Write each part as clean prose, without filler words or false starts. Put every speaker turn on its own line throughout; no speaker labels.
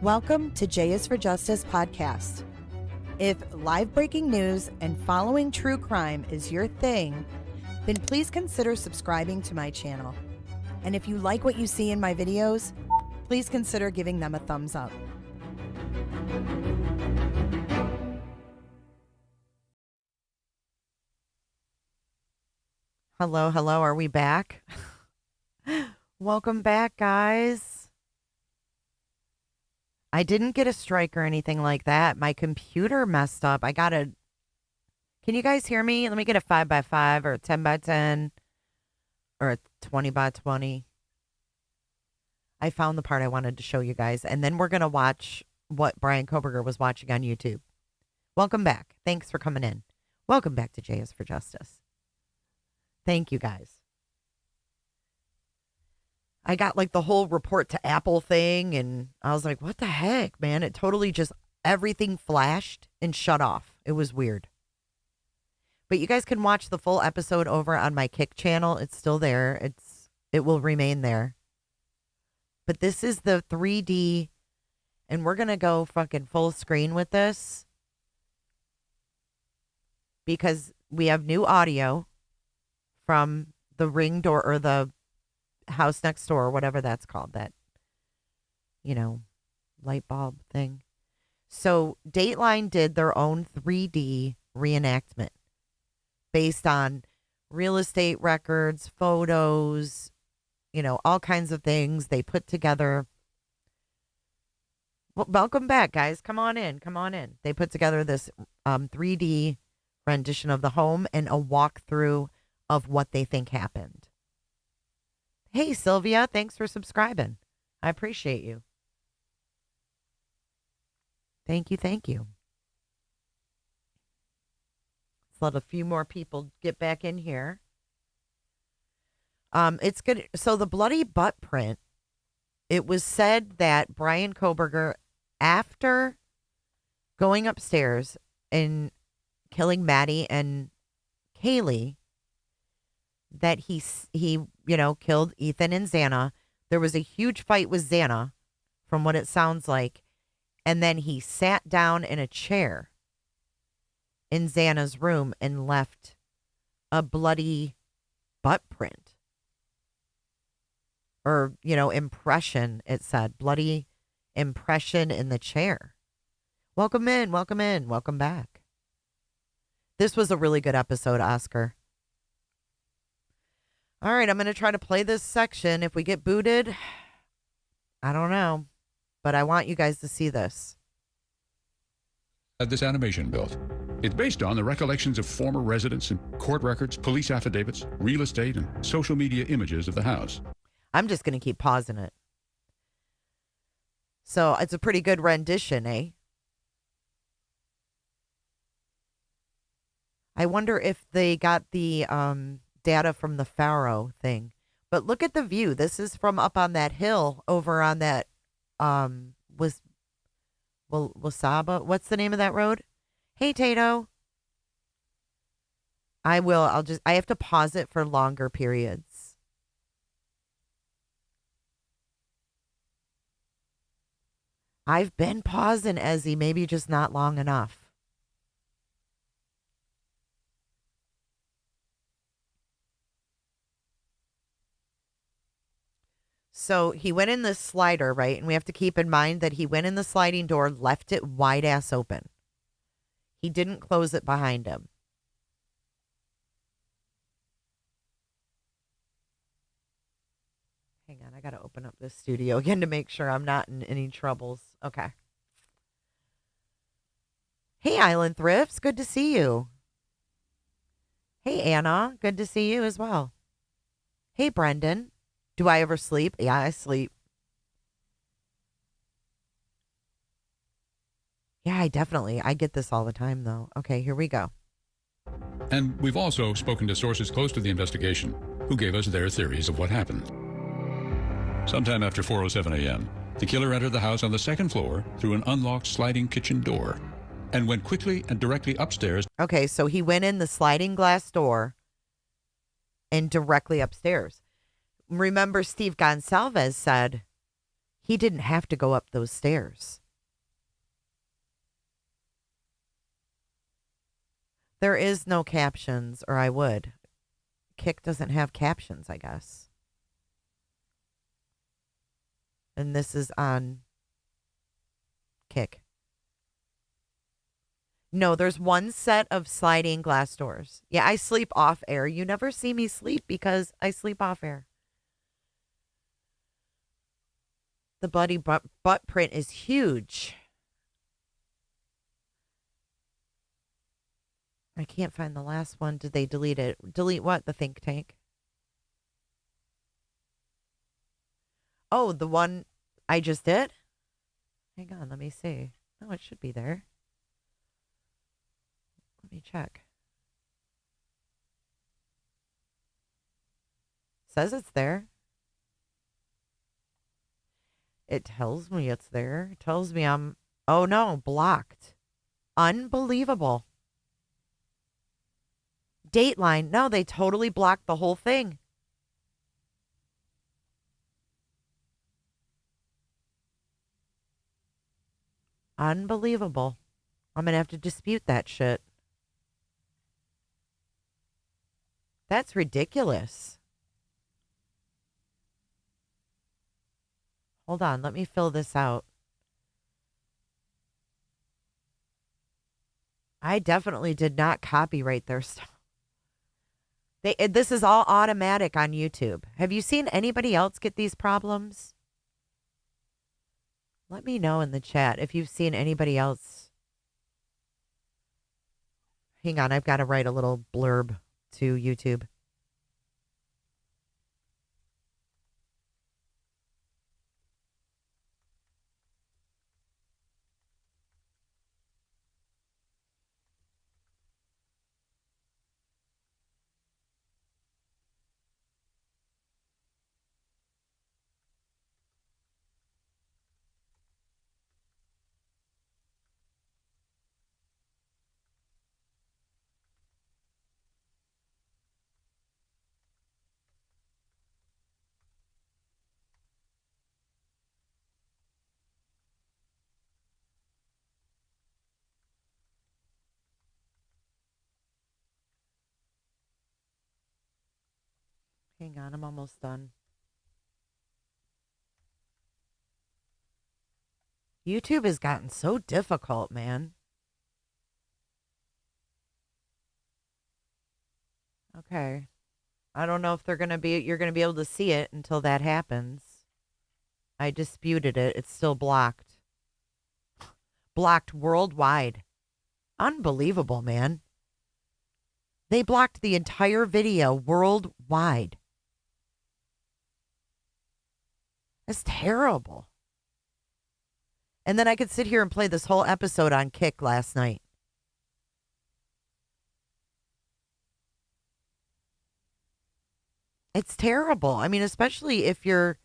Welcome to J is for Justice podcast. If live breaking news and following true crime is your thing, then please consider subscribing to my channel. And if you like what you see in my videos, please consider giving them a thumbs up. Hello, are we back? Welcome back, guys. I didn't get a strike or anything like that. My computer messed up. Can you guys hear me? Let me get a 5x5 or a 10x10 or a 20x20. I found the part I wanted to show you guys, and then we're going to watch what Bryan Kohberger was watching on YouTube. Welcome back. Thanks for coming in. Welcome back to J is for Justice. Thank you, guys. I got like the whole report to Apple thing, and I was like, what the heck, man? It totally just, everything flashed and shut off. It was weird. But you guys can watch the full episode over on my Kick channel. It's still there. It will remain there. But this is the 3D, and we're going to go fucking full screen with this because we have new audio from the Ring door or the house next door, or whatever that's called, that, light bulb thing. So Dateline did their own 3D reenactment based on real estate records, photos, all kinds of things they put together. Well, welcome back, guys. Come on in. They put together this 3D rendition of the home and a walkthrough of what they think happened. Hey, Sylvia, thanks for subscribing. I appreciate you. Thank you. Let's let a few more people get back in here. It's good. So the bloody butt print, it was said that Bryan Kohberger, after going upstairs and killing Maddie and Kaylee, that he killed Ethan and Xana. There was a huge fight with Xana, from what it sounds like. And then he sat down in a chair in Xana's room and left a bloody butt print. Or, impression, it said. Bloody impression in the chair. Welcome in. Welcome back. This was a really good episode, Oscar. All right, I'm going to try to play this section. If we get booted, I don't know. But I want you guys to see this.
Had this animation built. It's based on the recollections of former residents and court records, police affidavits, real estate, and social media images of the house.
I'm just going to keep pausing it. So it's a pretty good rendition, eh? I wonder if they got the data from the Pharaoh thing. But look at the view. This is from up on that hill over on that Wasaba. What's the name of that road? Hey, Tato. I have to pause it for longer periods. I've been pausing, Ezzy, maybe just not long enough. So he went in the slider, right? And we have to keep in mind that he went in the sliding door, left it wide ass open. He didn't close it behind him. Hang on, I got to open up this studio again to make sure I'm not in any troubles. Okay. Hey, Island Thrifts. Good to see you. Hey, Anna. Good to see you as well. Hey, Brendan. Do I ever sleep? Yeah, I sleep. Yeah, I get this all the time, though. Okay, here we go.
And we've also spoken to sources close to the investigation who gave us their theories of what happened. Sometime after 4:07 a.m., the killer entered the house on the second floor through an unlocked sliding kitchen door and went quickly and directly upstairs.
Okay, so he went in the sliding glass door and directly upstairs. Remember, Steve Gonsalves said He didn't have to go up those stairs. There is no captions, or I would. Kick doesn't have captions, I guess. And this is on Kick. No, there's one set of sliding glass doors. Yeah, I sleep off air. You never see me sleep because I sleep off air. The bloody butt print is huge. I can't find the last one. Did they delete it? Delete what? The think tank? Oh, the one I just did? Hang on, let me see. Oh, it should be there. Let me check. Says it's there. It tells me it's there. It tells me I'm... Oh, no, blocked. Unbelievable. Dateline. No, they totally blocked the whole thing. Unbelievable. I'm going to have to dispute that shit. That's ridiculous. Hold on. Let me fill this out. I definitely did not copyright their stuff. This is all automatic on YouTube. Have you seen anybody else get these problems? Let me know in the chat if you've seen anybody else. Hang on, I've got to write a little blurb to YouTube. Hang on, I'm almost done. YouTube has gotten so difficult, man. Okay. I don't know if you're going to be able to see it until that happens. I disputed it. It's still blocked. Blocked worldwide. Unbelievable, man. They blocked the entire video worldwide. That's terrible. And then I could sit here and play this whole episode on Kick last night. It's terrible. I mean, especially if you're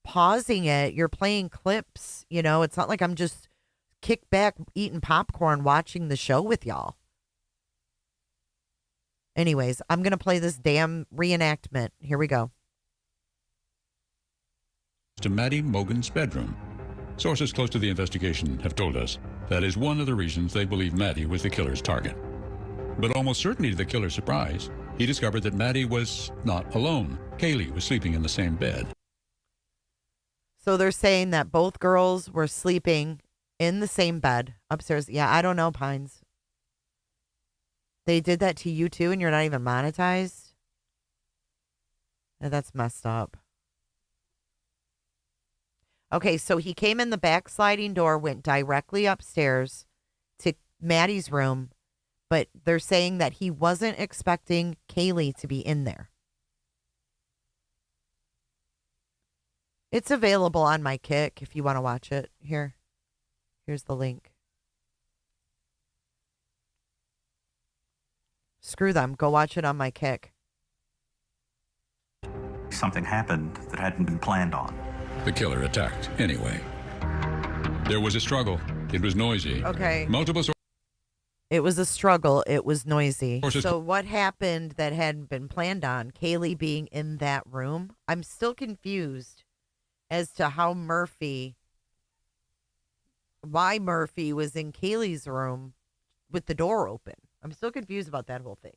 pausing it, you're playing clips, you know, it's not like I'm just kicked back eating popcorn watching the show with y'all. Anyways, I'm going to play this damn reenactment. Here we go.
To Maddie Mogen's bedroom. Sources close to the investigation have told us that is one of the reasons they believe Maddie was the killer's target. But almost certainly to the killer's surprise, he discovered that Maddie was not alone. Kaylee was sleeping in the same bed.
So they're saying that both girls were sleeping in the same bed upstairs. Yeah, I don't know, Pines. They did that to you too, and you're not even monetized? That's messed up. Okay, so he came in the back sliding door, went directly upstairs to Maddie's room, but they're saying that he wasn't expecting Kaylee to be in there. It's available on my Kick if you want to watch it. Here's the link. Screw them. Go watch it on my Kick.
Something happened that hadn't been planned on.
The killer attacked anyway. There was a struggle. It was noisy.
Okay.
Multiple sources.
It was a struggle. It was noisy. So what happened that hadn't been planned on? Kaylee being in that room? I'm still confused as to why Murphy was in Kaylee's room with the door open. I'm still confused about that whole thing.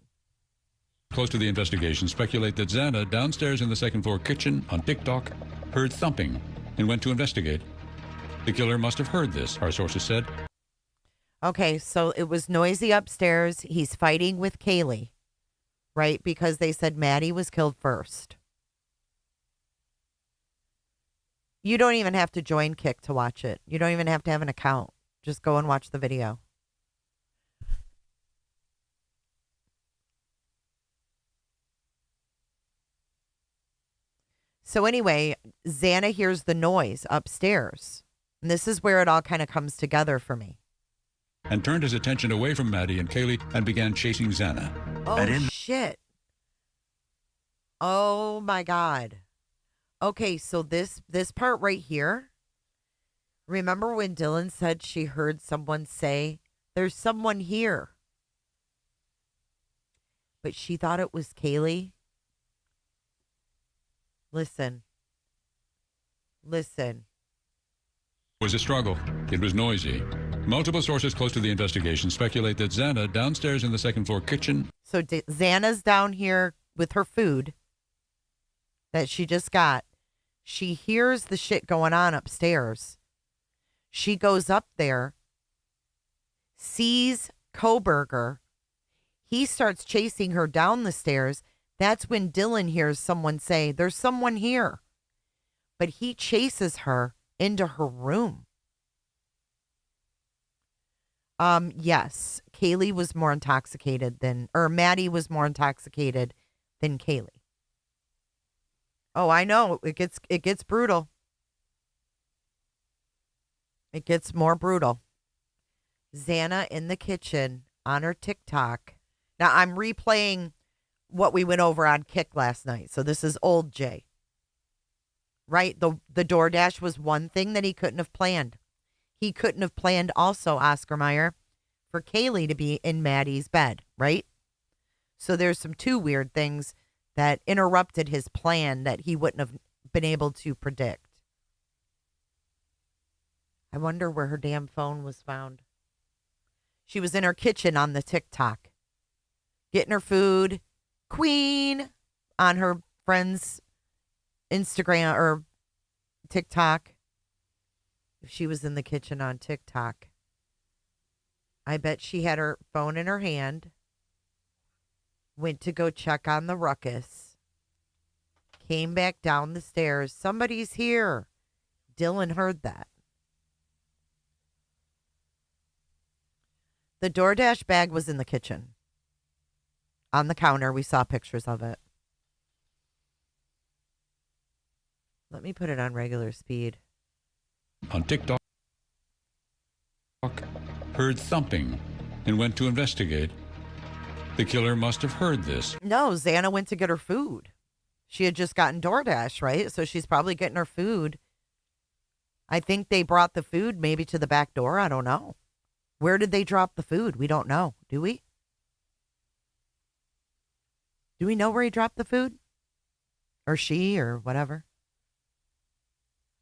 Close to the investigation speculate that Xana, downstairs in the second floor kitchen on TikTok, heard thumping and went to investigate. The killer must have heard this, our sources said.
Okay, so it was noisy upstairs. He's fighting with Kaylee, right? Because they said Maddie was killed first. You don't even have to join Kick to watch it. You don't even have to have an account. Just go and watch the video. So anyway, Xana hears the noise upstairs. And this is where it all kind of comes together for me.
And turned his attention away from Maddie and Kaylee and began chasing Xana.
Oh, shit. Oh, my God. Okay, so this part right here. Remember when Dylan said she heard someone say, "There's someone here." But she thought it was Kaylee. Listen.
It was a struggle. It was noisy. Multiple sources close to the investigation speculate that Xana, downstairs in the second floor kitchen.
So Xana's down here with her food that she just got. She hears the shit going on upstairs. She goes up there, sees Kohberger. He starts chasing her down the stairs. That's when Dylan hears someone say, "There's someone here." But he chases her into her room. Yes, Maddie was more intoxicated than Kaylee. Oh, I know. It gets brutal. It gets more brutal. Xana in the kitchen on her TikTok. Now I'm replaying what we went over on Kick last night. So this is old Jay. Right? The DoorDash was one thing that he couldn't have planned. He couldn't have planned also, Oscar Mayer, for Kaylee to be in Maddie's bed, right? So there's some two weird things that interrupted his plan that he wouldn't have been able to predict. I wonder where her damn phone was found. She was in her kitchen on the TikTok, getting her food. Queen on her friend's Instagram or TikTok. If she was in the kitchen on TikTok, I bet she had her phone in her hand, went to go check on the ruckus, came back down the stairs. Somebody's here. Dylan heard that. The DoorDash bag was in the kitchen. On the counter, we saw pictures of it. Let me put it on regular speed.
On TikTok, heard thumping and went to investigate. The killer must have heard this.
No, Xana went to get her food. She had just gotten DoorDash, right? So she's probably getting her food. I think they brought the food maybe to the back door. I don't know. Where did they drop the food? We don't know. Do we? Do we know where he dropped the food? Or she or whatever?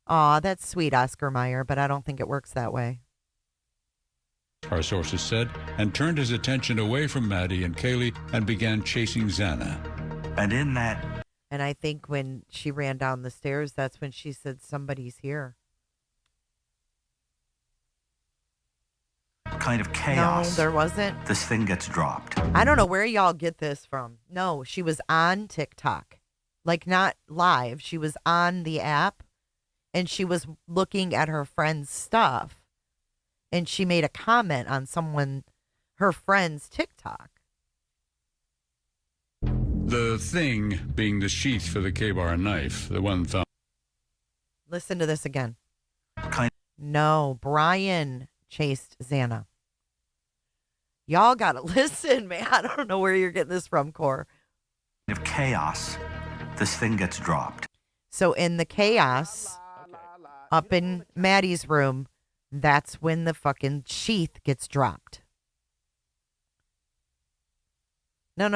Aw, that's sweet, Oscar Mayer, but I don't think it works that way.
Our sources said, and turned his attention away from Maddie and Kaylee and began chasing Xana.
And in that...
And I think when she ran down the stairs, that's when she said, "Somebody's here."
kind of chaos.
No, there wasn't.
This thing gets dropped.
I don't know where y'all get this from. No, she was on TikTok. Like, not live. She was on the app, and she was looking at her friend's stuff, and she made a comment on her friend's TikTok.
The thing being the sheath for the K-bar knife, the one found.
Listen to this again. No, Bryan chased Xana. Y'all got to listen, man. I don't know where you're getting this from, Core.
Of chaos, this thing gets dropped.
So in the chaos, up in Maddie's room, that's when the fucking sheath gets dropped. No.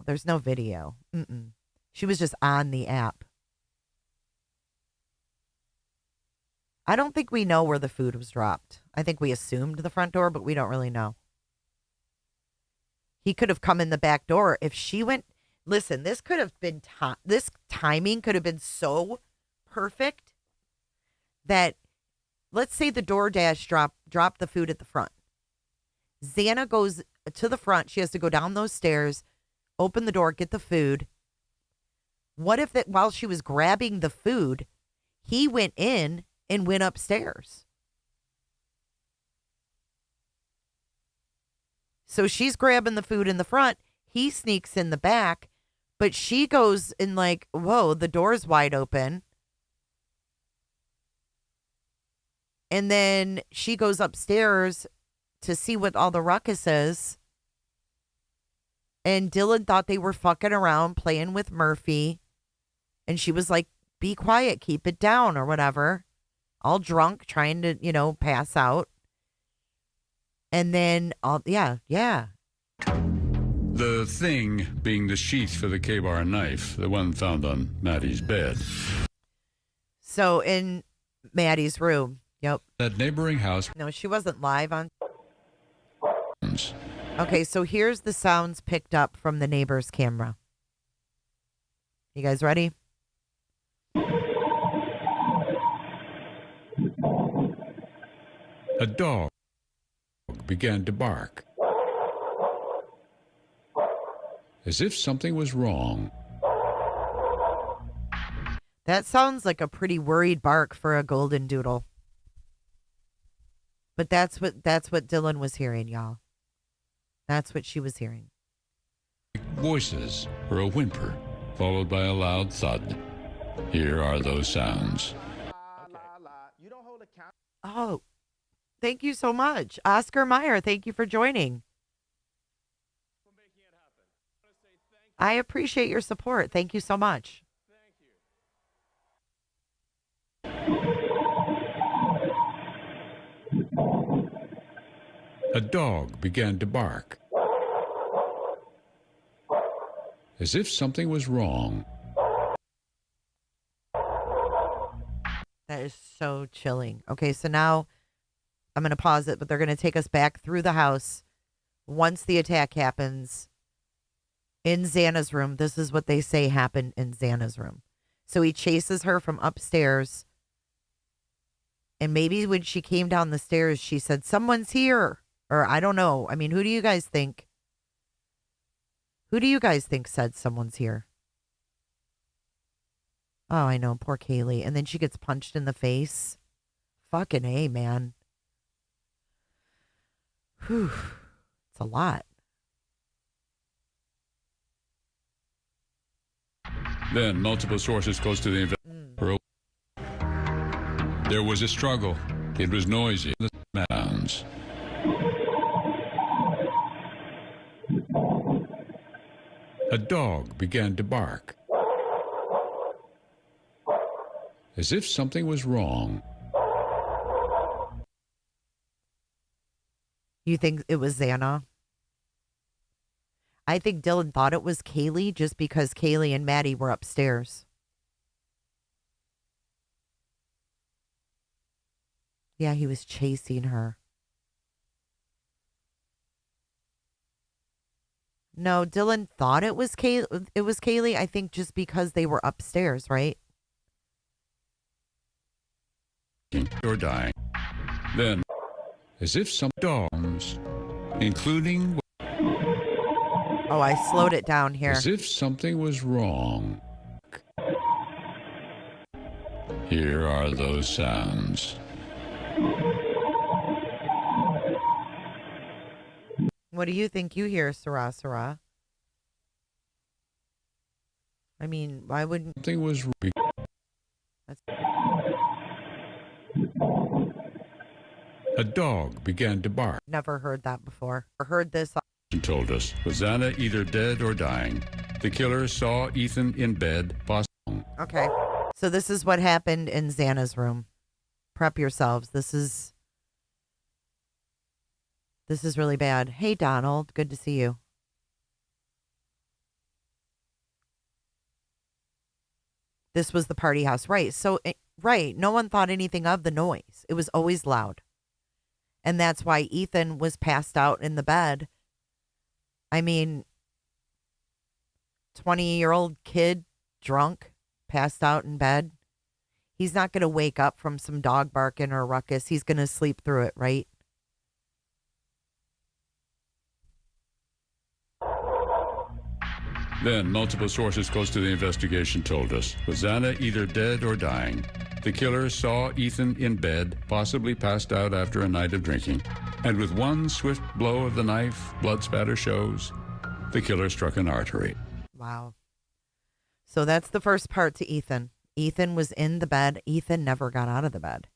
There's no video. She was just on the app. I don't think we know where the food was dropped. I think we assumed the front door, but we don't really know. He could have come in the back door. If she went, listen, this could have been, this timing could have been so perfect that, let's say the DoorDash dropped the food at the front. Xana goes to the front. She has to go down those stairs, open the door, get the food. What if that while she was grabbing the food, he went in and went upstairs? So she's grabbing the food in the front. He sneaks in the back, but she goes in like, whoa, the door's wide open. And then she goes upstairs to see what all the ruckus is. And Dylan thought they were fucking around, playing with Murphy. And she was like, be quiet, keep it down or whatever. All drunk, trying to, pass out. And then, yeah.
The thing being the sheath for the K-bar knife, the one found on Maddie's bed.
So in Maddie's room, yep.
That neighboring house.
No, she wasn't live on. Okay, so here's the sounds picked up from the neighbor's camera. You guys ready?
A dog began to bark, as if something was wrong.
That sounds like a pretty worried bark for a golden doodle. But that's what Dylan was hearing, y'all. That's what she was hearing.
Voices or a whimper, followed by a loud thud. Here are those sounds.
Oh, thank you so much. Oscar Meyer, thank you for joining. I appreciate your support. Thank you so much.
A dog began to bark, as if something was wrong.
That is so chilling. Okay, so now I'm going to pause it, but they're going to take us back through the house once the attack happens in Xana's room. This is what they say happened in Xana's room. So he chases her from upstairs. And maybe when she came down the stairs, she said, someone's here. Or I don't know. I mean, who do you guys think? Who do you guys think said someone's here? Oh, I know. Poor Kaylee. And then she gets punched in the face. Fucking A, man. Whew. It's a lot.
Then multiple sources close to the There was a struggle. It was noisy. The sounds. A dog began to bark, as if something was wrong.
You think it was Xana? I think Dylan thought it was Kaylee just because Kaylee and Maddie were upstairs. Yeah, he was chasing her. No, Dylan thought it was Kaylee. I think just because they were upstairs, right?
Or dying. Then, as if some dogs, including...
Oh, I slowed it down here.
As if something was wrong. Here are those sounds.
What do you think you hear, Sarah? Sarah? I mean, why wouldn't...
Something was... A dog began to bark.
Never heard that before. Or heard this.
Told us, was Xana either dead or dying? The killer saw Ethan in bed, possibly.
Okay. So this is what happened in Xana's room. Prep yourselves. This is really bad. Hey, Donald. Good to see you. This was the party house. Right. So Right. No one thought anything of the noise. It was always loud. And that's why Ethan was passed out in the bed. I mean, 20-year-old kid, drunk, passed out in bed. He's not going to wake up from some dog barking or ruckus. He's going to sleep through it, right?
Then, multiple sources close to the investigation told us, with Xana either dead or dying, the killer saw Ethan in bed, possibly passed out after a night of drinking, and with one swift blow of the knife, blood spatter shows, the killer struck an artery.
Wow. So that's the first part to Ethan. Ethan was in the bed. Ethan never got out of the bed.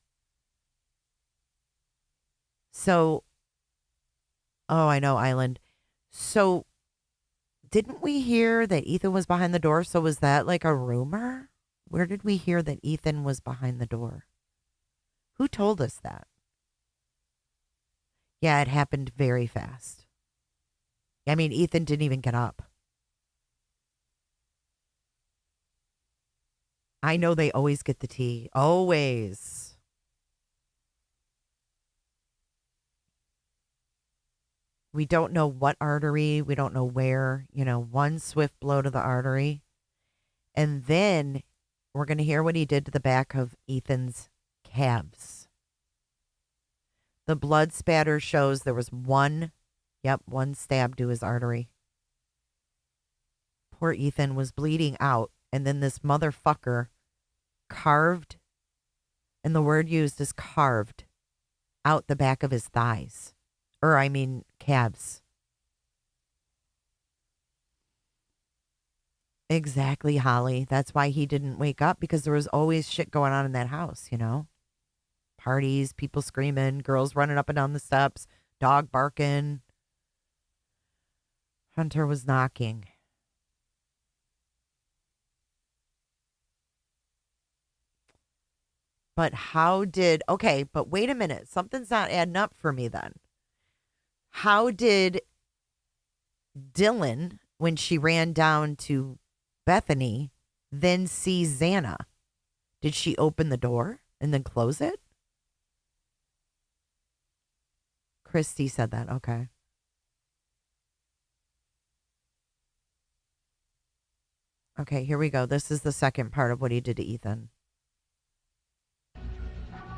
So, oh, I know, Island. So, didn't we hear that Ethan was behind the door? So was that like a rumor? Where did we hear that Ethan was behind the door? Who told us that? Yeah, it happened very fast. I mean, Ethan didn't even get up. I know they always get the tea. Always. We don't know what artery. We don't know where. One swift blow to the artery. And then we're going to hear what he did to the back of Ethan's calves. The blood spatter shows there was one stab to his artery. Poor Ethan was bleeding out. And then this motherfucker carved, and the word used is carved, out the back of his thighs. Calves. Exactly, Holly. That's why he didn't wake up, because there was always shit going on in that house, Parties, people screaming, girls running up and down the steps, dog barking. Hunter was knocking. But but wait a minute. Something's not adding up for me then. How did Dylan, when she ran down to Bethany, then see Xana? Did she open the door and then close it? Christy said that. Okay. Okay, here we go. This is the second part of what he did to Ethan.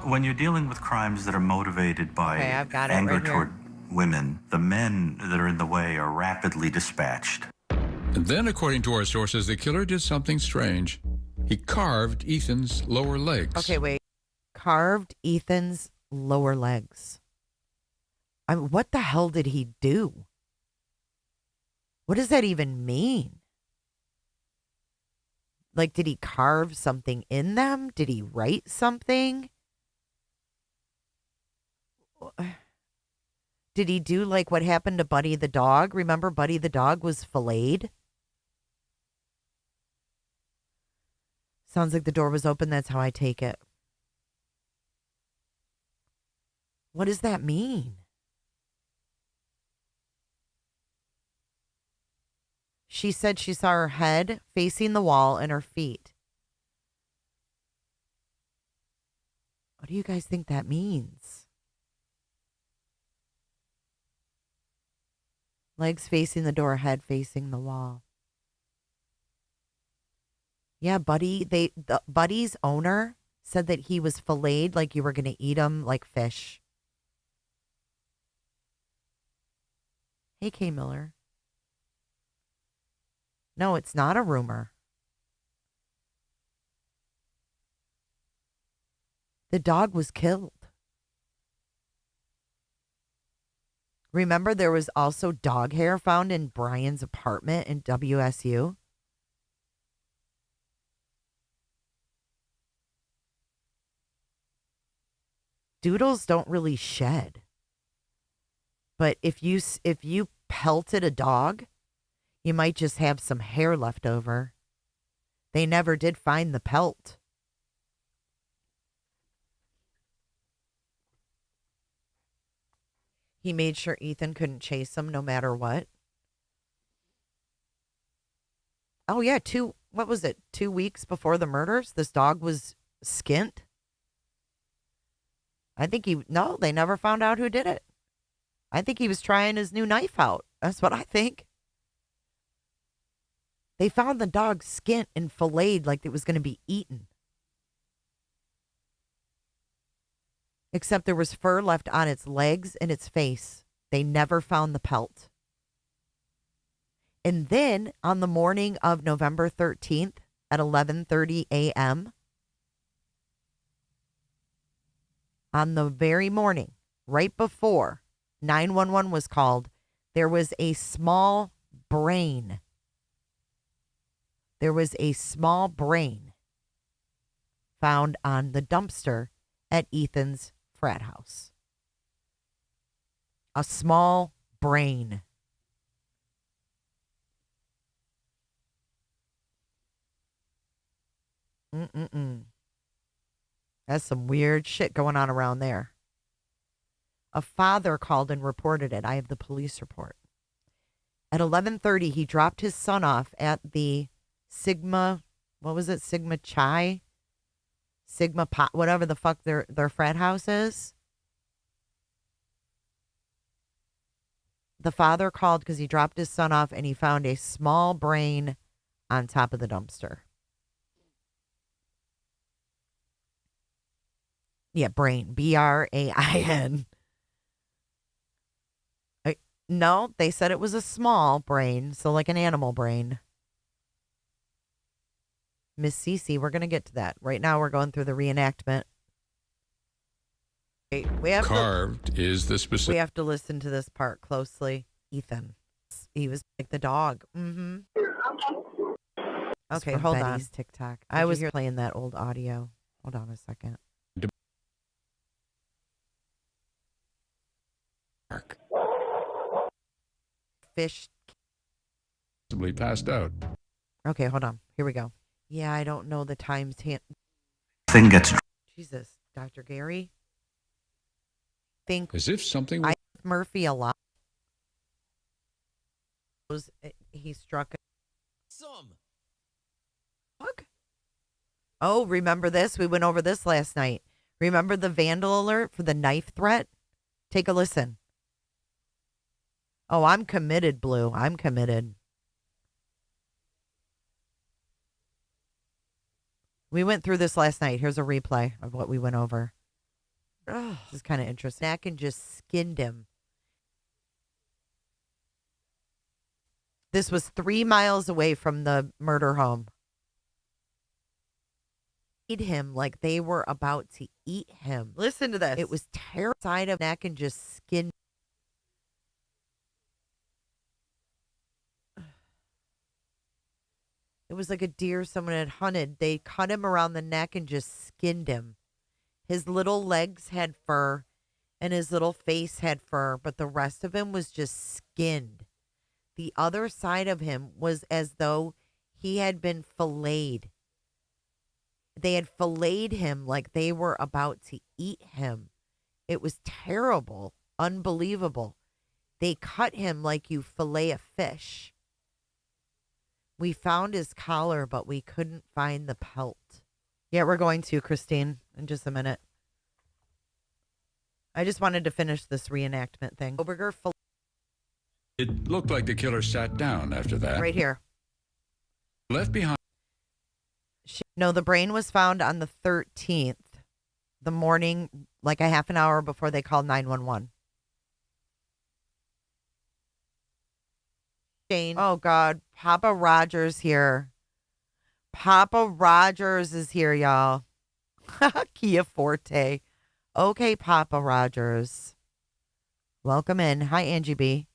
When you're dealing with crimes that are motivated by anger
right
toward women, the men that are in the way are rapidly dispatched.
And then, according to our sources, the killer did something strange. He carved Ethan's lower legs.
Okay, wait. Carved Ethan's lower legs. What the hell did he do? What does that even mean? Like, did he carve something in them? Did he write something? Did he do like what happened to Buddy the dog? Remember Buddy the dog was filleted? Sounds like the door was open. That's how I take it. What does that mean? She said she saw her head facing the wall and her feet. What do you guys think that means? Legs facing the door, head facing the wall. Yeah, Buddy's owner said that he was filleted like you were going to eat him like fish. Hey, K. Miller. No, it's not a rumor. The dog was killed. Remember, there was also dog hair found in Bryan's apartment in WSU? Doodles don't really shed. But if you pelted a dog, you might just have some hair left over. They never did find the pelt. He made sure Ethan couldn't chase him no matter what. Oh, yeah. 2 weeks before the murders, this dog was skint? I think no, they never found out who did it. I think he was trying his new knife out. That's what I think. They found the dog skint and filleted like it was going to be eaten. Except there was fur left on its legs and its face. They never found the pelt. And then on the morning of November 13th at 11:30 a.m., on the very morning, right before 911 was called, there was a small brain. There was a small brain found on the dumpster at Ethan's frat house. A small brain. That's some weird shit going on around there. A father called and reported it. I have the police report. At 11:30, he dropped his son off at the Sigma, what was it? Sigma Chi? Sigma Pot, whatever the fuck their frat house is. The father called because he dropped his son off and he found a small brain on top of the dumpster. Yeah, brain. BRAIN. No, they said it was a small brain, so like an animal brain. Miss Cece, we're going to get to that. Right now we're going through the reenactment. We have
Carved is the specific.
We have to listen to this part closely. Ethan. He was like the dog. Mm-hmm. Okay, hold on. TikTok. I was playing that old audio. Hold on a second. Fish.
Possibly passed out.
Okay, hold on. Here we go. Yeah, I don't know the times.
Thing gets.
Jesus, Dr. Gary. Think
as if something.
I Murphy a lot. He struck.
Some.
Fuck. Oh, remember this? We went over this last night. Remember the vandal alert for the knife threat? Take a listen. Oh, I'm committed, Blue. I'm committed. We went through this last night. Here's a replay of what we went over. This is kind of interesting. Snack and just skinned him. This was 3 miles away from the murder home. Eat him like they were about to eat him. Listen to this. It was terrified of neck and just skinned. It was like a deer someone had hunted. They cut him around the neck and just skinned him. His little legs had fur and his little face had fur, but the rest of him was just skinned. The other side of him was as though he had been filleted. They had filleted him like they were about to eat him. It was terrible, unbelievable. They cut him like you fillet a fish. We found his collar, but we couldn't find the pelt. Yeah, we're going to, Christine, in just a minute. I just wanted to finish this reenactment thing. Kohberger.
It looked like the killer sat down after that.
Right here.
Left behind.
No, the brain was found on the 13th, the morning, like a half an hour before they called 911. Oh, God. Papa Rogers here. Papa Rogers is here, y'all. Kia Forte. Okay, Papa Rogers. Welcome in. Hi, Angie B.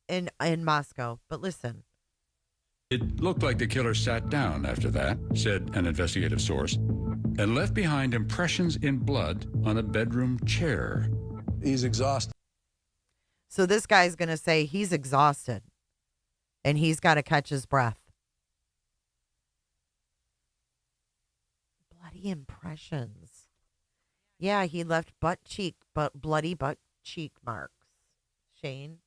In Moscow. But listen.
It looked like the killer sat down after that, said an investigative source, and left behind impressions in blood on a bedroom chair.
He's exhausted.
So this guy's going to say he's exhausted and he's got to catch his breath. Bloody impressions. Yeah, he left bloody butt cheek marks. Shane?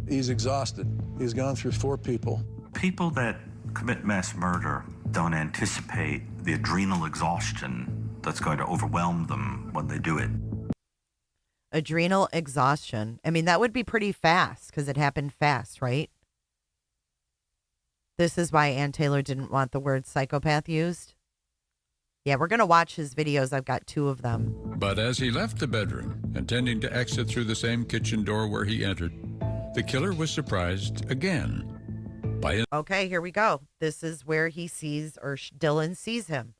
He's exhausted. He's gone through 4 people.
People that commit mass murder don't anticipate the adrenal exhaustion that's going to overwhelm them when they do it.
Adrenal exhaustion. I mean, that would be pretty fast because it happened fast, right? This is why Ann Taylor didn't want the word psychopath used. Yeah, we're going to watch his videos. I've got 2 of them.
But as he left the bedroom, intending to exit through the same kitchen door where he entered, the killer was surprised again by
Okay, here we go. This is where he sees, or Dylan sees him.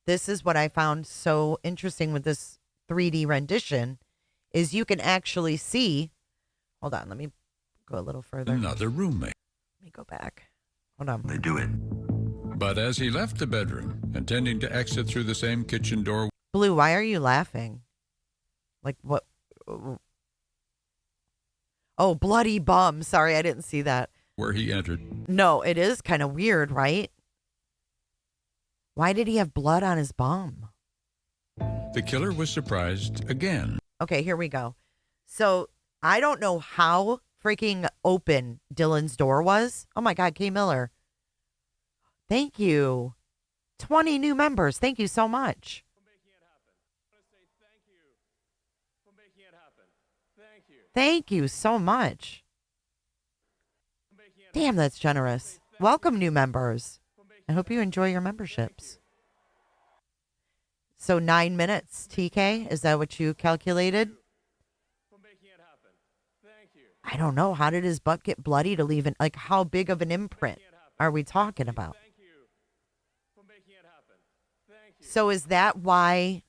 This is what I found so interesting with this 3D rendition, is you can actually see. Hold on, let me go a little further.
another roommate.
Let me go back. Hold on.
They do it.
But as he left the bedroom, intending to exit through the same kitchen door.
Blue, why are you laughing? Like what? Oh, bloody bum. Sorry, I didn't see that.
Where he entered.
No, it is kind of weird, right? Why did he have blood on his bum?
The killer was surprised again.
Okay, here we go. So I don't know how freaking open Dylan's door was. Oh my God, Kay Miller. Thank you. 20 new members. Thank you so much. Thank you so much. Damn, that's generous. Welcome, new members. I hope you enjoy your memberships. So 9 minutes, TK? Is that what you calculated? I don't know. How did his butt get bloody to leave? Like, how big of an imprint are we talking about? So is that why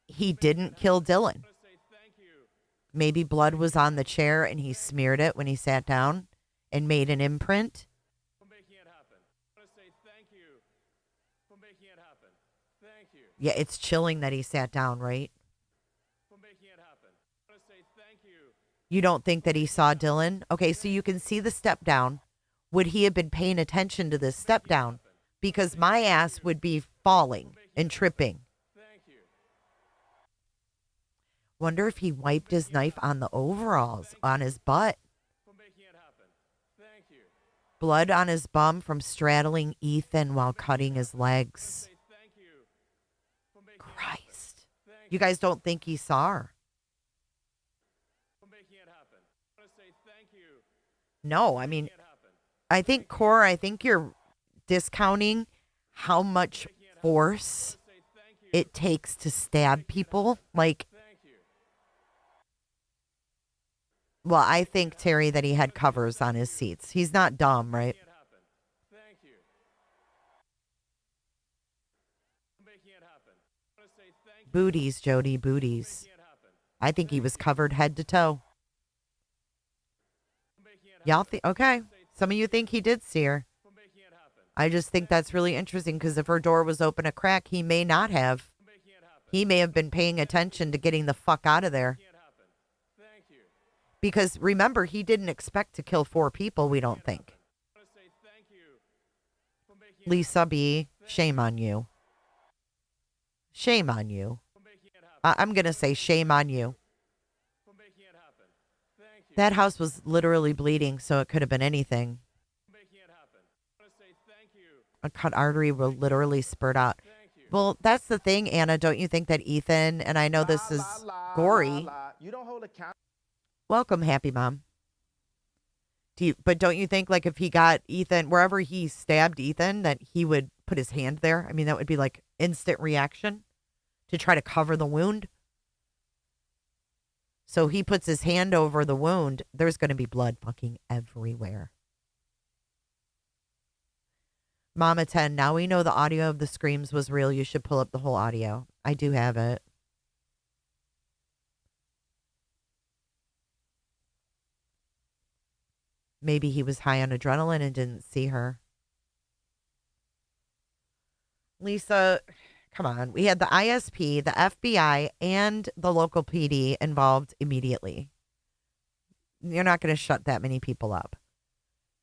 he didn't kill Dylan? Maybe blood was on the chair and he smeared it when he sat down and made an imprint? Yeah, it's chilling that he sat down, right? You don't think that he saw Dylan? Okay, so you can see the step down. Would he have been paying attention to this step down? Because my ass would be falling and tripping. Wonder if he wiped his knife on the overalls, on his butt. Blood on his bum from straddling Ethan while cutting his legs. Christ. You guys don't think he saw her? No, I mean, I think, Core, I think you're discounting how much force it takes to stab people. Like, well, I think, Terry, that he had covers on his seats. He's not dumb, right? Booties, Jody, booties. I think he was covered head to toe. Y'all think, okay. Some of you think he did see her. I just think that's really interesting because if her door was open a crack, he may not have. He may have been paying attention to getting the fuck out of there. Because remember, he didn't expect to kill 4 people, we don't think. Lisa B., shame on you. Shame on you. I'm going to say shame on you. That house was literally bleeding, so it could have been anything. A cut artery will literally spurt out. Well, that's the thing, Anna. Don't you think that Ethan, and I know this is gory. Welcome, Happy Mom. But don't you think, like, if he got Ethan, wherever he stabbed Ethan, that he would put his hand there? I mean, that would be like instant reaction to try to cover the wound. So he puts his hand over the wound. There's going to be blood fucking everywhere. Mama 10, now we know the audio of the screams was real. You should pull up the whole audio. I do have it. Maybe he was high on adrenaline and didn't see her. Lisa, come on. We had the ISP, the FBI, and the local PD involved immediately. You're not going to shut that many people up.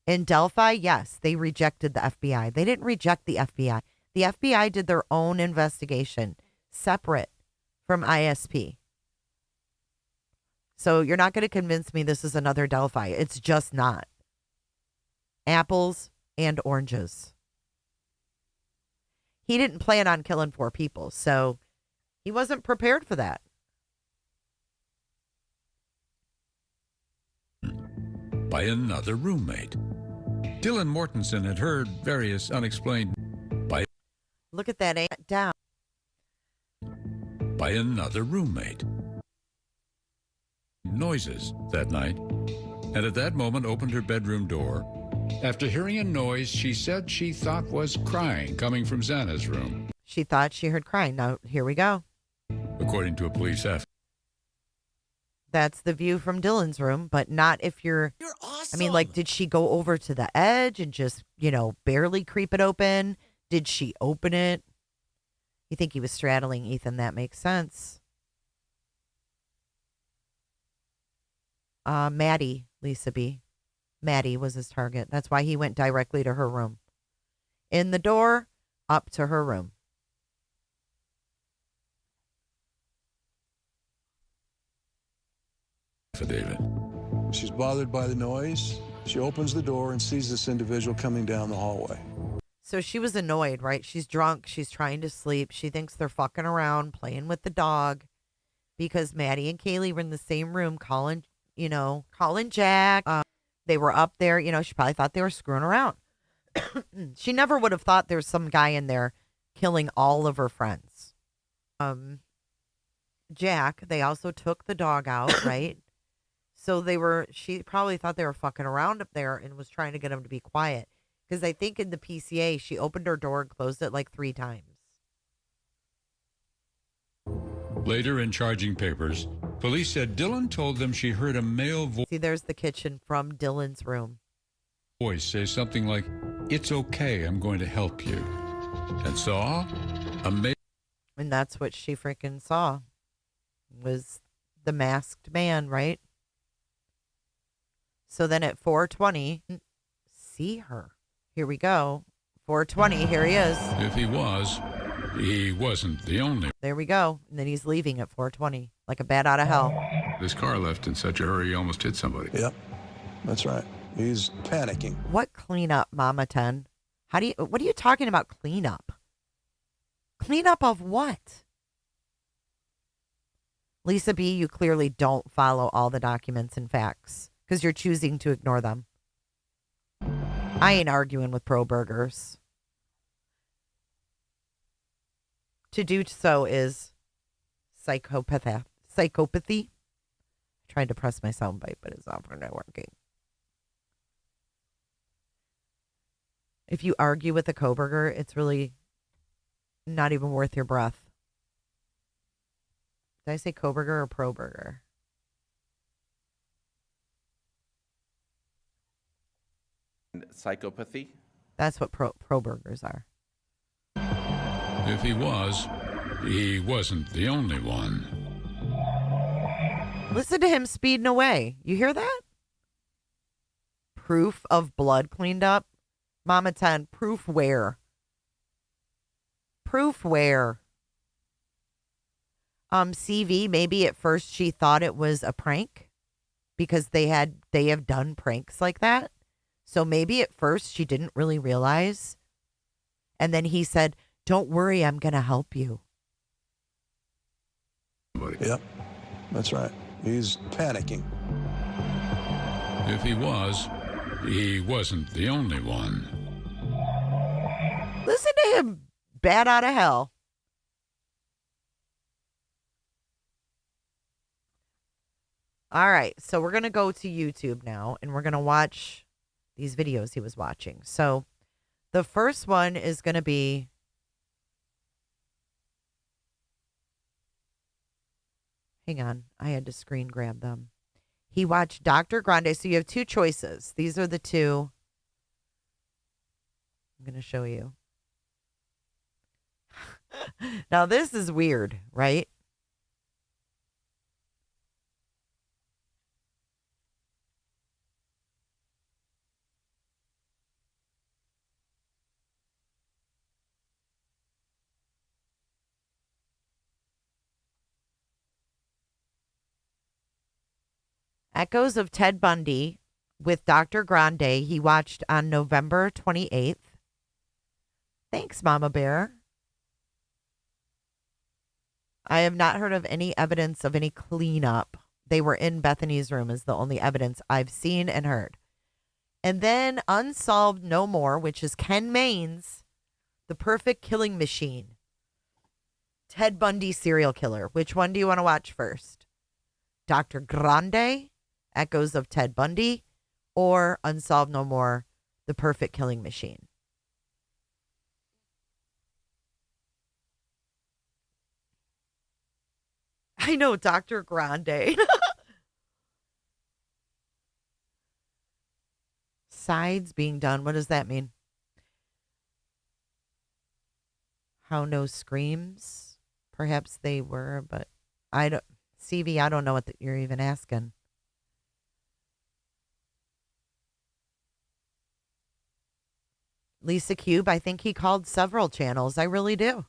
In Delphi, yes, they rejected the FBI. They didn't reject the FBI. The FBI did their own investigation, separate from ISP. So you're not going to convince me this is another Delphi. It's just not. Apples and oranges. He didn't plan on killing 4 people, so he wasn't prepared for that.
By another roommate. Dylan Mortensen had heard various unexplained
Look at that ant down.
by another roommate noises that night, and at that moment opened her bedroom door. After hearing a noise she said she thought was crying coming from Xana's room,
She thought she heard crying. Now, here we go.
according to a police affidavit.
That's the view from Dylan's room, but not if you're
awesome.
I mean, like, did she go over to the edge and just, barely creep it open? Did she open it? You think he was straddling Ethan? That makes sense. Maddie, Lisa B. Maddie was his target. That's why he went directly to her room. In the door, up to her room.
Affidavit.
She's bothered by the noise. She opens the door and sees this individual coming down the hallway.
So she was annoyed, right? She's drunk. She's trying to sleep. She thinks they're fucking around, playing with the dog, because Maddie and Kaylee were in the same room calling Jack. They were up there. She probably thought they were screwing around. She never would have thought there's some guy in there killing all of her friends. Jack, they also took the dog out, right? So she probably thought they were fucking around up there and was trying to get him to be quiet. Because I think in the PCA, she opened her door and closed it like 3 times.
Later in charging papers, police said Dylan told them she heard a male
See, there's the kitchen from Dylan's room.
voice say something like, "It's okay, I'm going to help you," and saw a male.
And that's what she freaking saw. Was the masked man, right? So then at 4:20, see her. Here we go. 4:20, here he is.
If he wasn't the only.
There we go. And then he's leaving at 4:20, like a bat out of hell.
This car left in such a hurry he almost hit somebody.
Yep, that's right. He's panicking.
What cleanup, Mama 10? What are you talking about cleanup? Cleanup of what? Lisa B, you clearly don't follow all the documents and facts because you're choosing to ignore them. I ain't arguing with pro burgers. To do so is psychopathy. I tried to press my soundbite, but it's not working. If you argue with a Kohberger, it's really not even worth your breath. Did I say Kohberger or pro burger?
Psychopathy?
That's what pro burgers are.
If he wasn't the only one.
Listen to him speeding away. You hear that? Proof of blood cleaned up. Mama 10, proof where? Proof where? CV, maybe at first she thought it was a prank because they have done pranks like that. So maybe at first she didn't really realize. And then he said, "Don't worry, I'm going to help you."
Yep, that's right. He's panicking.
If he wasn't the only one.
Listen to him bat out of hell. All right, so we're going to go to YouTube now, and we're going to watch these videos he was watching. So the first one is going to be... Hang on, I had to screen grab them. He watched Dr. Grande. So you have 2 choices. These are the 2 I'm going to show you. Now, this is weird, right? Echoes of Ted Bundy with Dr. Grande. He watched on November 28th. Thanks, Mama Bear. I have not heard of any evidence of any cleanup. They were in Bethany's room is the only evidence I've seen and heard. And then Unsolved No More, which is Ken Main's The Perfect Killing Machine. Ted Bundy serial killer. Which one do you want to watch first? Dr. Grande, Echoes of Ted Bundy, or Unsolved No More, The Perfect Killing Machine? I know, Dr. Grande. Sides being done. What does that mean? How no screams? Perhaps they were, but I don't. CV, I don't know what you're even asking. Lisa Cube, I think he called several channels. I really do.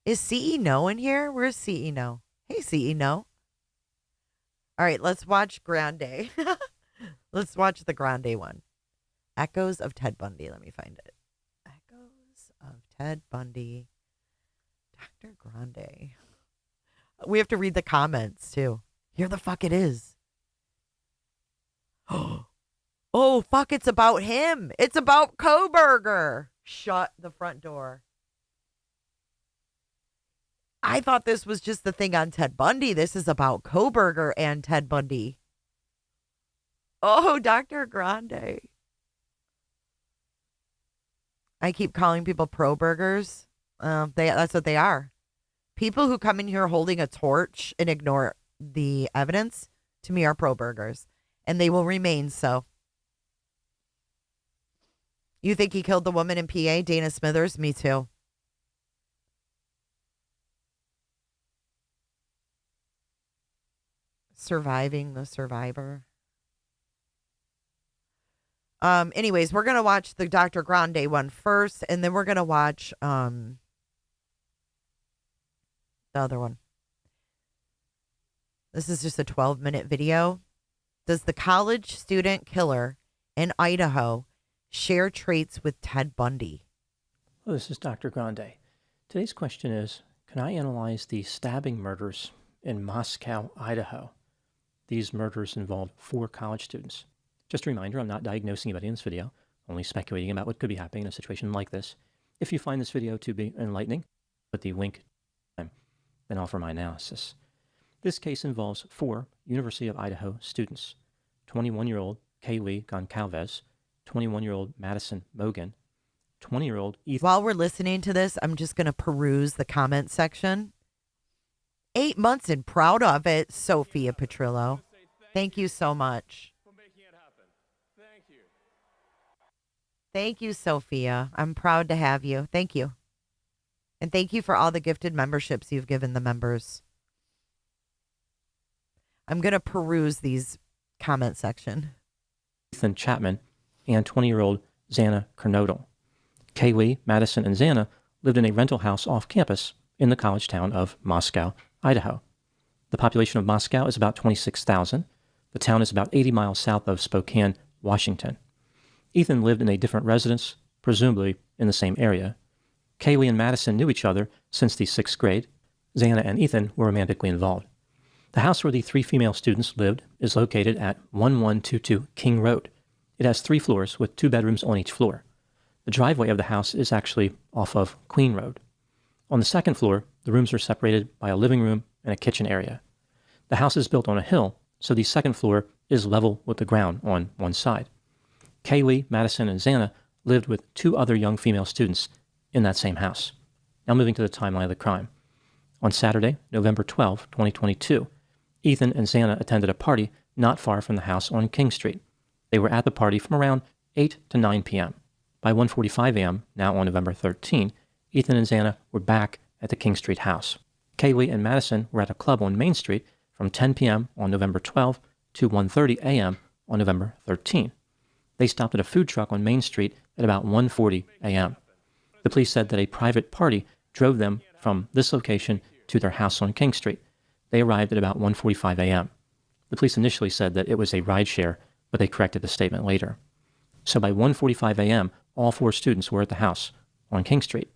Is CE No in here? Where's CE No? Hey, CE No. All right, let's watch Grande. Let's watch the Grande one. Echoes of Ted Bundy. Let me find it. Echoes of Ted Bundy. Dr. Grande. We have to read the comments, too. Here the fuck it is. Oh, fuck, it's about him. It's about Kohberger. Shut the front door. I thought this was just the thing on Ted Bundy. This is about Kohberger and Ted Bundy. Oh, Dr. Grande. I keep calling people pro-burgers. That's what they are. People who come in here holding a torch and ignore the evidence, to me, are pro-burgers. And they will remain so. You think he killed the woman in PA, Dana Smithers? Me too. Surviving the survivor. Anyways, we're going to watch the Dr. Grande one first, and then we're going to watch the other one. This is just a 12-minute video. Does the college student killer in Idaho share traits with Ted Bundy?
Well, this is Dr. Grande. Today's question is, can I analyze the stabbing murders in Moscow, Idaho? These murders involved 4 college students. Just a reminder, I'm not diagnosing anybody in this video, only speculating about what could be happening in a situation like this. If you find this video to be enlightening, put the link then offer my analysis. This case involves 4 University of Idaho students. 21-year-old Kaylee Goncalves, 21-year-old Madison Mogan, 20-year-old Ethan.
While we're listening to this, I'm just going to peruse the comment section. 8 months and proud of it, Sophia Petrillo. Thank you so much. Thank you, Sophia. I'm proud to have you. Thank you. And thank you for all the gifted memberships you've given the members. I'm going to peruse these comment section.
Ethan Chapman and 20-year-old Xana Kernodle. Kaylee, Madison, and Xana lived in a rental house off campus in the college town of Moscow, Idaho. The population of Moscow is about 26,000. The town is about 80 miles south of Spokane, Washington. Ethan lived in a different residence, presumably in the same area. Kaylee and Madison knew each other since the 6th grade. Xana and Ethan were romantically involved. The house where the 3 female students lived is located at 1122 King Road. It has 3 floors with 2 bedrooms on each floor. The driveway of the house is actually off of Queen Road. On the 2nd floor, the rooms are separated by a living room and a kitchen area. The house is built on a hill, so the 2nd floor is level with the ground on one side. Kaylee, Madison, and Xana lived with 2 other young female students in that same house. Now moving to the timeline of the crime. On Saturday, November 12, 2022, Ethan and Xana attended a party not far from the house on King Street. They were at the party from around 8 to 9 p.m. By 1:45 a.m., now on November 13, Ethan and Xana were back at the King Street house. Kaylee and Madison were at a club on Main Street from 10 p.m. on November 12 to 1:30 a.m. on November 13. They stopped at a food truck on Main Street at about 1:40 a.m. The police said that a private party drove them from this location to their house on King Street. They arrived at about 1:45 a.m. The police initially said that it was a rideshare, but they corrected the statement later. So by 1:45 a.m., all 4 students were at the house on King Street.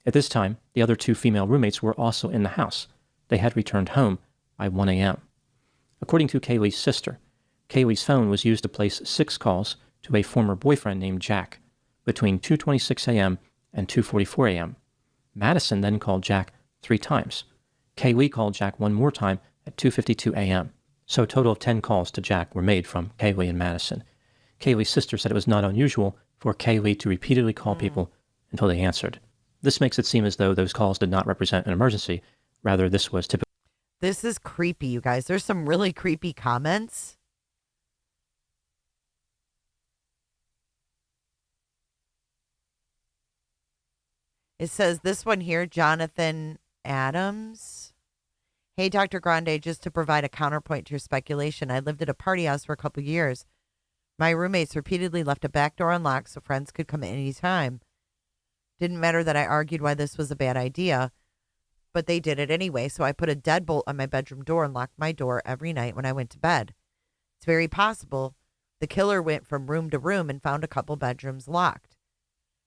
At this time, the other 2 female roommates were also in the house. They had returned home by 1 a.m. According to Kaylee's sister, Kaylee's phone was used to place 6 calls to a former boyfriend named Jack between 2:26 a.m. and 2:44 a.m. Madison then called Jack 3 times. Kaylee called Jack one more time at 2:52 a.m. So a total of 10 calls to Jack were made from Kaylee and Madison. Kaylee's sister said it was not unusual for Kaylee to repeatedly call people until they answered. This makes it seem as though those calls did not represent an emergency. Rather, this was typical.
This is creepy, you guys. There's some really creepy comments. It says this one here, Jonathan Adams. Hey, Dr. Grande, just to provide a counterpoint to your speculation, I lived at a party house for a couple years. My roommates repeatedly left a back door unlocked so friends could come in any time. Didn't matter that I argued why this was a bad idea, but they did it anyway, so I put a deadbolt on my bedroom door and locked my door every night when I went to bed. It's very possible the killer went from room to room and found a couple bedrooms locked.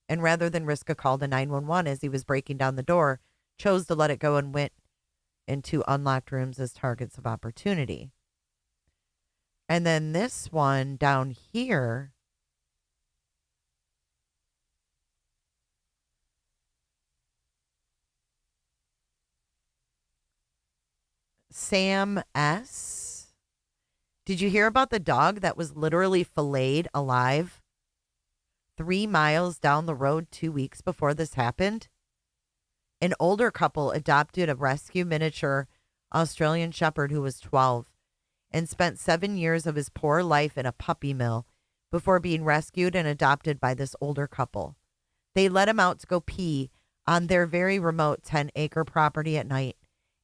And rather than risk a call to 911 as he was breaking down the door, chose to let it go and went into unlocked rooms as targets of opportunity. And then this one down here, Sam S. Did you hear about the dog that was literally filleted alive 3 miles down the road 2 weeks before this happened? An older couple adopted a rescue miniature Australian Shepherd who was 12 and spent 7 years of his poor life in a puppy mill before being rescued and adopted by this older couple. They let him out to go pee on their very remote 10-acre property at night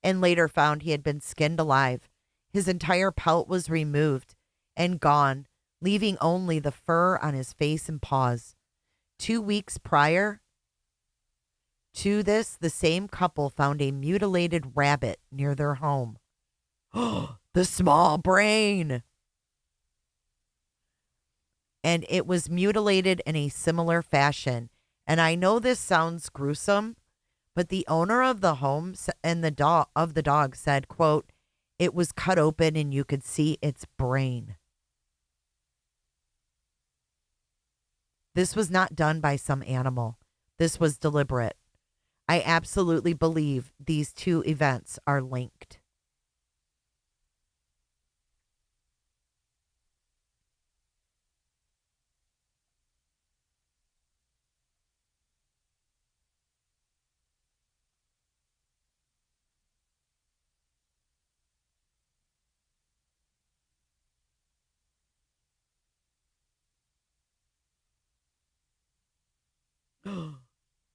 and later found he had been skinned alive. His entire pelt was removed and gone, leaving only the fur on his face and paws. 2 weeks prior to this, the same couple found a mutilated rabbit near their home. The small brain! And it was mutilated in a similar fashion. And I know this sounds gruesome, but the owner of the home and the dog said, quote, it was cut open and you could see its brain. This was not done by some animal. This was deliberate. I absolutely believe these 2 events are linked.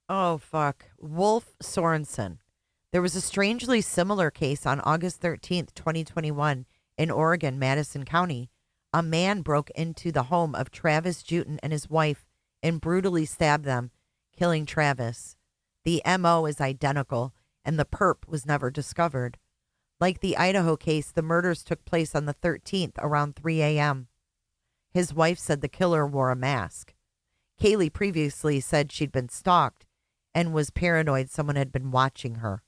Oh, fuck. Wolf Sorensen. There was a strangely similar case on August 13th, 2021 in Oregon, Madison County. A man broke into the home of Travis Juten and his wife and brutally stabbed them, killing Travis. The MO is identical, and the perp was never discovered. Like the Idaho case, the murders took place on the 13th around 3 a.m. His wife said the killer wore a mask. Kaylee previously said she'd been stalked and was paranoid someone had been watching her.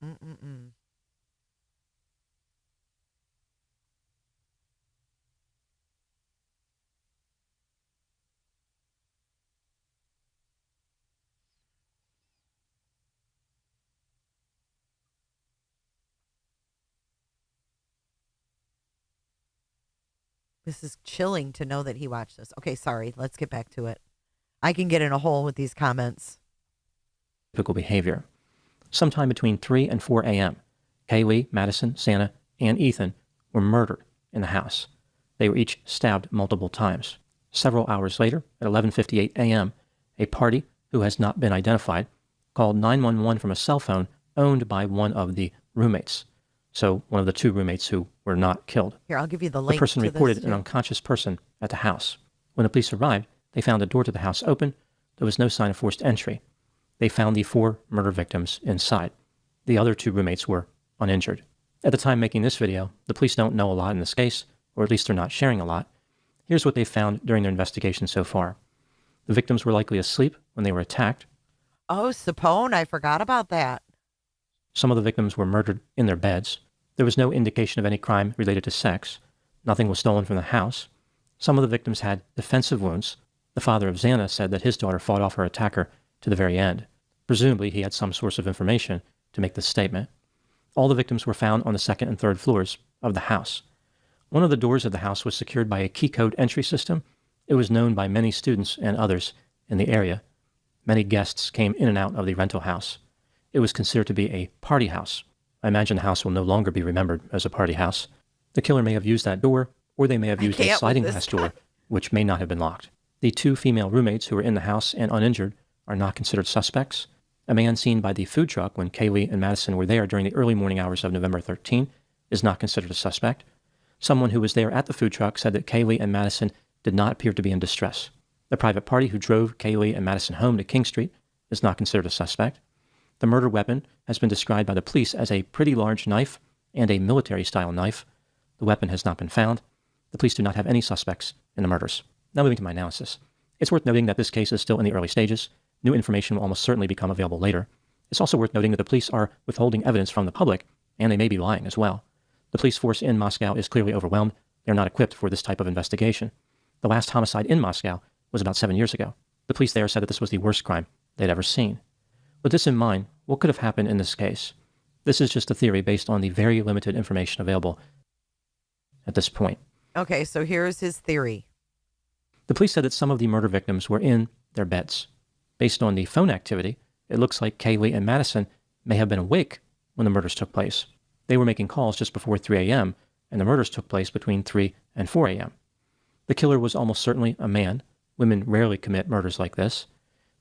Mm-mm-mm. This is chilling to know that he watched this. Okay, sorry. Let's get back to it. I can get in a hole with these comments.
Typical behavior. Sometime between 3 and 4 a.m., Kaylee, Madison, Santa, and Ethan were murdered in the house. They were each stabbed multiple times. Several hours later, at 11:58 a.m., a party who has not been identified called 911 from a cell phone owned by one of the roommates. So one of the two roommates who were not killed.
Here, I'll give you the
The
link.
person
to
reported
this
an
too.
unconscious person at the house. When the police arrived, they found the door to the house open. There was no sign of forced entry. They found the 4 murder victims inside. The other 2 roommates were uninjured. At the time making this video, the police don't know a lot in this case, or at least they're not sharing a lot. Here's what they found during their investigation so far. The victims were likely asleep when they were attacked.
Oh, Sapone, I forgot about that.
Some of the victims were murdered in their beds. There was no indication of any crime related to sex. Nothing was stolen from the house. Some of the victims had defensive wounds. The father of Xana said that his daughter fought off her attacker to the very end. Presumably, he had some source of information to make this statement. All the victims were found on the 2nd and 3rd floors of the house. One of the doors of the house was secured by a key code entry system. It was known by many students and others in the area. Many guests came in and out of the rental house. It was considered to be a party house. I imagine the house will no longer be remembered as a party house. The killer may have used that door, or they may have used a sliding glass door, which may not have been locked. The 2 female roommates who were in the house and uninjured are not considered suspects. A man seen by the food truck when Kaylee and Madison were there during the early morning hours of November 13 is not considered a suspect. Someone who was there at the food truck said that Kaylee and Madison did not appear to be in distress. The private party who drove Kaylee and Madison home to King Street is not considered a suspect. The murder weapon has been described by the police as a pretty large knife and a military-style knife. The weapon has not been found. The police do not have any suspects in the murders. Now moving to my analysis. It's worth noting that this case is still in the early stages. New information will almost certainly become available later. It's also worth noting that the police are withholding evidence from the public, and they may be lying as well. The police force in Moscow is clearly overwhelmed. They're not equipped for this type of investigation. The last homicide in Moscow was about 7 years ago. The police there said that this was the worst crime they'd ever seen. With this in mind, what could have happened in this case? This is just a theory based on the very limited information available at this point.
Okay, so here's his theory.
The police said that some of the murder victims were in their beds. Based on the phone activity, it looks like Kaylee and Madison may have been awake when the murders took place. They were making calls just before 3 a.m., and the murders took place between 3 and 4 a.m. The killer was almost certainly a man. Women rarely commit murders like this.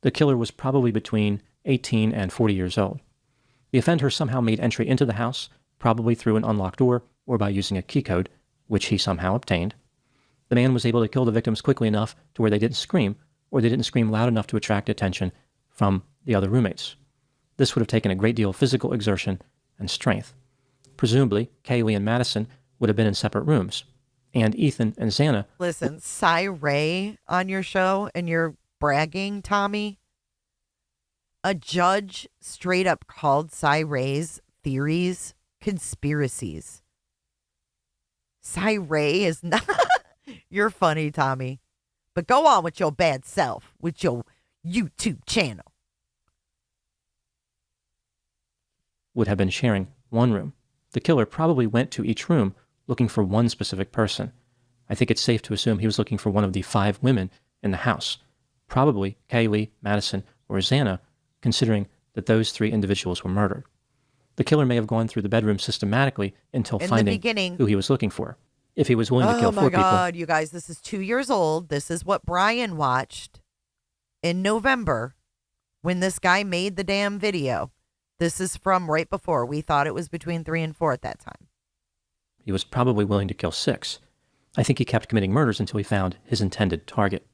The killer was probably between 18 and 40 years old. The offender somehow made entry into the house, probably through an unlocked door or by using a key code, which he somehow obtained. The man was able to kill the victims quickly enough to where they didn't scream, or they didn't scream loud enough to attract attention from the other roommates. This would have taken a great deal of physical exertion and strength. Presumably, Kaylee and Madison would have been in separate rooms, and Ethan and Xana.
Listen, Cy Ray on your show, and you're bragging, Tommy. A judge straight up called Cy Ray's theories conspiracies. Cy Ray is not... You're funny, Tommy. But go on with your bad self, with your YouTube channel.
Would have been sharing one room. The killer probably went to each room looking for one specific person. I think it's safe to assume he was looking for one of the 5 women in the house. Probably Kaylee, Madison, or Xana, considering that those 3 individuals were murdered. The killer may have gone through the bedroom systematically until finding who he was looking for. If he was willing to kill 4 people...
Oh my God, you guys, this is 2 years old. This is what Bryan watched in November when this guy made the damn video. This is from right before. We thought it was between 3 and 4 at that time.
He was probably willing to kill 6. I think he kept committing murders until he found his intended target.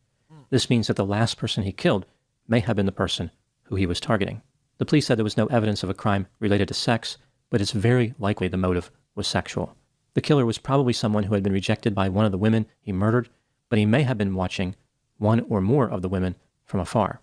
This means that the last person he killed may have been the person who he was targeting. The police said there was no evidence of a crime related to sex, but it's very likely the motive was sexual. The killer was probably someone who had been rejected by one of the women he murdered, but he may have been watching one or more of the women from afar.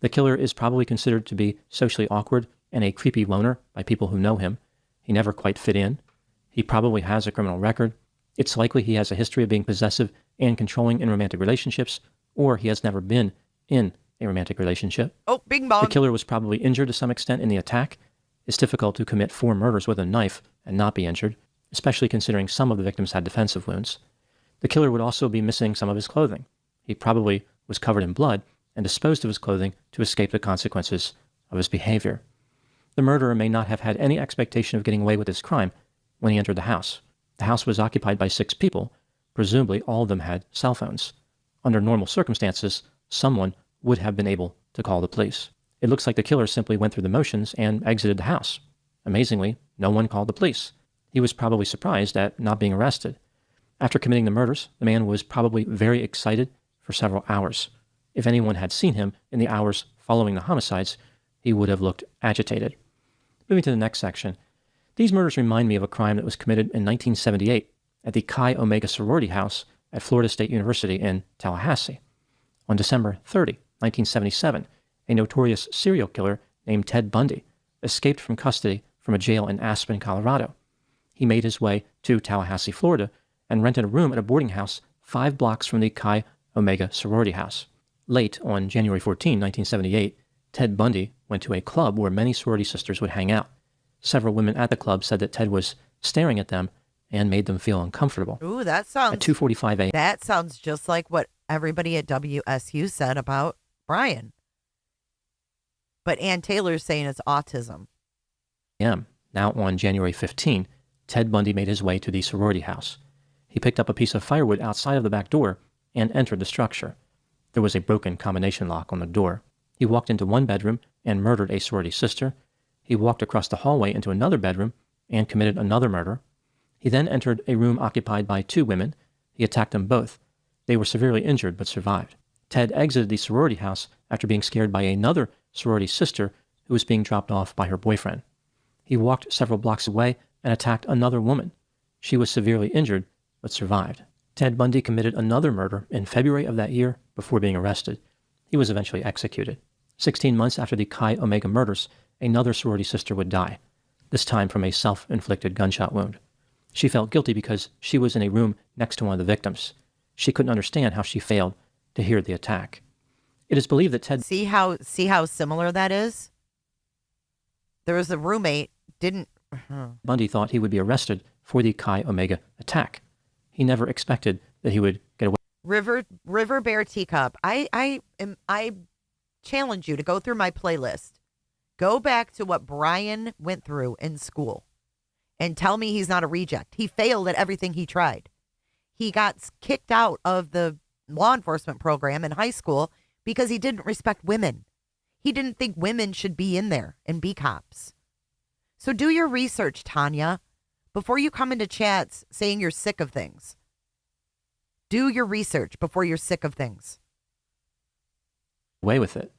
The killer is probably considered to be socially awkward and a creepy loner by people who know him. He never quite fit in. He probably has a criminal record. It's likely he has a history of being possessive and controlling in romantic relationships, or he has never been in a romantic relationship.
Oh, bing bong.
The killer was probably injured to some extent in the attack. It's difficult to commit 4 murders with a knife and not be injured, especially considering some of the victims had defensive wounds. The killer would also be missing some of his clothing. He probably was covered in blood and disposed of his clothing to escape the consequences of his behavior. The murderer may not have had any expectation of getting away with his crime when he entered the house. The house was occupied by 6 people. Presumably, all of them had cell phones. Under normal circumstances, someone would have been able to call the police. It looks like the killer simply went through the motions and exited the house. Amazingly, no one called the police. He was probably surprised at not being arrested. After committing the murders, the man was probably very excited for several hours. If anyone had seen him in the hours following the homicides, he would have looked agitated. Moving to the next section. These murders remind me of a crime that was committed in 1978 at the Chi Omega sorority house at Florida State University in Tallahassee. On December 30, 1977, a notorious serial killer named Ted Bundy escaped from custody from a jail in Aspen, Colorado. He made his way to Tallahassee, Florida, and rented a room at a boarding house 5 blocks from the Chi Omega sorority house. Late on January 14, 1978, Ted Bundy went to a club where many sorority sisters would hang out. Several women at the club said that Ted was staring at them and made them feel uncomfortable.
Ooh, that sounds...
At 2:45 a.m.
That sounds just like what everybody at WSU said about Bryan. But Ann Taylor's saying it's autism.
Now on January 15, Ted Bundy made his way to the sorority house. He picked up a piece of firewood outside of the back door and entered the structure. There was a broken combination lock on the door. He walked into one bedroom and murdered a sorority sister. He walked across the hallway into another bedroom and committed another murder. He then entered a room occupied by 2 women. He attacked them both. They were severely injured but survived. Ted exited the sorority house after being scared by another sorority sister who was being dropped off by her boyfriend. He walked several blocks away and attacked another woman. She was severely injured but survived. Ted Bundy committed another murder in February of that year before being arrested. He was eventually executed. 16 months after the Chi Omega murders, another sorority sister would die, this time from a self-inflicted gunshot wound. She felt guilty because she was in a room next to one of the victims. She couldn't understand how she failed to hear the attack. It is believed that Ted...
See how similar that is? There was a roommate, didn't...
Bundy thought he would be arrested for the Chi Omega attack. He never expected that he would get away.
River Bear Teacup. I challenge you to go through my playlist. Go back to what Bryan went through in school and tell me he's not a reject. He failed at everything he tried. He got kicked out of the law enforcement program in high school because he didn't respect women. He didn't think women should be in there and be cops. So do your research, Tanya, before you come into chats saying you're sick of things. Do your research before you're sick of things.
Away with it.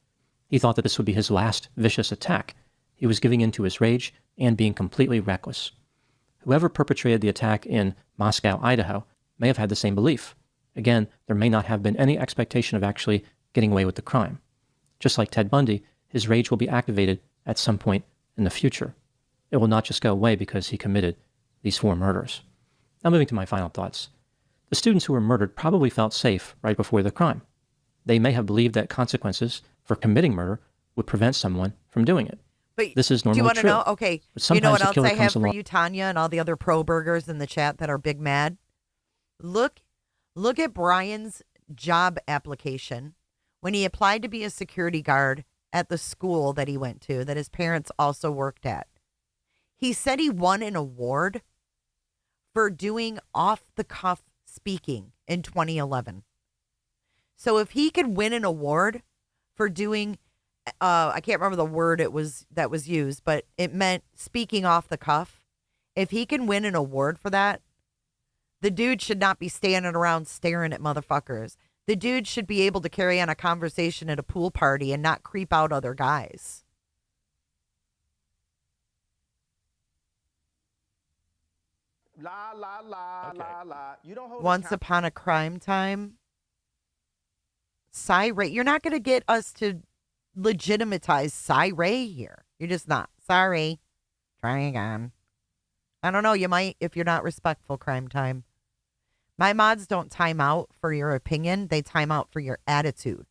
He thought that this would be his last vicious attack. He was giving in to his rage and being completely reckless. Whoever perpetrated the attack in Moscow, Idaho, may have had the same belief. Again, there may not have been any expectation of actually getting away with the crime. Just like Ted Bundy, his rage will be activated at some point in the future. It will not just go away because he committed these 4 murders. Now moving to my final thoughts. The students who were murdered probably felt safe right before the crime. They may have believed that consequences for committing murder would prevent someone from doing it.
But
this is normally
do you want to
true.
know? Okay, you know what else I have for you, Tanya, and all the other pro-burgers in the chat that are big mad? Look at Bryan's job application when he applied to be a security guard at the school that he went to, that his parents also worked at. He said he won an award for doing off-the-cuff speaking in 2011. So if he could win an award for doing, I can't remember the word that was used, but it meant speaking off the cuff. If he can win an award for that, the dude should not be standing around staring at motherfuckers. The dude should be able to carry on a conversation at a pool party and not creep out other guys.
La la la la la. You don't hold
Once upon a crime time. Cy Ray, you're not going to get us to legitimatize Cy Ray here. You're just not. Sorry. Try again. I don't know. You might if you're not respectful, crime time. My mods don't time out for your opinion. They time out for your attitude.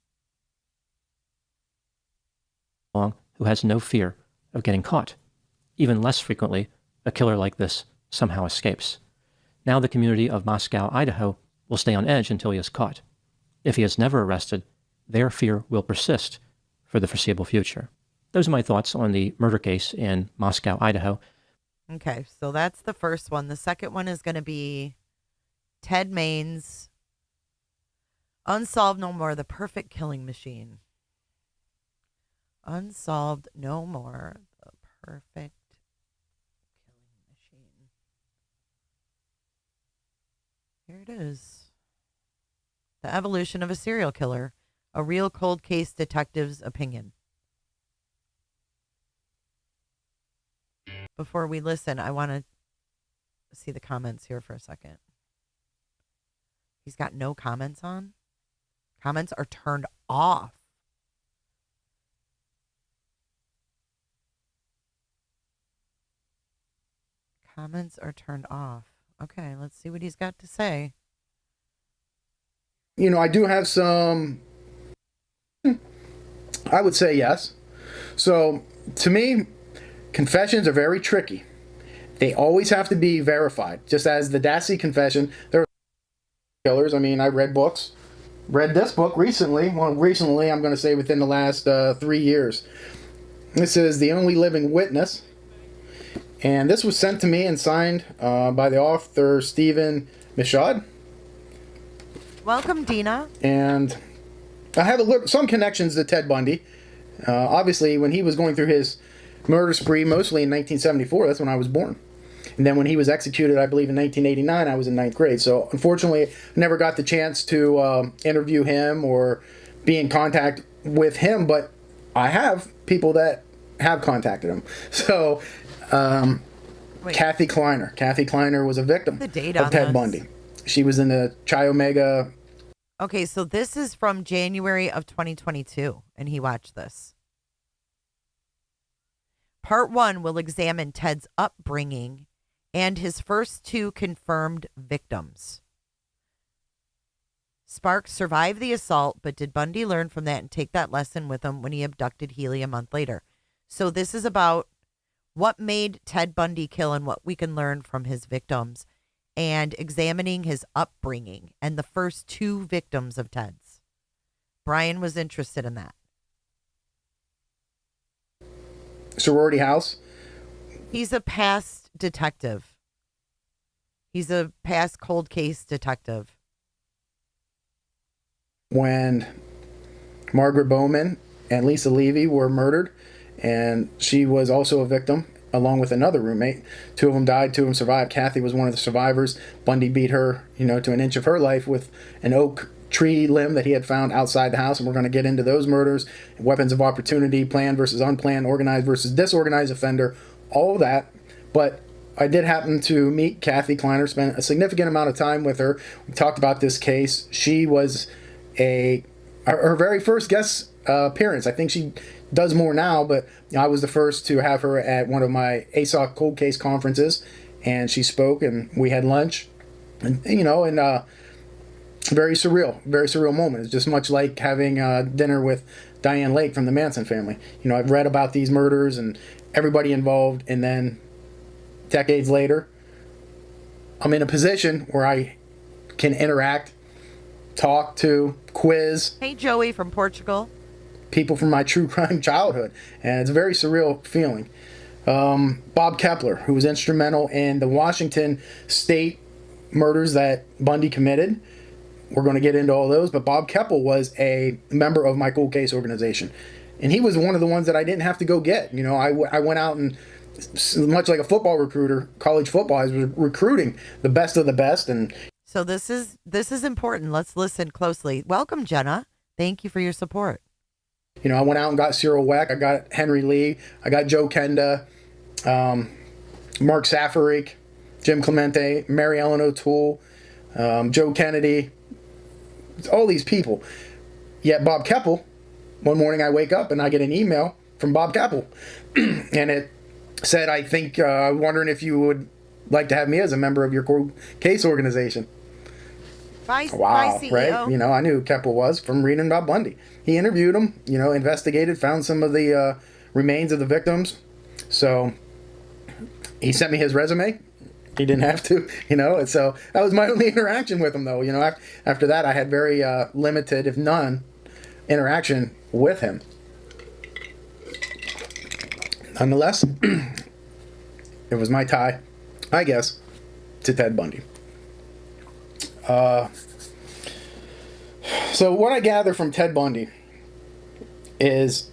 Who has no fear of getting caught. Even less frequently, a killer like this somehow escapes. Now the community of Moscow, Idaho will stay on edge until he is caught. If he is never arrested, their fear will persist for the foreseeable future. Those are my thoughts on the murder case in Moscow, Idaho.
Okay, so that's the first one. The second one is going to be Ted Main's Unsolved No More, The Perfect Killing Machine. Unsolved No More. The Perfect Killing Machine. Here it is. The Evolution of a Serial Killer. A Real Cold Case Detective's Opinion. Before we listen, I want to see the comments here for a second. He's got no comments on. Comments are turned off. Comments are turned off. Okay, let's see what he's got to say.
You know, I do have some, I would say yes. So, to me, confessions are very tricky. They always have to be verified. Just as the Dassey confession, there are killers. I mean, I read books. Read this book recently. Well, recently, I'm going to say within the last 3 years. This is The Only Living Witness. And this was sent to me and signed by the author, Stephen Michaud.
Welcome, Dina.
And I have some connections to Ted Bundy. Obviously, when he was going through his murder spree, mostly in 1974, that's when I was born. And then when he was executed, I believe in 1989, I was in 9th grade. So unfortunately, I never got the chance to interview him or be in contact with him. But I have people that have contacted him. So Kathy Kleiner. Kathy Kleiner was a victim of Ted Bundy. She was in the Chi Omega.
Okay, so this is from January of 2022, and he watched this. Part 1 will examine Ted's upbringing and his first 2 confirmed victims. Sparks survived the assault, but did Bundy learn from that and take that lesson with him when he abducted Healy a month later? So this is about what made Ted Bundy kill and what we can learn from his victims, and examining his upbringing and the first 2 victims of Ted's. Bryan was interested in that.
Sorority house.
He's a past detective. He's a past cold case detective.
When Margaret Bowman and Lisa Levy were murdered, and she was also a victim, along with another roommate. 2 of them died, 2 of them survived. Kathy was one of the survivors. Bundy beat her, to an inch of her life with an oak tree limb that he had found outside the house, and we're going to get into those murders, weapons of opportunity, planned versus unplanned, organized versus disorganized offender, all of that. But I did happen to meet Kathy Kleiner, spent a significant amount of time with her. We talked about this case. She was her very first guest appearance. I think she does more now, but I was the first to have her at one of my ASOC cold case conferences, and she spoke, and we had lunch, and very surreal moment. It's just much like having dinner with Diane Lake from the Manson family. I've read about these murders and everybody involved, and then decades later, I'm in a position where I can interact, talk to, quiz.
Hey, Joey from Portugal.
People from my true crime childhood, and it's a very surreal feeling. Bob Kepler, who was instrumental in the Washington state murders that Bundy committed. We're going to get into all those, but Bob Keppel was a member of my cold case organization, and he was one of the ones that I didn't have to go get. I went out and, much like a football recruiter, college football, I was recruiting the best of the best. And
so this is important. Let's listen closely. Welcome, Jenna. Thank you for your support.
I went out and got Cyril Weck. I got Henry Lee. I got Joe Kenda, Mark Safarik, Jim Clemente, Mary Ellen O'Toole, Joe Kennedy, all these people. Yet Bob Keppel, one morning I wake up and I get an email from Bob Keppel. And it said, I think, wondering if you would like to have me as a member of your cold case organization.
Wow, CEO.
Right? I knew who Keppel was from reading about Bundy. He interviewed him, investigated, found some of the remains of the victims. So he sent me his resume. He didn't have to, and so that was my only interaction with him, though. After that, I had very limited, if none, interaction with him. Nonetheless, it was my tie, I guess, to Ted Bundy. So what I gather from Ted Bundy is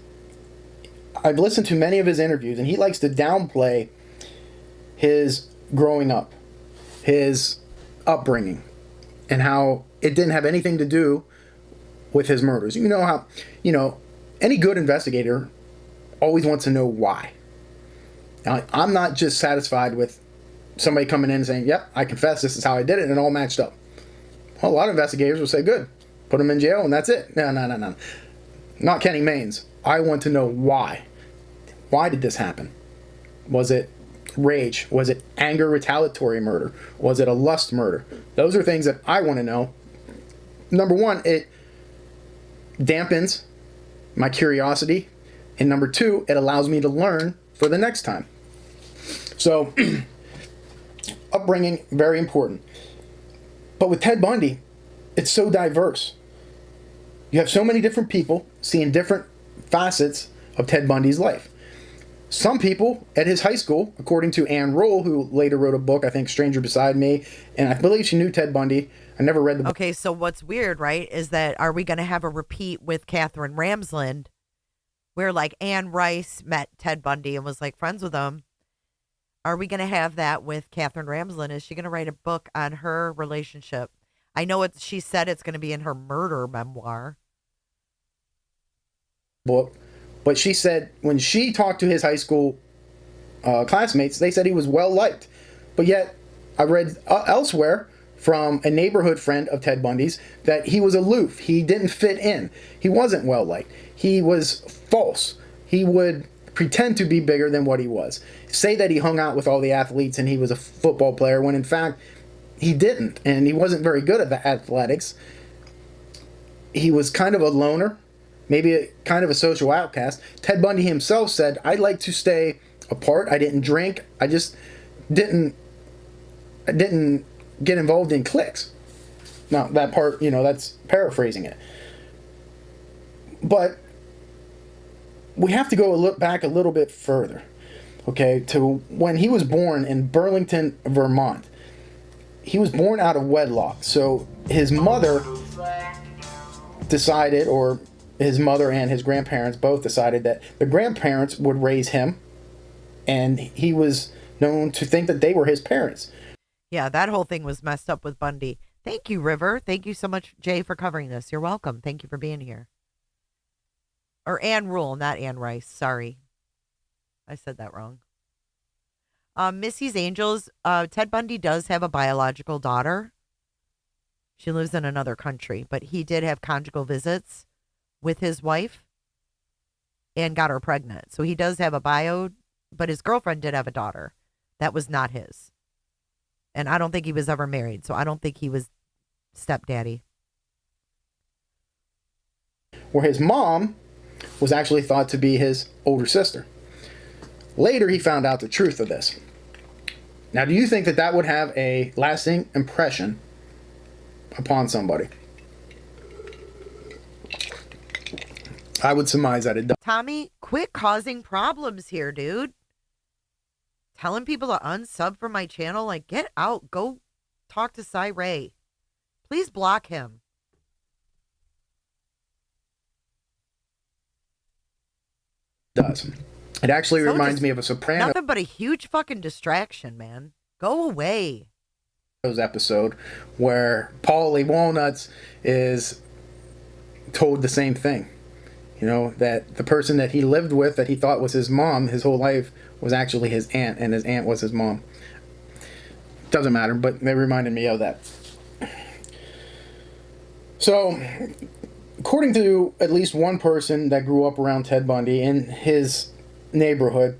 I've listened to many of his interviews, and he likes to downplay his growing up, his upbringing, and how it didn't have anything to do with his murders. You know how, any good investigator always wants to know why. Now, I'm not just satisfied with somebody coming in and saying, yep, I confess, this is how I did it, and it all matched up. Well, a lot of investigators will say, good, put him in jail, and that's it. No. Not Kenny Maines. I want to know why. Why did this happen? Was it rage? Was it anger, retaliatory murder? Was it a lust murder? Those are things that I want to know. Number one, it dampens my curiosity. And number two, it allows me to learn for the next time. So, upbringing, very important. But with Ted Bundy, it's so diverse. You have so many different people seeing different facets of Ted Bundy's life. Some people at his high school, according to Ann Rule, who later wrote a book, I think, Stranger Beside Me, and I believe she knew Ted Bundy. I never read the book.
Okay, so what's weird, right, is that are we going to have a repeat with Catherine Ramsland where, like, Anne Rice met Ted Bundy and was, like, friends with him? Are we going to have that with Catherine Ramsland? Is she going to write a book on her relationship? I know she said it's going to be in her murder memoir.
Book. But she said when she talked to his high school classmates, they said he was well liked. But yet, I read elsewhere from a neighborhood friend of Ted Bundy's that he was aloof. He didn't fit in. He wasn't well liked. He was false. He would pretend to be bigger than what he was. Say that he hung out with all the athletes and he was a football player when in fact he didn't. And he wasn't very good at the athletics. He was kind of a loner. Maybe kind of a social outcast. Ted Bundy himself said, I like to stay apart. I didn't drink. I just didn't get involved in cliques. Now, that part, that's paraphrasing it. But we have to go back a little bit further, okay, to when he was born in Burlington, Vermont. He was born out of wedlock. So his mother decided, or his mother and his grandparents both decided that the grandparents would raise him, and he was known to think that they were his parents.
Yeah, that whole thing was messed up with Bundy. Thank you, River. Thank you so much, Jay, for covering this. You're welcome. Thank you for being here. Or Ann Rule, not Ann Rice. Sorry. I said that wrong. Missy's Angels, Ted Bundy does have a biological daughter. She lives in another country, but he did have conjugal visits with his wife and got her pregnant. So he does have a bio, but his girlfriend did have a daughter. That was not his. And I don't think he was ever married, so I don't think he was stepdaddy.
Where his mom was actually thought to be his older sister. Later, he found out the truth of this. Now, do you think that that would have a lasting impression upon somebody? I would surmise that it does.
Tommy, quit causing problems here, dude. Telling people to unsub from my channel, like, get out. Go talk to Cy Ray. Please block him.
Does. It actually reminds me of a Sopranos.
Nothing but a huge fucking distraction, man. Go away.
Episode where Paulie Walnuts is told the same thing. That the person that he lived with, that he thought was his mom his whole life, was actually his aunt, and his aunt was his mom. Doesn't matter, but they reminded me of that. So, according to at least one person that grew up around Ted Bundy in his neighborhood,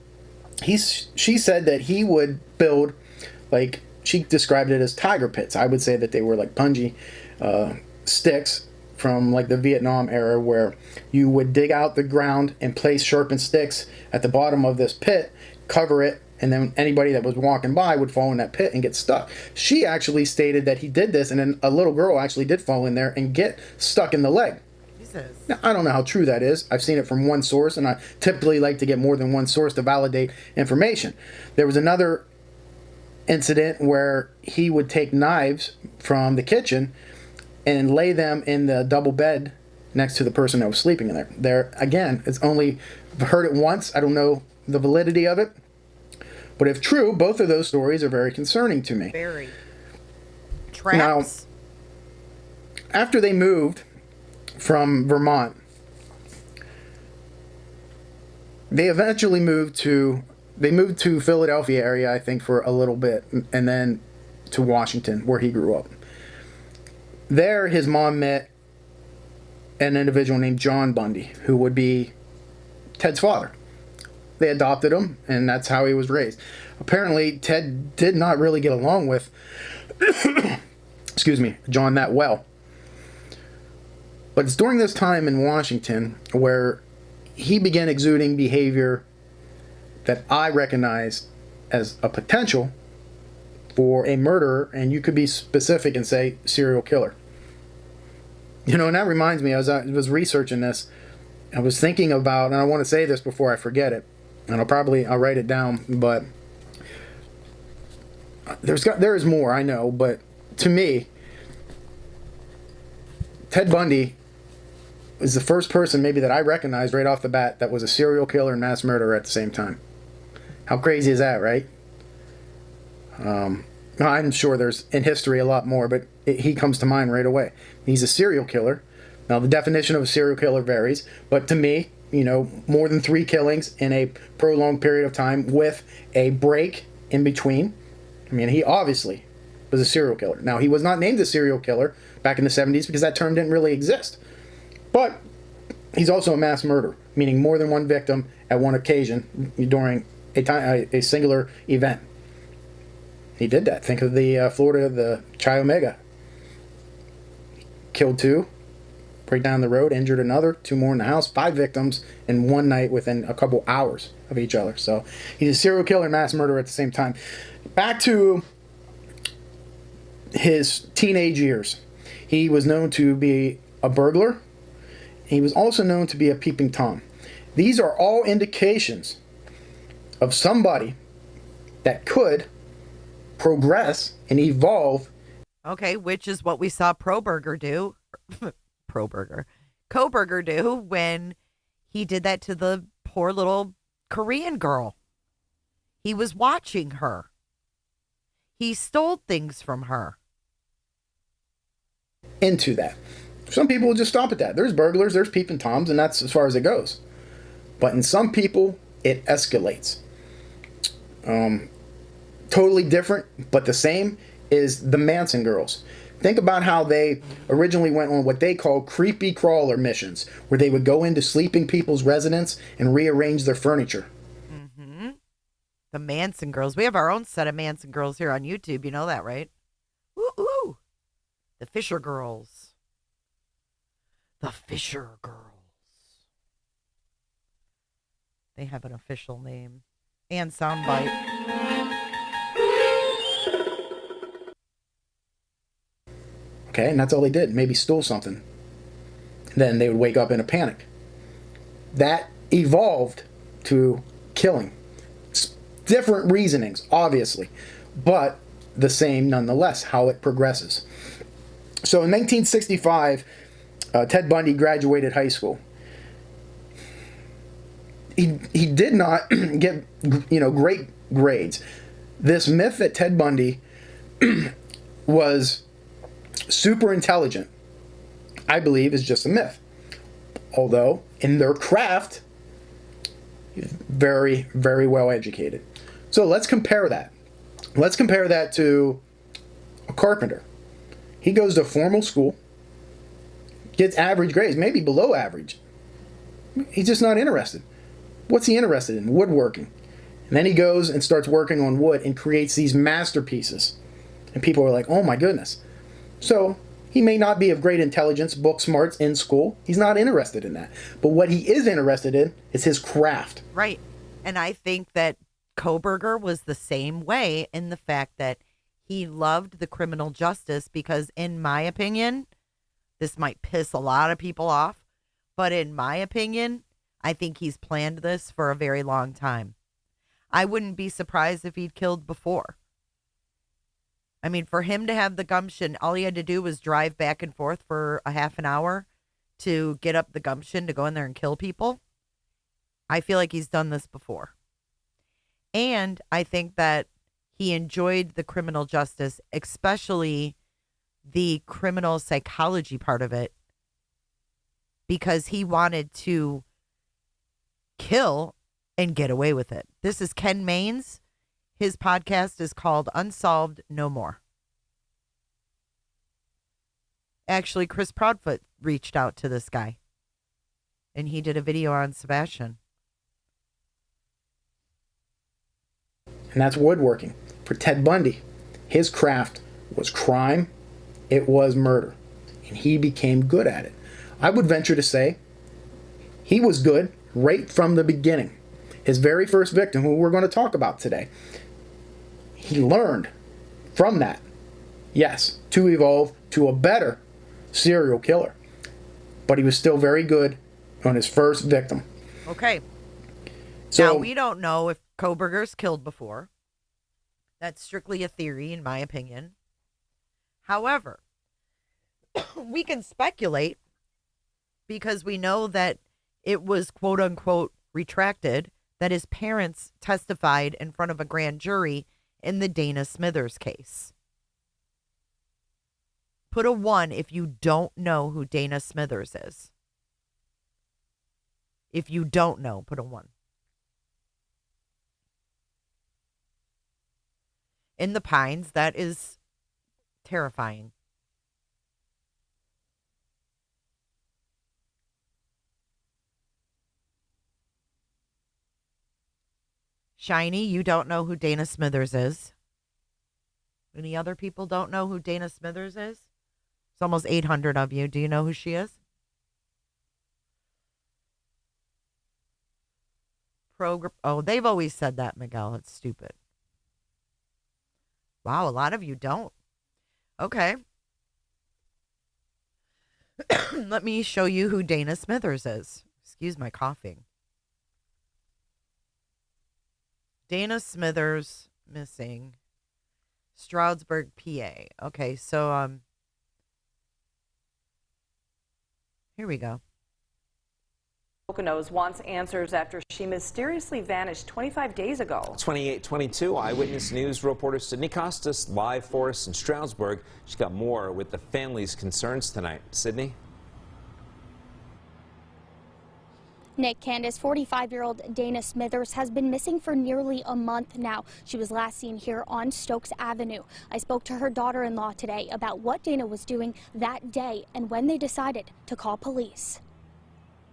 she said that he would build, like, she described it as tiger pits. I would say that they were like bungee sticks from like the Vietnam era, where you would dig out the ground and place sharpened sticks at the bottom of this pit, cover it, and then anybody that was walking by would fall in that pit and get stuck. She actually stated that he did this, and then a little girl actually did fall in there and get stuck in the leg.
Jesus.
Now, I don't know how true that is. I've seen it from one source, and I typically like to get more than one source to validate information. There was another incident where he would take knives from the kitchen and lay them in the double bed next to the person that was sleeping in there. There, again, it's only heard it once. I don't know the validity of it. But if true, both of those stories are very concerning to me.
Very. Traps.
Now, after they moved from Vermont, they eventually moved to Philadelphia area, I think, for a little bit, and then to Washington, where he grew up. There, his mom met an individual named John Bundy, who would be Ted's father. They adopted him, and that's how he was raised. Apparently, Ted did not really get along with John that well. But it's during this time in Washington where he began exuding behavior that I recognize as a potential for a murderer, and you could be specific and say serial killer. You know, and that reminds me, as I was researching this, I was thinking about, and I want to say this before I forget it, and I'll write it down, but there is more, I know, but to me, Ted Bundy is the first person maybe that I recognized right off the bat that was a serial killer and mass murderer at the same time. How crazy is that, right? I'm sure there's in history a lot more, but he comes to mind right away. He's a serial killer. Now, the definition of a serial killer varies, but to me, you know, more than 3 killings in a prolonged period of time with a break in between. I mean, he obviously was a serial killer. Now, he was not named a serial killer back in the 70s because that term didn't really exist. But he's also a mass murderer, meaning more than one victim at one occasion during a singular event. He did that. Think of the Florida, the Chi Omega. Killed 2, break down the road, injured another, 2 more in the house, 5 victims in one night within a couple hours of each other. So he's a serial killer and mass murderer at the same time. Back to his teenage years. He was known to be a burglar. He was also known to be a peeping Tom. These are all indications of somebody that could progress and evolve.
Okay, which is what we saw Kohberger do when he did that to the poor little Korean girl. He was watching her. He stole things from her.
Into that. Some people will just stop at that. There's burglars, there's peeping Toms, and that's as far as it goes. But in some people, it escalates. Totally different, but the same is the Manson girls. Think about how they originally went on what they call creepy crawler missions, where they would go into sleeping people's residence and rearrange their furniture.
Mm-hmm. The Manson girls. We have our own set of Manson girls here on YouTube. You know that, right? Woo-hoo! The Fisher girls. The Fisher girls. They have an official name and soundbite.
Okay, and that's all they did. Maybe stole something. Then they would wake up in a panic. That evolved to killing. It's different reasonings, obviously, but the same nonetheless, how it progresses. So in 1965, Ted Bundy graduated high school. He did not get, great grades. This myth that Ted Bundy was super intelligent, I believe, is just a myth. Although, in their craft, very, very well educated. So let's compare that. Let's compare that to a carpenter. He goes to formal school, gets average grades, maybe below average. He's just not interested. What's he interested in? Woodworking. And then he goes and starts working on wood and creates these masterpieces. And people are like, oh my goodness. So he may not be of great intelligence, book smarts in school. He's not interested in that. But what he is interested in is his craft.
Right. And I think that Kohberger was the same way in the fact that he loved the criminal justice because, in my opinion, this might piss a lot of people off, but in my opinion, I think he's planned this for a very long time. I wouldn't be surprised if he'd killed before. I mean, for him to have the gumption, all he had to do was drive back and forth for a half an hour to get up the gumption to go in there and kill people. I feel like he's done this before. And I think that he enjoyed the criminal justice, especially the criminal psychology part of it, because he wanted to kill and get away with it. This is Ken Maines. His podcast is called Unsolved No More. Actually, Chris Proudfoot reached out to this guy, and he did a video on Sebastian.
And that's woodworking. For Ted Bundy, his craft was crime, it was murder, and he became good at it. I would venture to say he was good right from the beginning. His very first victim, who we're going to talk about today, he learned from that, yes, to evolve to a better serial killer. But he was still very good on his first victim.
Okay.
So,
now, we don't know if Kohberger's killed before. That's strictly a theory, in my opinion. However, we can speculate because we know that it was quote-unquote retracted, that his parents testified in front of a grand jury in the Dana Smithers case. Put a 1 if you don't know who Dana Smithers is. If you don't know, put a 1. In the Pines, that is terrifying. Shiny, you don't know who Dana Smithers is. Any other people don't know who Dana Smithers is? It's almost 800 of you. Do you know who she is? Oh, they've always said that, Miguel. It's stupid. Wow, a lot of you don't. Okay. Let me show you who Dana Smithers is. Excuse my coughing. Dana Smithers missing. Stroudsburg, PA. Okay, so here we go.
Poconos wants answers after she mysteriously vanished 25 days ago.
2822 Eyewitness News reporter Sydney Costas live for us in Stroudsburg. She's got more with the family's concerns tonight. Sydney?
Nick, Candace, 45-year-old Dana Smithers has been missing for nearly a month now. She was last seen here on Stokes Avenue. I spoke to her daughter-in-law today about what Dana was doing that day and when they decided to call police.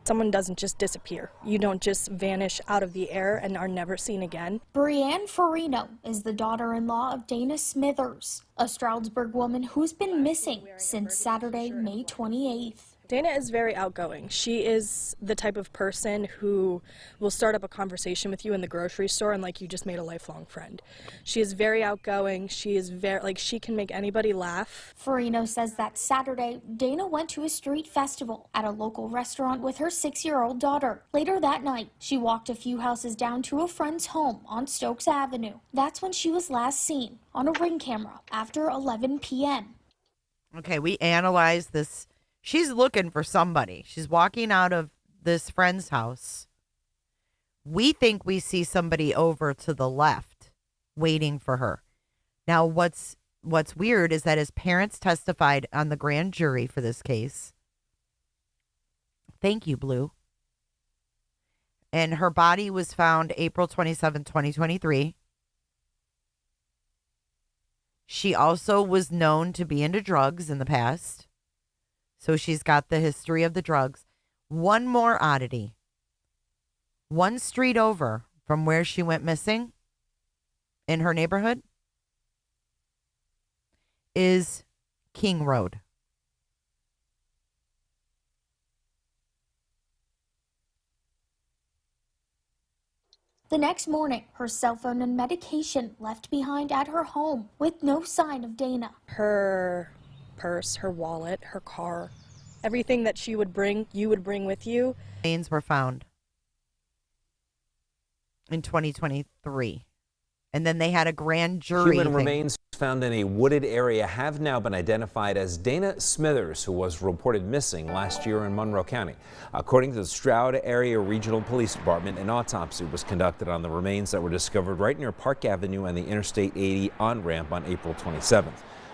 Someone doesn't just disappear. You don't just vanish out of the air and are never seen again.
Brianne Farino is the daughter-in-law of Dana Smithers, a Stroudsburg woman who's been missing since Saturday, May 28th.
Dana is very outgoing. She is the type of person who will start up a conversation with you in the grocery store and like you just made a lifelong friend. She is very outgoing. She is she can make anybody laugh.
Farino says that Saturday, Dana went to a street festival at a local restaurant with her 6-year-old daughter. Later that night, she walked a few houses down to a friend's home on Stokes Avenue. That's when she was last seen on a Ring camera after 11 p.m.
Okay, we analyzed this. She's looking for somebody. She's walking out of this friend's house. We think we see somebody over to the left waiting for her. Now, what's weird is that his parents testified on the grand jury for this case. Thank you, Blue. And her body was found April 27, 2023. She also was known to be into drugs in the past. So she's got the history of the drugs. One more oddity. One street over from where she went missing in her neighborhood is King Road.
The next morning, her cell phone and medication left behind at her home with no sign of Dana.
Her purse, her wallet, her car, everything that she would bring, you would bring with you.
Remains were found in 2023. And then they had a grand jury.
Human remains found in a wooded area have now been identified as Dana Smithers, who was reported missing last year in Monroe County. According to the Stroud Area Regional Police Department, an autopsy was conducted on the remains that were discovered right near Park Avenue and the Interstate 80 on-ramp on April 27th.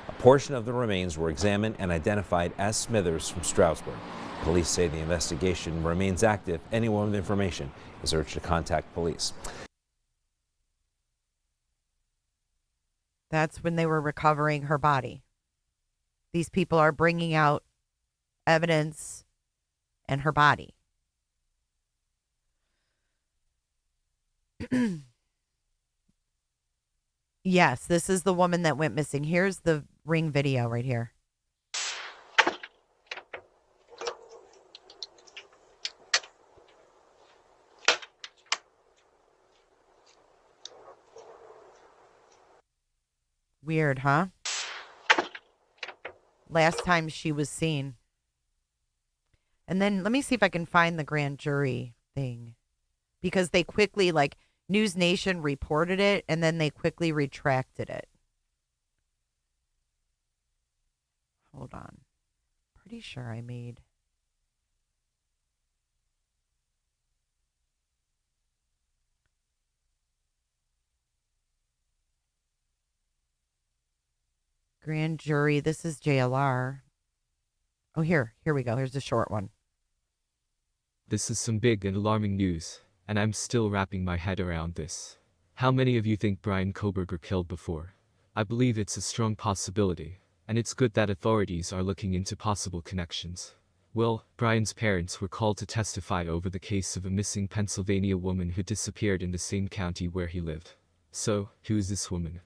A portion of the remains were examined and identified as Smithers from Stroudsburg. Police say the investigation remains active. Anyone with information is urged to contact police.
That's when they were recovering her body. These people are bringing out evidence and her body. Yes, this is the woman that went missing. Here's the ring video right here. Weird, huh? Last time she was seen. And then let me see if I can find the grand jury thing. Because they quickly, like, News Nation reported it, and then they quickly retracted it. Hold on. Pretty sure I made... Grand jury. This is JLR. Oh, here we go. Here's a short one.
This is some big and alarming news, and I'm still wrapping my head around this. How many of you think Bryan Kohberger killed before? I believe it's a strong possibility, and it's good that authorities are looking into possible connections. Well, Bryan's parents were called to testify over the case of a missing Pennsylvania woman who disappeared in the same county where he lived. So, who is this woman?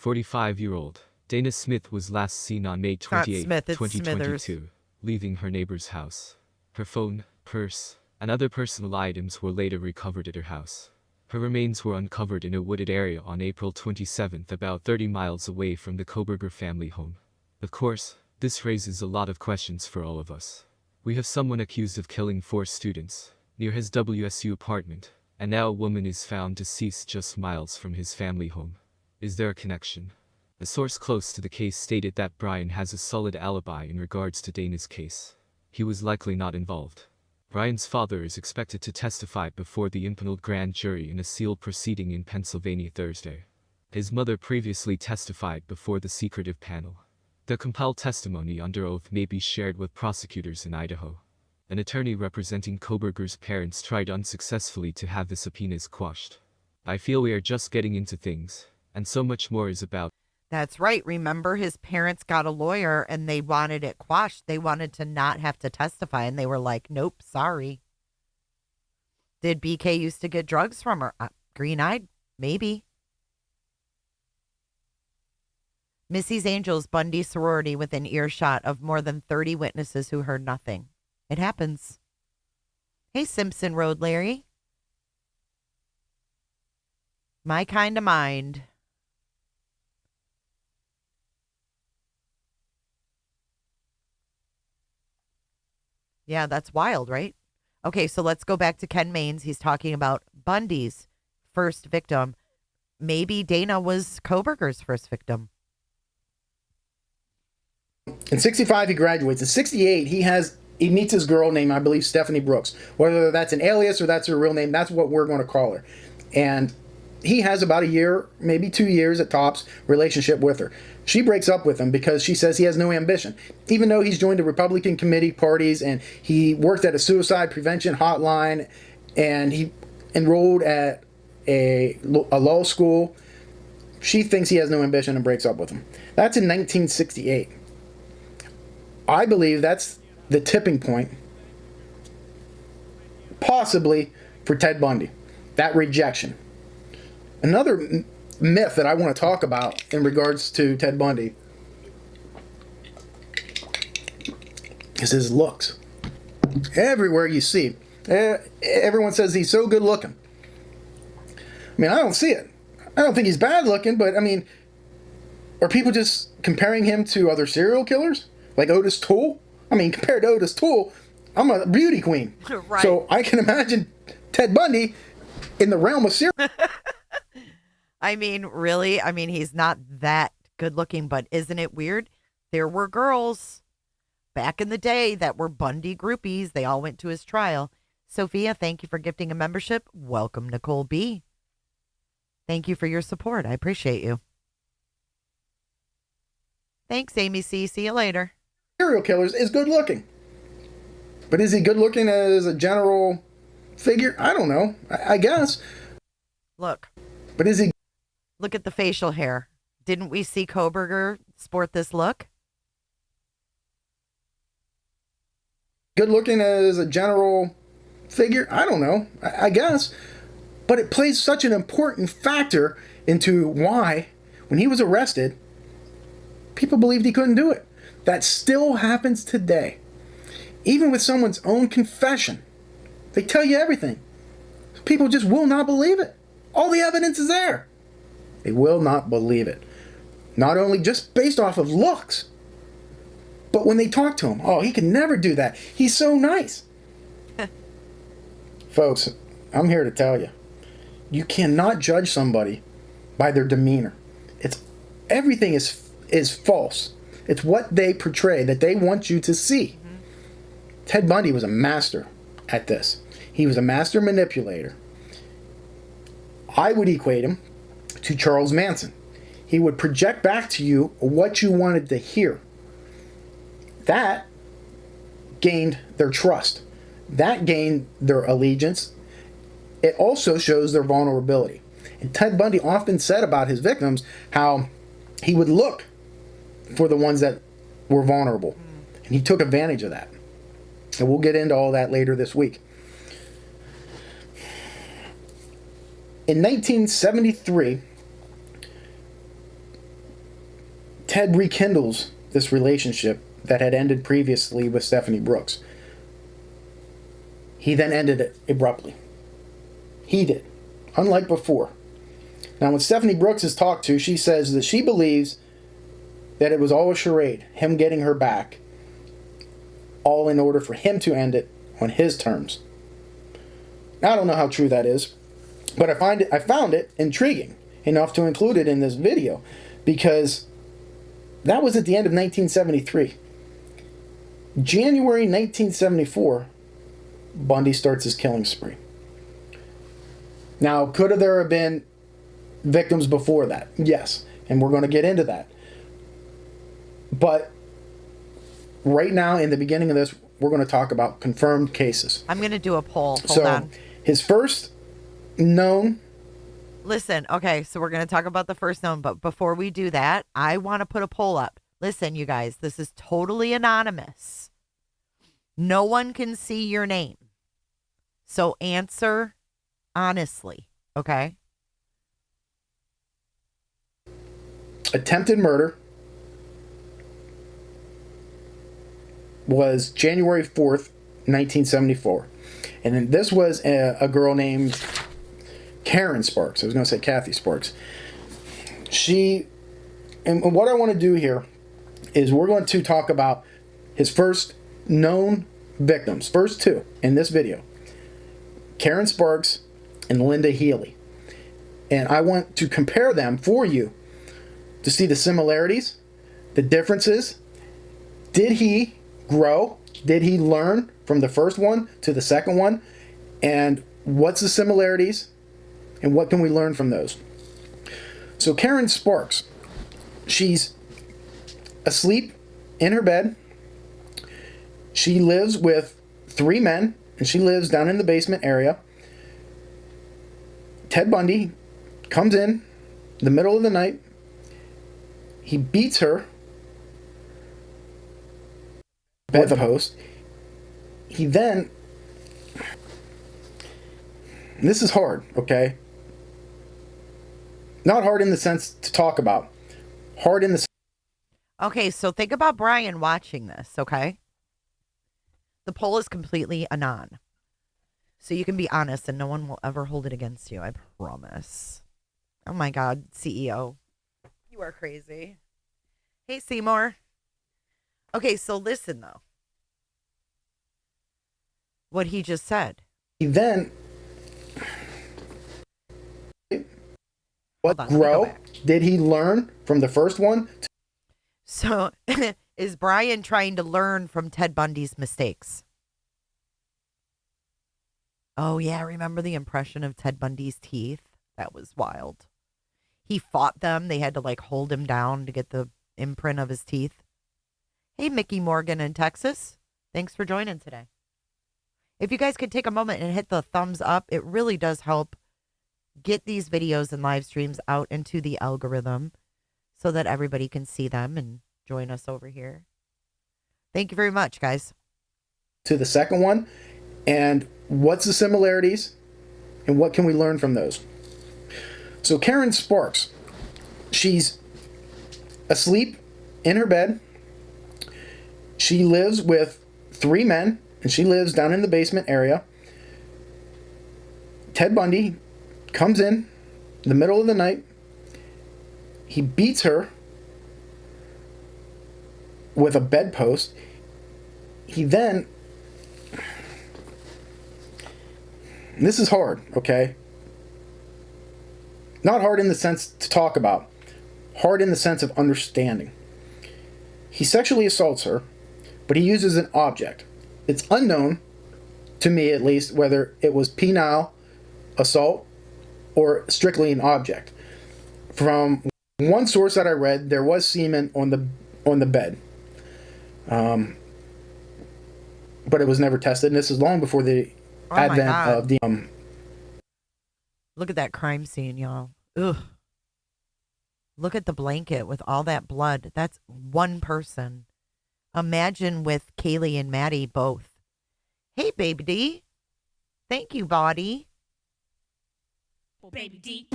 45-year-old. Dana Smith was last seen on May 28, 2022, leaving her neighbor's house. Her phone, purse, and other personal items were later recovered at her house. Her remains were uncovered in a wooded area on April 27, about 30 miles away from the Kohberger family home. Of course, this raises a lot of questions for all of us. We have someone accused of killing 4 students near his WSU apartment, and now a woman is found deceased just miles from his family home. Is there a connection? A source close to the case stated that Bryan has a solid alibi in regards to Dana's case. He was likely not involved. Bryan's father is expected to testify before the impaneled grand jury in a sealed proceeding in Pennsylvania Thursday. His mother previously testified before the secretive panel. The compiled testimony under oath may be shared with prosecutors in Idaho. An attorney representing Kohberger's parents tried unsuccessfully to have the subpoenas quashed. I feel we are just getting into things, and so much more is about.
That's right. Remember, his parents got a lawyer and they wanted it quashed. They wanted to not have to testify, and they were like, nope, sorry. Did BK used to get drugs from her? Green-eyed? Maybe. Missy's Angels Bundy sorority within earshot of more than 30 witnesses who heard nothing. It happens. Hey, Simpson Road, Larry. My kind of mind. Yeah, that's wild, right? Okay, so let's go back to Ken Maines. He's talking about Bundy's first victim. Maybe Dana was Kohberger's first victim.
In 65, he graduates. In 68, he meets his girl named, I believe, Stephanie Brooks. Whether that's an alias or that's her real name, that's what we're going to call her. And he has about a year, maybe 2 years at tops, relationship with her. She breaks up with him because she says he has no ambition. Even though he's joined the Republican committee parties and he worked at a suicide prevention hotline and he enrolled at a law school, she thinks he has no ambition and breaks up with him. That's in 1968. I believe that's the tipping point, possibly, for Ted Bundy. That rejection. Another myth that I want to talk about in regards to Ted Bundy is his looks. Everywhere you see, everyone says he's so good looking. I mean, I don't see it. I don't think he's bad looking, but I mean, are people just comparing him to other serial killers? Like Otis Toole? I mean, compared to Otis Toole, I'm a beauty queen.
Right.
So I can imagine Ted Bundy in the realm of serial.
I mean, really? I mean, he's not that good looking, but isn't it weird? There were girls back in the day that were Bundy groupies. They all went to his trial. Sophia, thank you for gifting a membership. Welcome, Nicole B. Thank you for your support. I appreciate you. Thanks, Amy C. See you later.
Serial killers is good looking. But is he good looking as a general figure? I don't know. I guess.
Look.
But is he?
Look at the facial hair. Didn't we see Kohberger sport this look?
Good looking as a general figure? I don't know. I guess. But it plays such an important factor into why, when he was arrested, people believed he couldn't do it. That still happens today. Even with someone's own confession, they tell you everything. People just will not believe it. All the evidence is there. They will not believe it. Not only just based off of looks, but when they talk to him, oh, he can never do that. He's so nice. Folks, I'm here to tell you, you cannot judge somebody by their demeanor. Everything is false. It's what they portray, that they want you to see. Mm-hmm. Ted Bundy was a master at this. He was a master manipulator. I would equate him to Charles Manson. He would project back to you what you wanted to hear. That gained their trust. That gained their allegiance. It also shows their vulnerability. And Ted Bundy often said about his victims how he would look for the ones that were vulnerable. And he took advantage of that. And we'll get into all that later this week. In 1973, Ted rekindles this relationship that had ended previously with Stephanie Brooks. He then ended it abruptly. He did, unlike before. Now, when Stephanie Brooks is talked to, she says that she believes that it was all a charade, him getting her back, all in order for him to end it on his terms. Now, I don't know how true that is, but I found it intriguing enough to include it in this video, because that was at the end of 1973. January 1974, Bundy starts his killing spree. Now, could there have been victims before that? Yes, and we're going to get into that. But right now, in the beginning of this, we're going to talk about confirmed cases.
I'm going to do a poll. Hold on.
His first known...
Listen, okay, so we're going to talk about the first known, but before we do that, I want to put a poll up. Listen, you guys, this is totally anonymous. No one can see your name. So answer honestly, okay?
Attempted murder was January 4th, 1974. And then this was a girl named Karen Sparks. I was going to say Kathy Sparks. And what I want to do here is we're going to talk about his first known victims, first two in this video. Karen Sparks and Linda Healy. And I want to compare them for you to see the similarities, the differences. Did he grow? Did he learn from the first one to the second one? And what's the similarities? And what can we learn from those? So Karen Sparks, she's asleep in her bed. She lives with 3 men, and she lives down in the basement area. Ted Bundy comes in the middle of the night. He beats her bedpost. He then, and this is hard, okay? Not hard in the sense to talk about. Hard in the...
Okay, so think about Bryan watching this, okay? The poll is completely anon. So you can be honest and no one will ever hold it against you, I promise. Oh my God, CEO. You are crazy. Hey, Seymour. Okay, so listen, though. What he just said.
He then What grow did he learn from the first one?
So is Bryan trying to learn from Ted Bundy's mistakes? Oh, yeah. Remember the impression of Ted Bundy's teeth? That was wild. He fought them. They had to like hold him down to get the imprint of his teeth. Hey, Mickey Morgan in Texas. Thanks for joining today. If you guys could take a moment and hit the thumbs up, it really does help get these videos and live streams out into the algorithm so that everybody can see them and join us over here. Thank you very much, guys.
To the second one, and what's the similarities and what can we learn from those? So Karen Sparks, she's asleep in her bed. She lives with 3 men, and she lives down in the basement area. Ted Bundy comes in the middle of the night. He beats her with a bedpost. He then, this is hard, okay? Not hard in the sense to talk about, hard in the sense of understanding. He sexually assaults her, but he uses an object. It's unknown, to me at least, whether it was penile assault or strictly an object. From one source that I read, there was semen on the bed. But it was never tested, and this is long before the advent of the...
Look at that crime scene, y'all. Ugh. Look at the blanket with all that blood. That's one person. Imagine with Kaylee and Maddie both. Hey, baby D. Thank you, body. Baby D.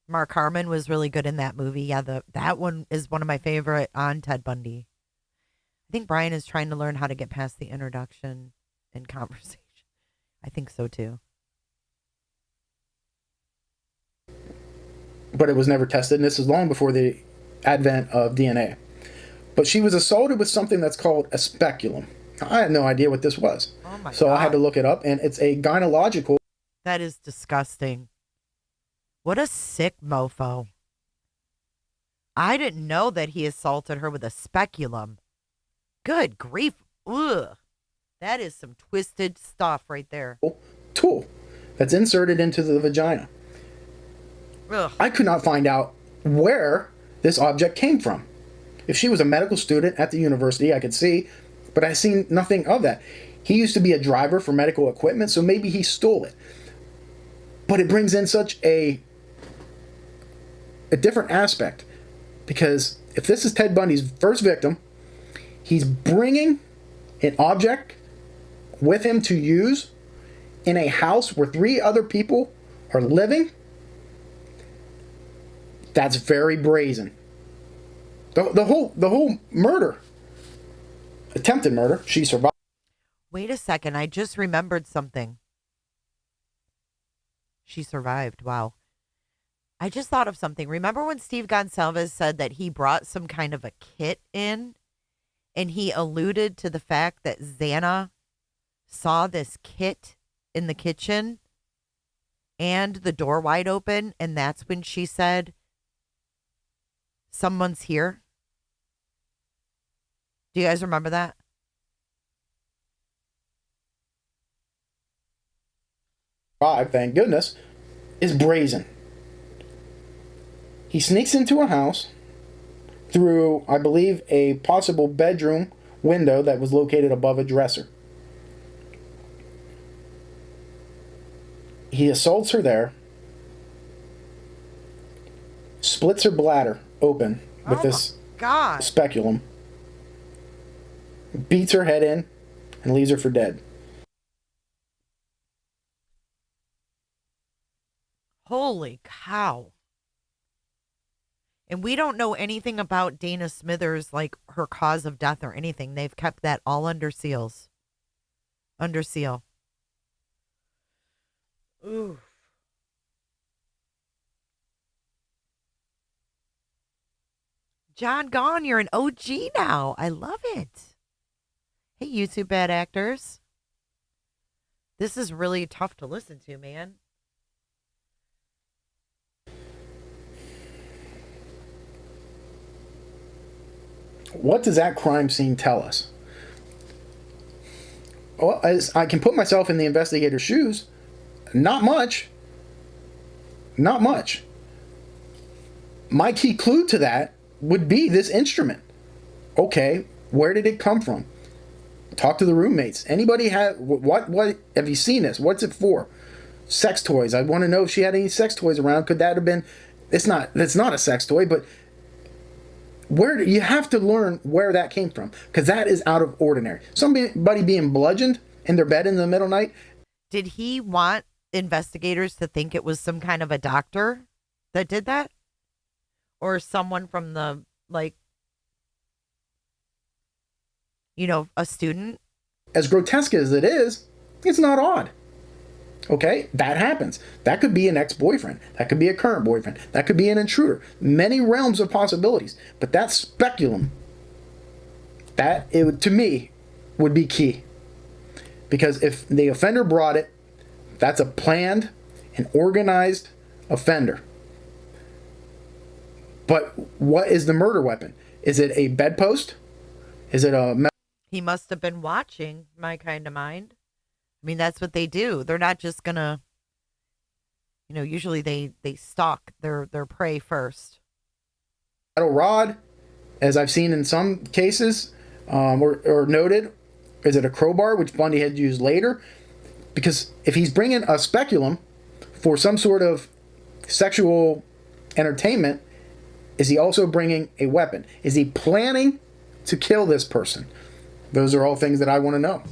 Mark Harmon was really good in that movie. Yeah, that one is one of my favorite on Ted Bundy. I think Bryan is trying to learn how to get past the introduction and conversation. I think so too.
But it was never tested, and this is long before the advent of DNA. But she was assaulted with something that's called a speculum. I had no idea what this was.
Oh my
so
God.
I had to look it up, and it's a gynecological...
That is disgusting. What a sick mofo. I didn't know that he assaulted her with a speculum. Good grief. Ugh. That is some twisted stuff right there.
Tool that's inserted into the vagina.
Ugh.
I could not find out where this object came from. If she was a medical student at the university, I could see, but I seen nothing of that. He used to be a driver for medical equipment, so maybe he stole it. But it brings in such a different aspect, because if this is Ted Bundy's first victim, he's bringing an object with him to use in a house where 3 other people are living. That's very brazen. The whole murder, attempted murder, she survived.
Wait a second. I just remembered something. She survived. Wow. I just thought of something. Remember when Steve Gonsalves said that he brought some kind of a kit in, and he alluded to the fact that Xana saw this kit in the kitchen and the door wide open, and that's when she said, "Someone's here"? Do you guys remember that?
Thank goodness, is brazen. He sneaks into a house through, I believe, a possible bedroom window that was located above a dresser. He assaults her there, splits her bladder open with this speculum, beats her head in, and leaves her for dead.
Holy cow. And we don't know anything about Dana Smithers, like her cause of death or anything. They've kept that all under seals. Under seal. Ooh. John Gone, you're an OG now. I love it. Hey, YouTube bad actors. This is really tough to listen to, man.
What does that crime scene tell us? Well, as I can put myself in the investigator's shoes, not much. Not much. My key clue to that would be this instrument. Okay, where did it come from? Talk to the roommates. Anybody have what have you seen this? What's it for? Sex toys. I want to know if she had any sex toys around. Could that have been? It's not a sex toy, but where you have to learn where that came from, because that is out of ordinary. Somebody being bludgeoned in their bed in the middle of the night.
Did he want investigators to think it was some kind of a doctor that did that? Or someone from the, like, you know, a student?
As grotesque as it is, it's not odd. Okay, that happens. That could be an ex-boyfriend. That could be a current boyfriend. That could be an intruder. Many realms of possibilities. But that speculum, to me, would be key. Because if the offender brought it, that's a planned and organized offender. But what is the murder weapon? Is it a bedpost? Is it a...
He must have been watching My Kind of Mind. I mean, that's what they do. They're not just gonna, you know, usually they stalk their prey first.
Metal rod, as I've seen in some cases, or noted. Is it a crowbar, which Bundy had used later? Because if he's bringing a speculum for some sort of sexual entertainment, is he also bringing a weapon? Is he planning to kill this person? Those are all things that I want to know.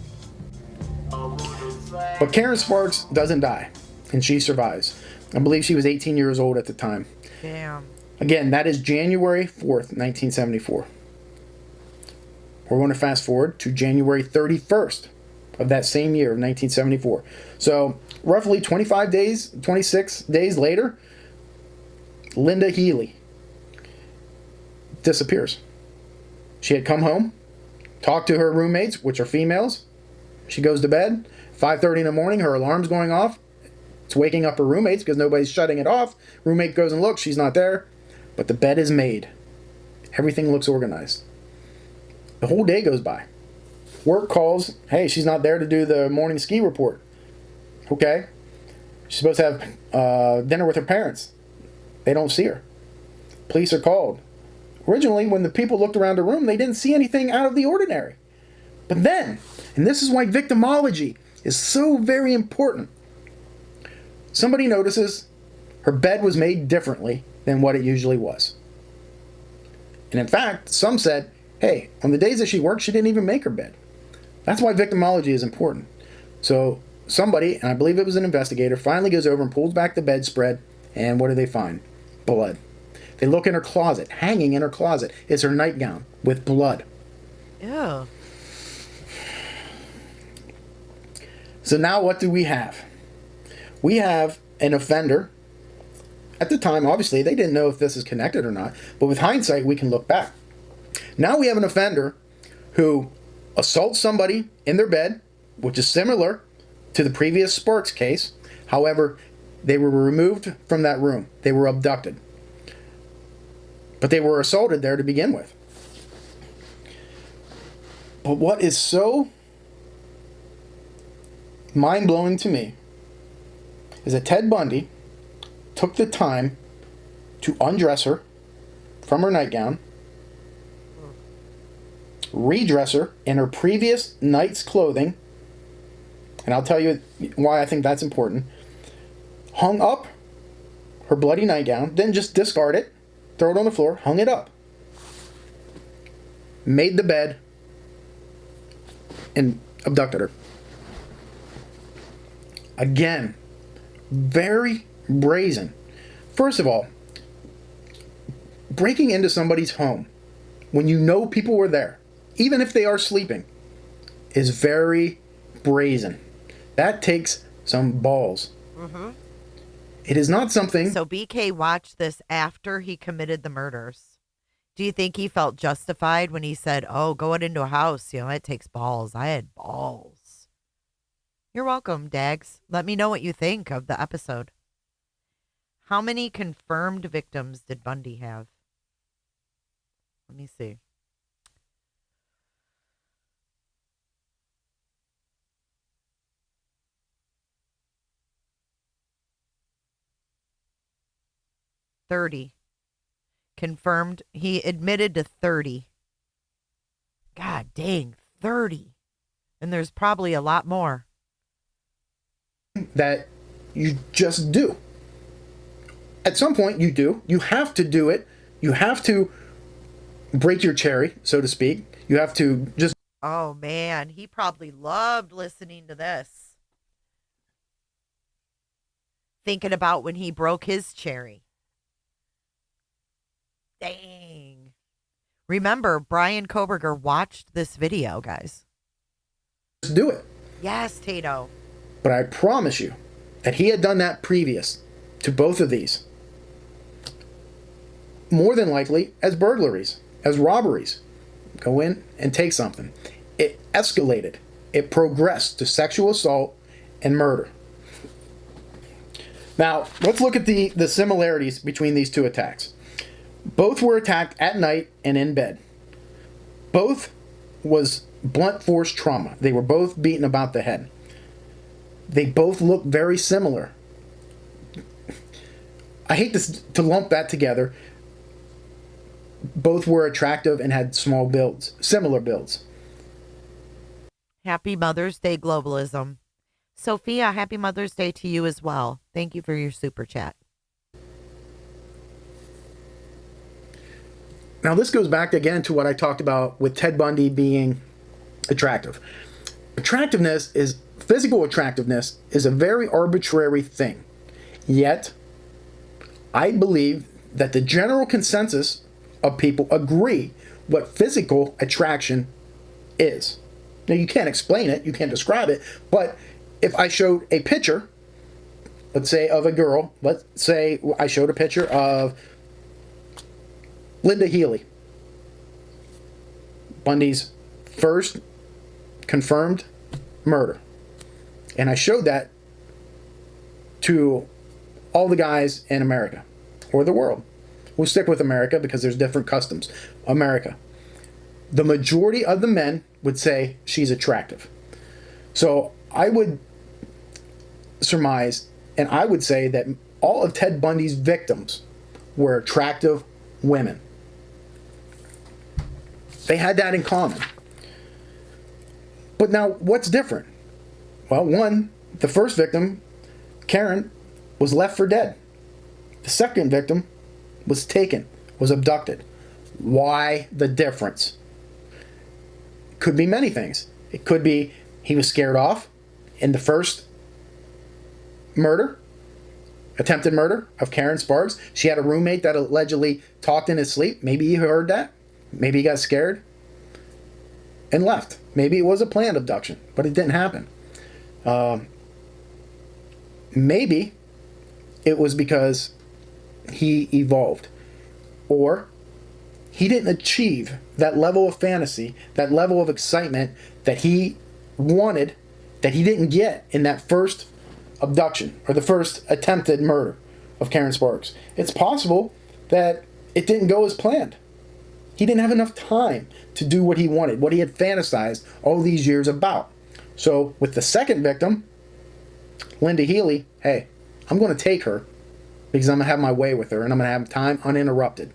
But Karen Sparks doesn't die, and she survives. I believe she was 18 years old at the time.
Damn.
Again, that is January 4th, 1974. We're going to fast forward to January 31st of that same year of 1974. So roughly 26 days later, Linda Healy disappears. She had come home, talked to her roommates, which are females. She goes to bed. 5:30 in the morning, her alarm's going off. It's waking up her roommates because nobody's shutting it off. Roommate goes and looks. She's not there. But the bed is made. Everything looks organized. The whole day goes by. Work calls. Hey, she's not there to do the morning ski report. Okay. She's supposed to have dinner with her parents. They don't see her. Police are called. Originally, when the people looked around the room, they didn't see anything out of the ordinary. But then, and this is why victimology is so very important, somebody notices her bed was made differently than what it usually was. And in fact, some said, hey, on the days that she worked, she didn't even make her bed. That's why victimology is important. So somebody, and I believe it was an investigator, finally goes over and pulls back the bedspread, and what do they find? Blood. They look in her closet. Hanging in her closet is her nightgown with blood.
Ew.
So now what do we have? We have an offender. At the time, obviously, they didn't know if this is connected or not, but with hindsight, we can look back. Now we have an offender who assaults somebody in their bed, which is similar to the previous Sparks case. However, they were removed from that room. They were abducted. But they were assaulted there to begin with. But what is so mind-blowing to me is that Ted Bundy took the time to undress her from her nightgown, redress her in her previous night's clothing, and I'll tell you why I think that's important, hung up her bloody nightgown, then just discard it, throw it on the floor, hung it up, made the bed, and abducted her. Again, very brazen. First of all, breaking into somebody's home when you know people were there, even if they are sleeping, is very brazen. That takes some balls.
Mm-hmm.
It is not something...
So BK watched this after he committed the murders. Do you think he felt justified when he said, oh, going into a house, you know, it takes balls? I had balls. You're welcome, Dags. Let me know what you think of the episode. How many confirmed victims did Bundy have? Let me see. $30. Confirmed. He admitted to 30. God dang, 30. And there's probably a lot more.
That you just do. At some point, you do. You have to do it. You have to break your cherry, so to speak. You have to just...
Oh, man. He probably loved listening to this. Thinking about when he broke his cherry. Dang. Remember, Bryan Kohberger watched this video, guys.
Just do it.
Yes, Tato.
But I promise you that he had done that previous to both of these. More than likely as burglaries, as robberies. Go in and take something. It escalated. It progressed to sexual assault and murder. Now, let's look at the similarities between these two attacks. Both were attacked at night and in bed. Both was blunt force trauma. They were both beaten about the head. They both look very similar. I hate to lump that together. Both were attractive and had small builds, similar builds.
Happy Mother's Day, globalism. Sophia, happy Mother's Day to you as well. Thank you for your super chat.
Now, this goes back again to what I talked about with Ted Bundy being attractive. Physical attractiveness is a very arbitrary thing. Yet, I believe that the general consensus of people agree what physical attraction is. Now, you can't explain it, you can't describe it, but if I showed a picture, let's say of a girl, let's say I showed a picture of Linda Healy, Bundy's first confirmed murder. And I showed that to all the guys in America, or the world. We'll stick with America because there's different customs. America. The majority of the men would say she's attractive. So I would surmise, and I would say that all of Ted Bundy's victims were attractive women. They had that in common. But now, what's different? Well, one, the first victim, Karen, was left for dead. The second victim was taken, was abducted. Why the difference? Could be many things. It could be he was scared off in the first murder, attempted murder of Karen Sparks. She had a roommate that allegedly talked in his sleep. Maybe he heard that. Maybe he got scared and left. Maybe it was a planned abduction, but it didn't happen. Maybe it was because he evolved, or he didn't achieve that level of fantasy, that level of excitement that he wanted, that he didn't get in that first abduction or the first attempted murder of Karen Sparks. It's possible that it didn't go as planned. He didn't have enough time to do what he wanted, what he had fantasized all these years about. So with the second victim, Linda Healy, hey, I'm going to take her because I'm going to have my way with her and I'm going to have time uninterrupted.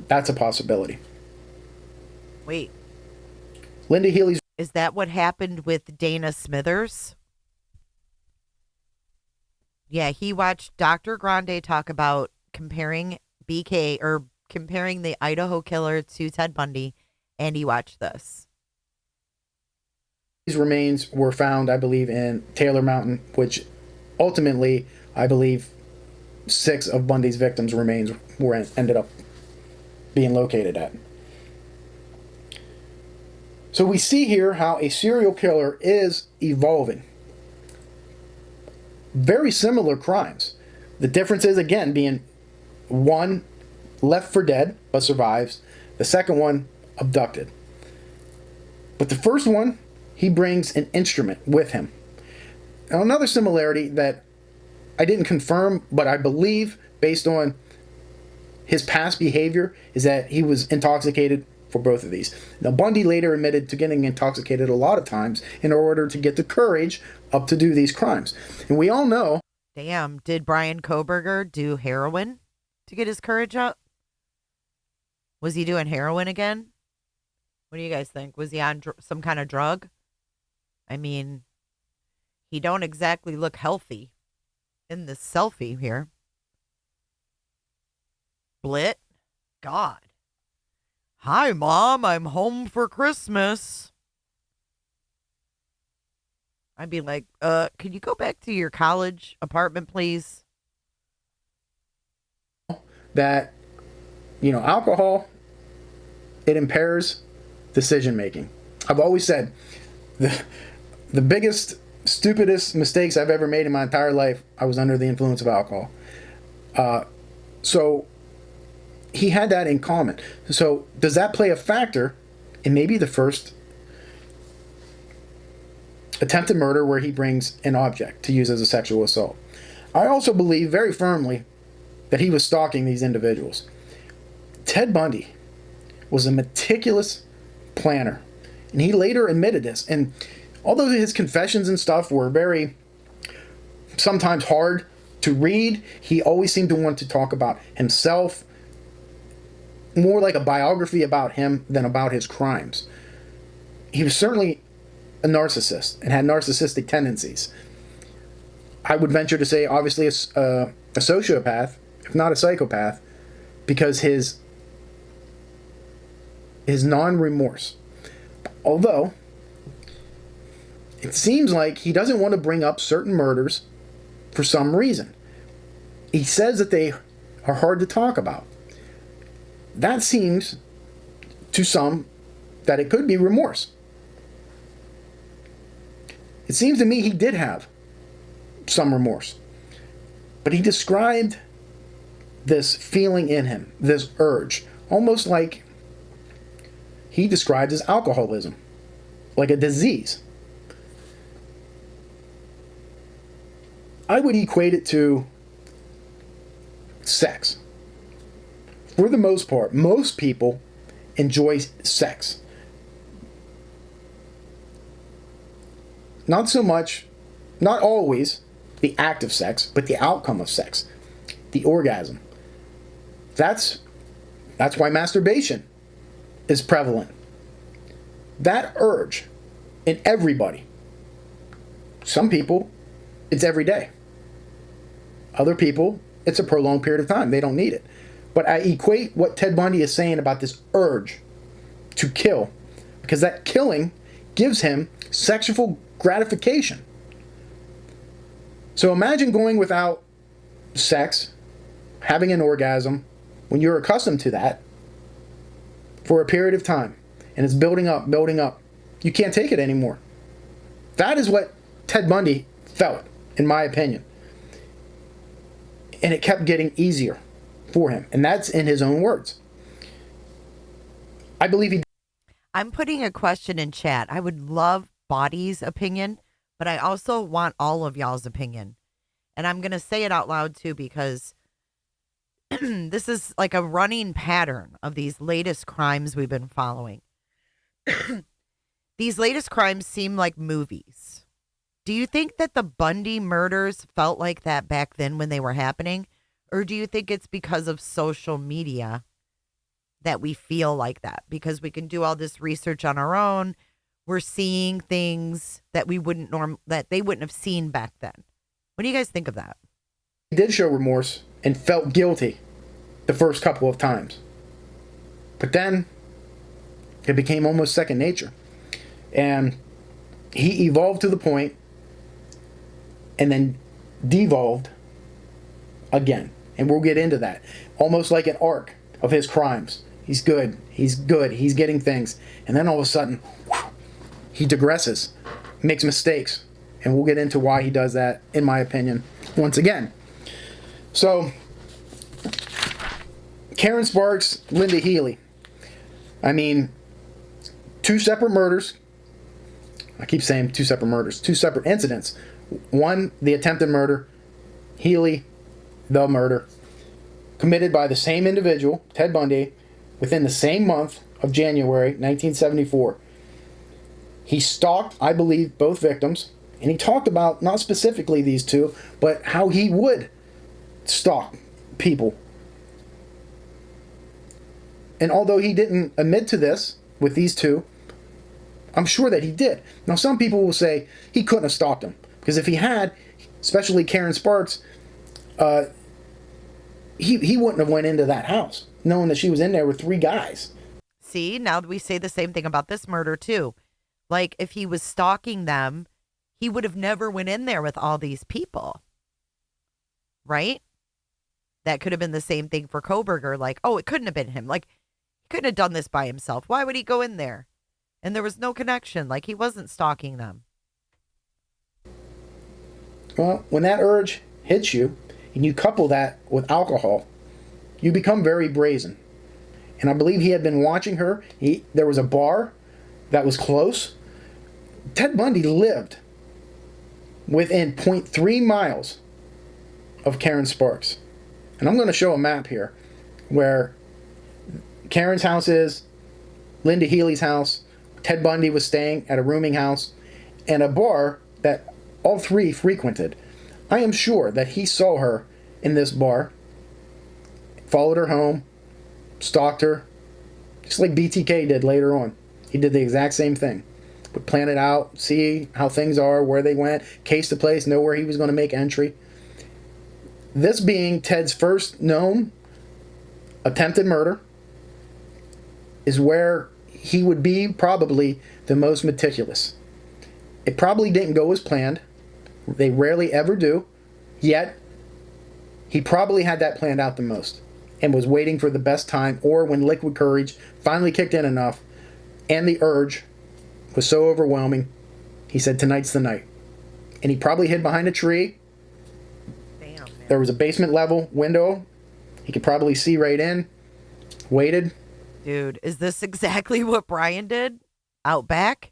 That's a possibility.
Wait.
Linda Healy's...
Is that what happened with Dana Smithers? Yeah, he watched Dr. Grande talk about comparing comparing the Idaho killer to Ted Bundy, and he watched this.
These remains were found, I believe, in Taylor Mountain, which ultimately, I believe, 6 of Bundy's victims' remains ended up being located at. So we see here how a serial killer is evolving. Very similar crimes. The difference is, again, being one left for dead but survives, the second one abducted. But the first one he brings an instrument with him. Now, another similarity that I didn't confirm, but I believe based on his past behavior, is that he was intoxicated for both of these. Now, Bundy later admitted to getting intoxicated a lot of times in order to get the courage up to do these crimes. And we all know...
Damn, did Bryan Kohberger do heroin to get his courage up? Was he doing heroin again? What do you guys think? Was he on some kind of drug? I mean, he don't exactly look healthy in this selfie here. Blit? God. Hi, Mom. I'm home for Christmas. I'd be like, can you go back to your college apartment, please?
That, alcohol, it impairs decision making. I've always said the biggest, stupidest mistakes I've ever made in my entire life, I was under the influence of alcohol. So he had that in common. So does that play a factor in maybe the first attempted murder where he brings an object to use as a sexual assault? I also believe very firmly that he was stalking these individuals. Ted Bundy was a meticulous planner, and he later admitted this. And although his confessions and stuff were very sometimes hard to read, he always seemed to want to talk about himself, more like a biography about him than about his crimes. He was certainly a narcissist and had narcissistic tendencies. I would venture to say, obviously, a sociopath, if not a psychopath, because his non-remorse. Although, it seems like he doesn't want to bring up certain murders for some reason. He says that they are hard to talk about. That seems to some that it could be remorse. It seems to me he did have some remorse. But he described this feeling in him, this urge, almost like he described as alcoholism, like a disease. I would equate it to sex. For the most part, most people enjoy sex. Not so much, not always, the act of sex, but the outcome of sex, the orgasm. That's why masturbation is prevalent. That urge in everybody. Some people, it's every day. Other people, it's a prolonged period of time. They don't need it. But I equate what Ted Bundy is saying about this urge to kill, because that killing gives him sexual gratification. So imagine going without sex, having an orgasm, when you're accustomed to that for a period of time, and it's building up, building up. You can't take it anymore. That is what Ted Bundy felt, in my opinion. And it kept getting easier for him. And that's in his own words. I believe
I'm putting a question in chat. I would love Body's opinion, but I also want all of y'all's opinion. And I'm going to say it out loud too, because this is like a running pattern of these latest crimes we've been following. These latest crimes seem like movies. Do you think that the Bundy murders felt like that back then when they were happening? Or do you think it's because of social media that we feel like that? Because we can do all this research on our own. We're seeing things that we wouldn't that they wouldn't have seen back then. What do you guys think of that?
He did show remorse and felt guilty the first couple of times. But then it became almost second nature. And he evolved to the point and then devolved again. And we'll get into that. Almost like an arc of his crimes. He's good. He's good. He's getting things. And then all of a sudden, he digresses, makes mistakes. And we'll get into why he does that, in my opinion, once again. So, Karen Sparks, Linda Healy. I mean, two separate murders. I keep saying 2 separate murders, 2 separate incidents. One, the attempted murder. Healy, the murder. Committed by the same individual, Ted Bundy, within the same month of January 1974. He stalked, I believe, both victims, and he talked about not specifically these two, but how he would stalk people. And although he didn't admit to this with these two, I'm sure that he did. Now, some people will say he couldn't have stalked them, because if he had, especially Karen Sparks, he wouldn't have went into that house knowing that she was in there with 3 guys.
See, now we say the same thing about this murder too. Like, if he was stalking them, he would have never went in there with all these people. Right? That could have been the same thing for Kohberger. Like, oh, it couldn't have been him. Like, he couldn't have done this by himself. Why would he go in there? And there was no connection. Like, he wasn't stalking them.
Well, when that urge hits you, and you couple that with alcohol, you become very brazen. And I believe he had been watching her. There was a bar that was close. Ted Bundy lived within 0.3 miles of Karen Sparks. And I'm going to show a map here where Karen's house is, Linda Healy's house, Ted Bundy was staying at a rooming house, and a bar that all 3 frequented. I am sure that he saw her in this bar, followed her home, stalked her, just like BTK did later on. He did the exact same thing. Would plan it out, see how things are, where they went, case the place, know where he was going to make entry. This being Ted's first known attempted murder is where he would be probably the most meticulous. It probably didn't go as planned. They rarely ever do. Yet, he probably had that planned out the most and was waiting for the best time, or when liquid courage finally kicked in enough and the urge was so overwhelming, he said, tonight's the night. And he probably hid behind a tree.
Damn, man.
There was a basement level window. He could probably see right in. Waited.
Dude, is this exactly what Bryan did out back?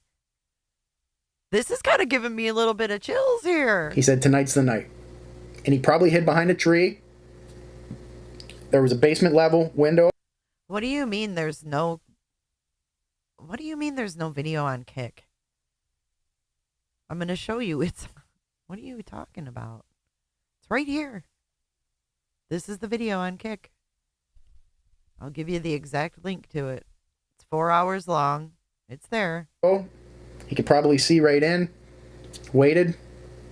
This is kind of giving me a little bit of chills here.
He said, tonight's the night. And he probably hid behind a tree. There was a basement level window.
What do you mean there's no... What do you mean there's no video on Kick? I'm going to show you. What are you talking about? It's right here. This is the video on Kick. I'll give you the exact link to it. It's 4 hours long. It's there.
Oh, he could probably see right in. Waited.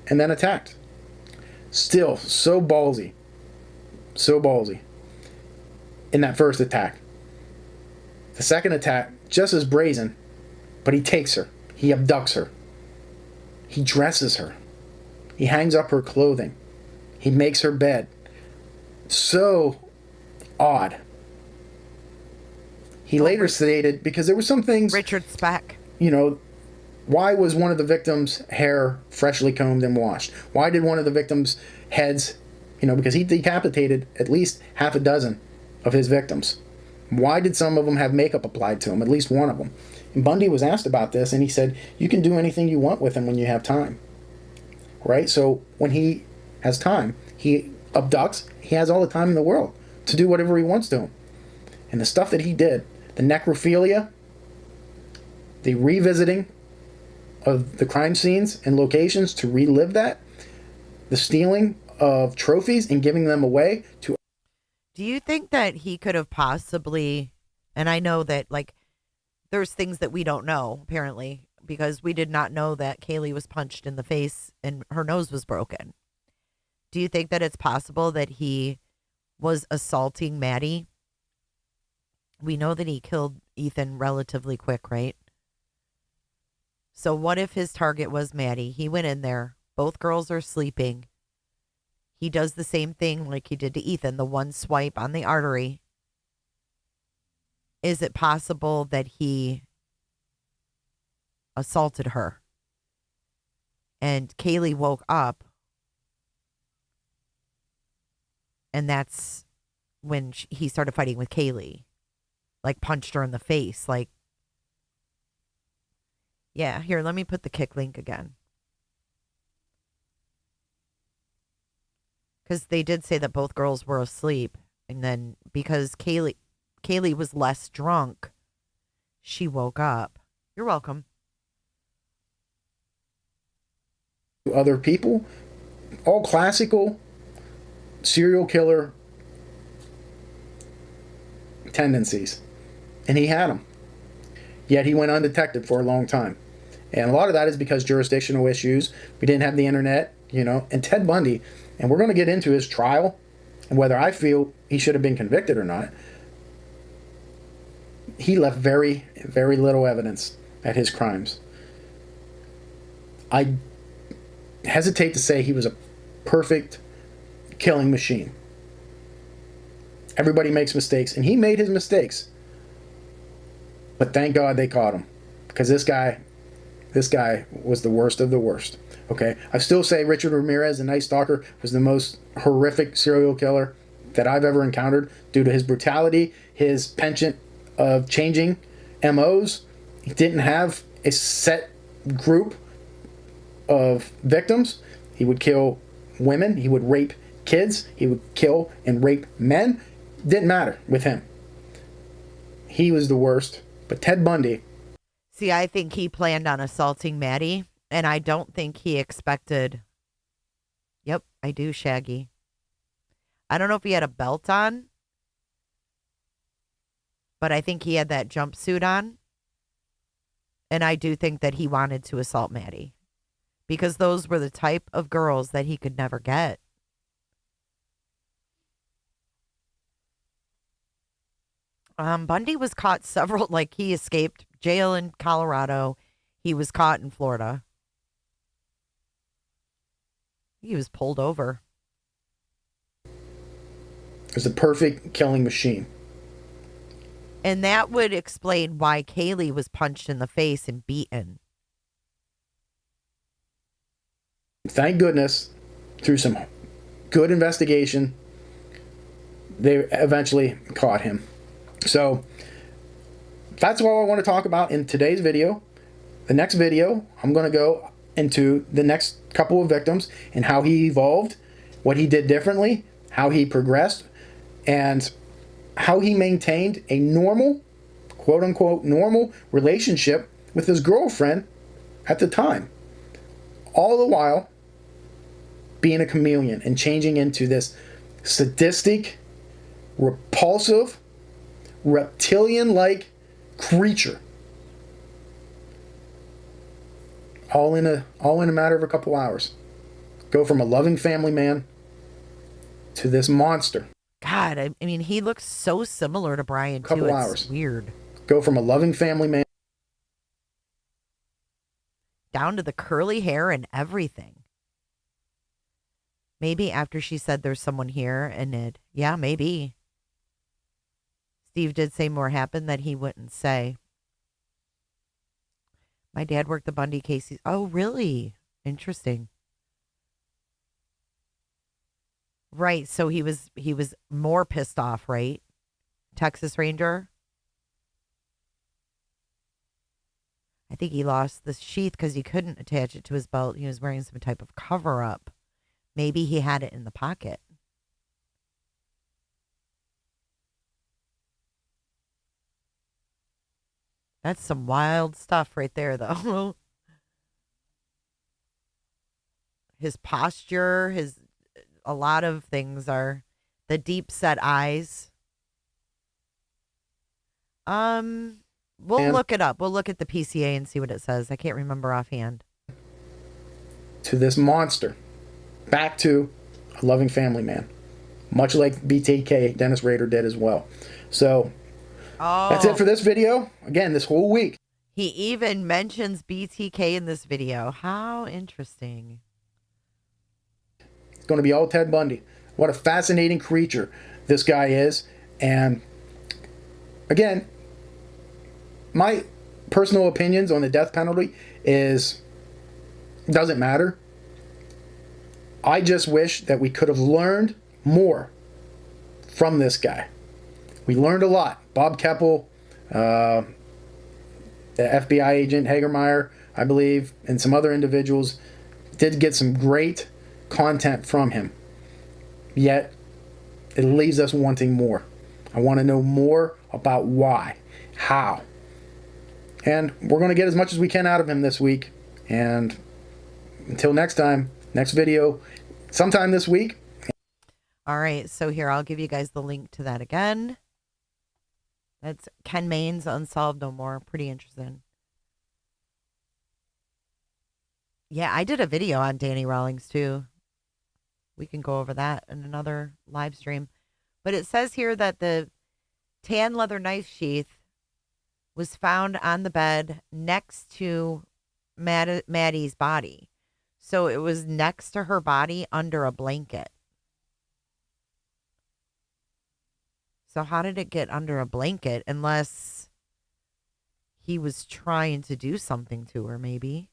And then attacked. Still, so ballsy. So ballsy. In that first attack. The second attack, just as brazen, but he takes her. He abducts her. He dresses her. He hangs up her clothing. He makes her bed. So odd. He later stated, because there were some things...
Richard Speck.
You know, why was one of the victims' hair freshly combed and washed? Why did one of the victims' heads, because he decapitated at least half a dozen of his victims. Why did some of them have makeup applied to them? At least one of them. And Bundy was asked about this, and he said, you can do anything you want with him when you have time. Right? So when he has time, he abducts, he has all the time in the world to do whatever he wants to him. And the stuff that he did, the necrophilia, the revisiting of the crime scenes and locations to relive that, the stealing of trophies and giving them away to...
Do you think that he could have possibly, and I know that there's things that we don't know apparently, because we did not know that Kaylee was punched in the face and her nose was broken. Do you think that it's possible that he was assaulting Maddie? We know that he killed Ethan relatively quick, right? So what if his target was Maddie? He went in there. Both girls are sleeping. He does the same thing like he did to Ethan, the one swipe on the artery. Is it possible that he assaulted her? And Kaylee woke up. And that's when he started fighting with Kaylee. Punched her in the face. Yeah, here, let me put the kick link again. Because they did say that both girls were asleep. And then because Kaylee was less drunk, she woke up. You're welcome.
Other people, all classical serial killer tendencies. And he had them. Yet he went undetected for a long time. And a lot of that is because jurisdictional issues. We didn't have the internet, you know. And Ted Bundy, and we're going to get into his trial and whether I feel he should have been convicted or not. He left very, very little evidence at his crimes. I hesitate to say he was a perfect killing machine. Everybody makes mistakes, and he made his mistakes. But thank God they caught him, because this guy was the worst of the worst. Okay, I still say Richard Ramirez, the Night Stalker, was the most horrific serial killer that I've ever encountered due to his brutality, his penchant of changing MOs. He didn't have a set group of victims. He would kill women, he would rape kids, he would kill and rape men. Didn't matter with him. He was the worst. But Ted Bundy.
See, I think he planned on assaulting Maddie, and I don't think he expected. Yep, I do, Shaggy. I don't know if he had a belt on, but I think he had that jumpsuit on. And I do think that he wanted to assault Maddie, because those were the type of girls that he could never get. Bundy was caught several, like he escaped jail in Colorado. He was caught in Florida. He was pulled over.
It was the perfect killing machine.
And that would explain why Kaylee was punched in the face and beaten.
Thank goodness, through some good investigation, they eventually caught him. So that's all I want to talk about in today's video. The next video, I'm going to go into the next couple of victims and how he evolved, what he did differently, how he progressed, and how he maintained a normal, quote-unquote, normal relationship with his girlfriend at the time. All the while being a chameleon and changing into this sadistic, repulsive, reptilian-like creature. All in a matter of a couple hours. Go from a loving family man to this monster.
God, I mean, he looks so similar to Bryan too.
Couple
It's
hours.
Weird.
Go from a loving family man
down to the curly hair and everything. Maybe after she said there's someone here and yeah, maybe. Steve did say more happened that he wouldn't say. My dad worked the Bundy case. Oh, really? Interesting. Right, so he was more pissed off, right? Texas Ranger. I think he lost the sheath because he couldn't attach it to his belt. He was wearing some type of cover-up. Maybe he had it in the pocket. That's some wild stuff right there, though. His posture, a lot of things are the deep set eyes. We'll look it up. We'll look at the PCA and see what it says. I can't remember offhand.
To this monster. Back to a loving family man. Much like BTK, Dennis Rader, did as well. So that's it for this video. Again, this whole week.
He even mentions BTK in this video. How interesting.
It's going to be all Ted Bundy. What a fascinating creature this guy is. And again, my personal opinions on the death penalty doesn't matter. I just wish that we could have learned more from this guy. We learned a lot. Bob Keppel, the FBI agent Hagermeyer, I believe, and some other individuals did get some great content from him. Yet, it leaves us wanting more. I want to know more about why, how. And we're going to get as much as we can out of him this week. And until next time, next video, sometime this week.
All right, so here, I'll give you guys the link to that again. That's Ken Main's Unsolved No More. Pretty interesting. Yeah, I did a video on Danny Rawlings, too. We can go over that in another live stream. But it says here that the tan leather knife sheath was found on the bed next to Maddie's body. So it was next to her body under a blanket. So how did it get under a blanket unless he was trying to do something to her, maybe?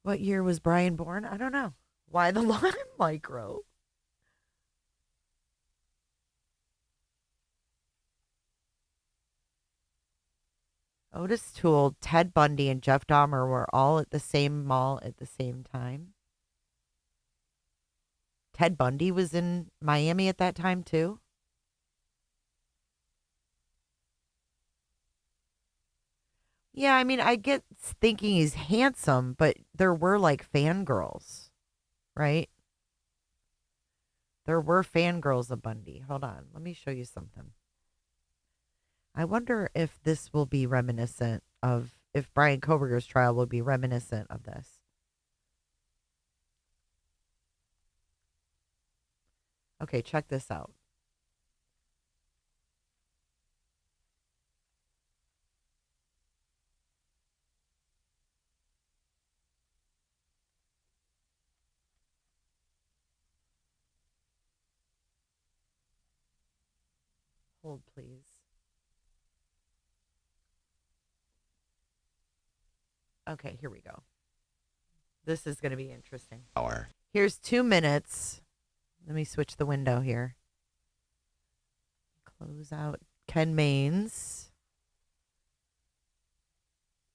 What year was Brian born? I don't know. Why the lawn micro? Otis Toole, Ted Bundy, and Jeff Dahmer were all at the same mall at the same time. Ted Bundy was in Miami at that time, too. Yeah, I mean, I get thinking he's handsome, but there were like fangirls, right? There were fangirls of Bundy. Hold on. Let me show you something. I wonder if this will be reminiscent of, if Bryan Kohberger's trial will be reminiscent of this. Okay, check this out. Hold, please. Okay, here we go. This is going to be interesting. Here's 2 minutes. Let me switch the window here. Close out Ken Main's.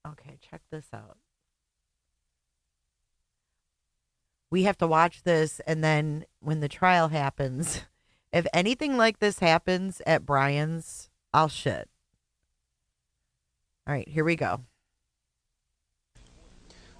Okay, check this out. We have to watch this, and then when the trial happens, if anything like this happens at Bryan's, I'll shit. All right, here we go.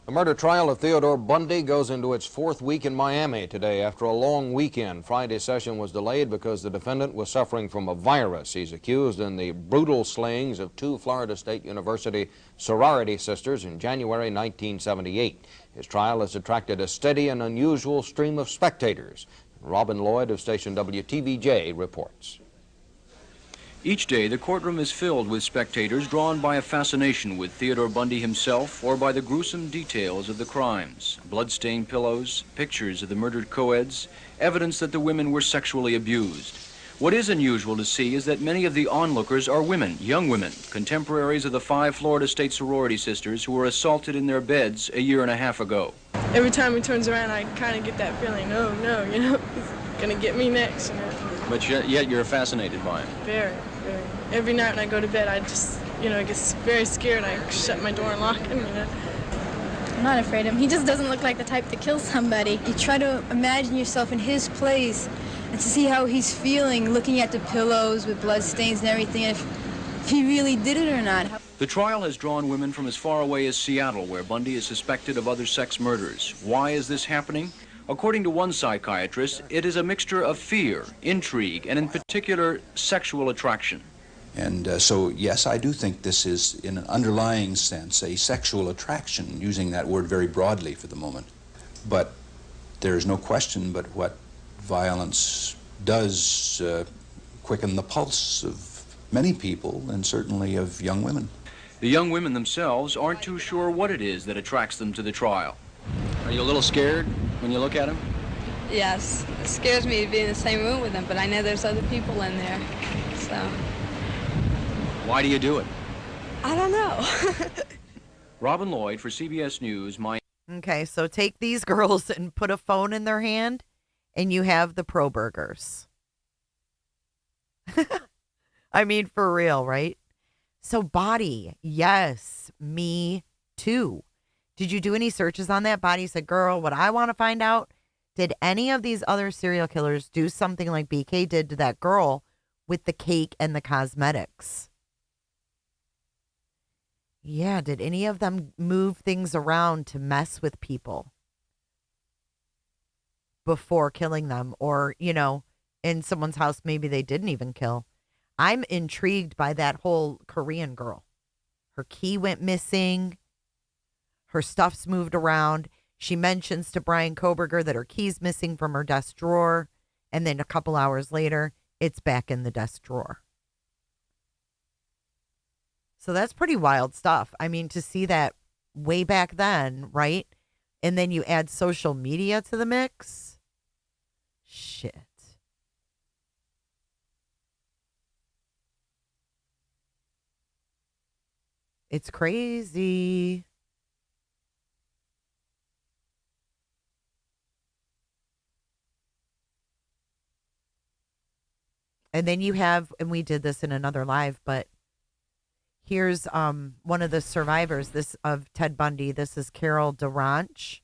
The murder trial of Theodore Bundy goes into its 4th week in Miami today after a long weekend. Friday's session was delayed because the defendant was suffering from a virus. He's accused in the brutal slayings of 2 Florida State University sorority sisters in January 1978. His trial has attracted a steady and unusual stream of spectators. Robin Lloyd of station WTVJ reports.
Each day, the courtroom is filled with spectators drawn by a fascination with Theodore Bundy himself or by the gruesome details of the crimes. Blood-stained pillows, pictures of the murdered co-eds, evidence that the women were sexually abused. What is unusual to see is that many of the onlookers are women, young women, contemporaries of the 5 Florida State sorority sisters who were assaulted in their beds a year and a half ago.
Every time he turns around, I kind of get that feeling, oh no, you know, he's going to get me next, you know.
But yet you're fascinated by him.
Very, very. Every night when I go to bed, I just, you know, get very scared. I shut my door and lock him, you know.
I'm not afraid of him. He just doesn't look like the type to kill somebody. You try to imagine yourself in his place and to see how he's feeling, looking at the pillows with blood stains and everything, if he really did it or not.
The trial has drawn women from as far away as Seattle, where Bundy is suspected of other sex murders. Why is this happening? According to one psychiatrist, it is a mixture of fear, intrigue, and in particular, sexual attraction.
And so, yes, I do think this is, in an underlying sense, a sexual attraction, using that word very broadly for the moment. But there is no question but what violence does quicken the pulse of many people, and certainly of young women.
The young women themselves aren't too sure what it is that attracts them to the trial. Are you a little scared when you look at him?
Yes, it scares me to be in the same room with him, but I know there's other people in there, so.
Why do you do it?
I don't know.
Robin Lloyd for CBS News, Miami.
Okay, so take these girls and put a phone in their hand, and you have the Kohbergers. I mean, for real, right? So body, yes, me too. Did you do any searches on that? Body said, girl, what I want to find out, did any of these other serial killers do something like BK did to that girl with the cake and the cosmetics? Yeah, did any of them move things around to mess with people before killing them? Or, you know, in someone's house, maybe they didn't even kill. I'm intrigued by that whole Korean girl. Her key went missing. Her stuff's moved around. She mentions to Bryan Kohberger that her key's missing from her desk drawer. And then a couple hours later, it's back in the desk drawer. So that's pretty wild stuff. I mean, to see that way back then, right? And then you add social media to the mix. Shit. It's crazy. And then you have, and we did this in another live, but here's one of the survivors this of Ted Bundy. This is Carol DeRanch.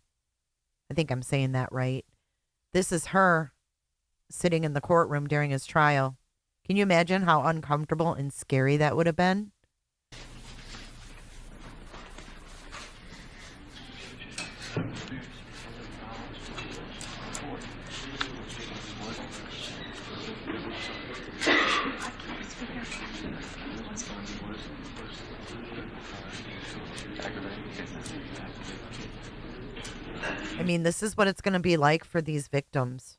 I think I'm saying that right. This is her sitting in the courtroom during his trial. Can you imagine how uncomfortable and scary that would have been? I mean, this is what it's going to be like for these victims.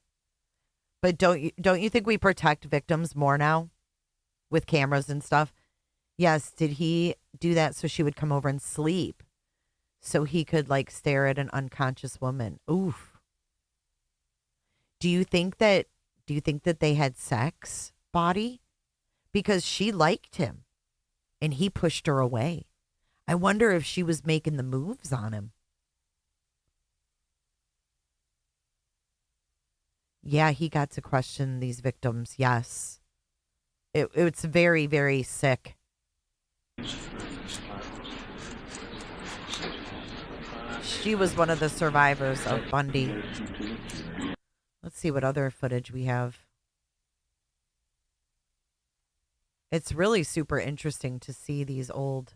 But don't you think we protect victims more now with cameras and stuff? Yes, did he do that so she would come over and sleep so he could like stare at an unconscious woman? Oof. Do you think that they had sex, Body? Because she liked him and he pushed her away. I wonder if she was making the moves on him. Yeah, he got to question these victims. Yes. It's very, very sick. She was one of the survivors of Bundy. Let's see what other footage we have. It's really super interesting to see these old.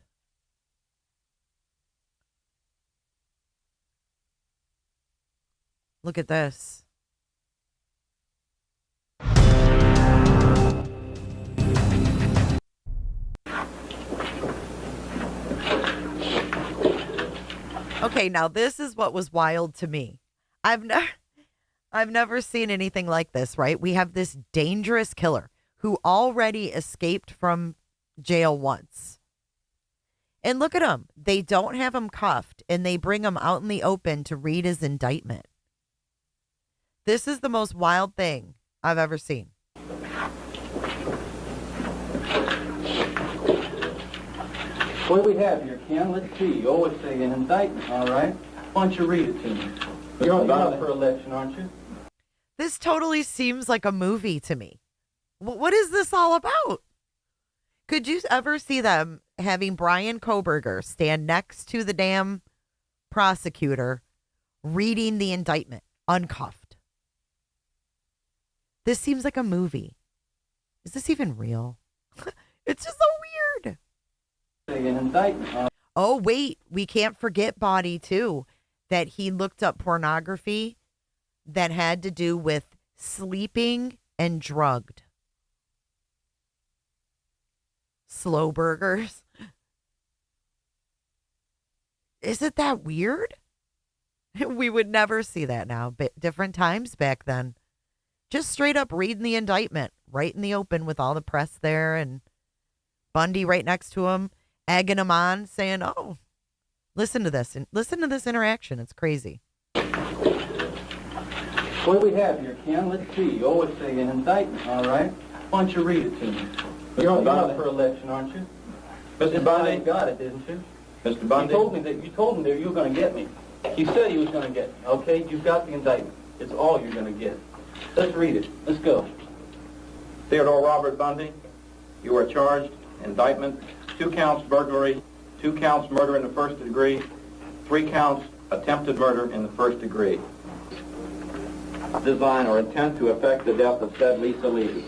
Look at this. Okay, now this is what was wild to me. I've never seen anything like this, right? We have this dangerous killer who already escaped from jail once. And look at him. They don't have him cuffed, and they bring him out in the open to read his indictment. This is the most wild thing I've ever seen.
What do we have here, Ken? Let's see. You always say an indictment, all right? Why don't you read it to me? You're up for election, aren't you?
This totally seems like a movie to me. What is this all about? Could you ever see them having Bryan Kohberger stand next to the damn prosecutor reading the indictment, uncuffed? This seems like a movie. Is this even real? It's just so weird.
An indictment.
Oh, wait. We can't forget Body, too. That he looked up pornography that had to do with sleeping and drugged. Slow burgers. Isn't that weird? We would never see that now. But different times back then. Just straight up reading the indictment right in the open with all the press there and Bundy right next to him, egging him on, saying, oh, listen to this. And listen to this interaction. It's crazy.
What do we have here, Ken? Let's see. You always say an indictment, all right? Why don't you read it to me? You're up for election, aren't you? Mr. Bundy? You got it, didn't you? Mr. Bundy? You told me that you were going to get me. You said he was going to get me, okay? You've got the indictment. It's all you're going to get. Let's read it. Let's go.
Theodore Robert Bundy, you are charged, indictment,
2 counts burglary, 2 counts murder in the first degree, 3 counts attempted murder in the first degree. Design or intent to effect the death of said Lisa Levy.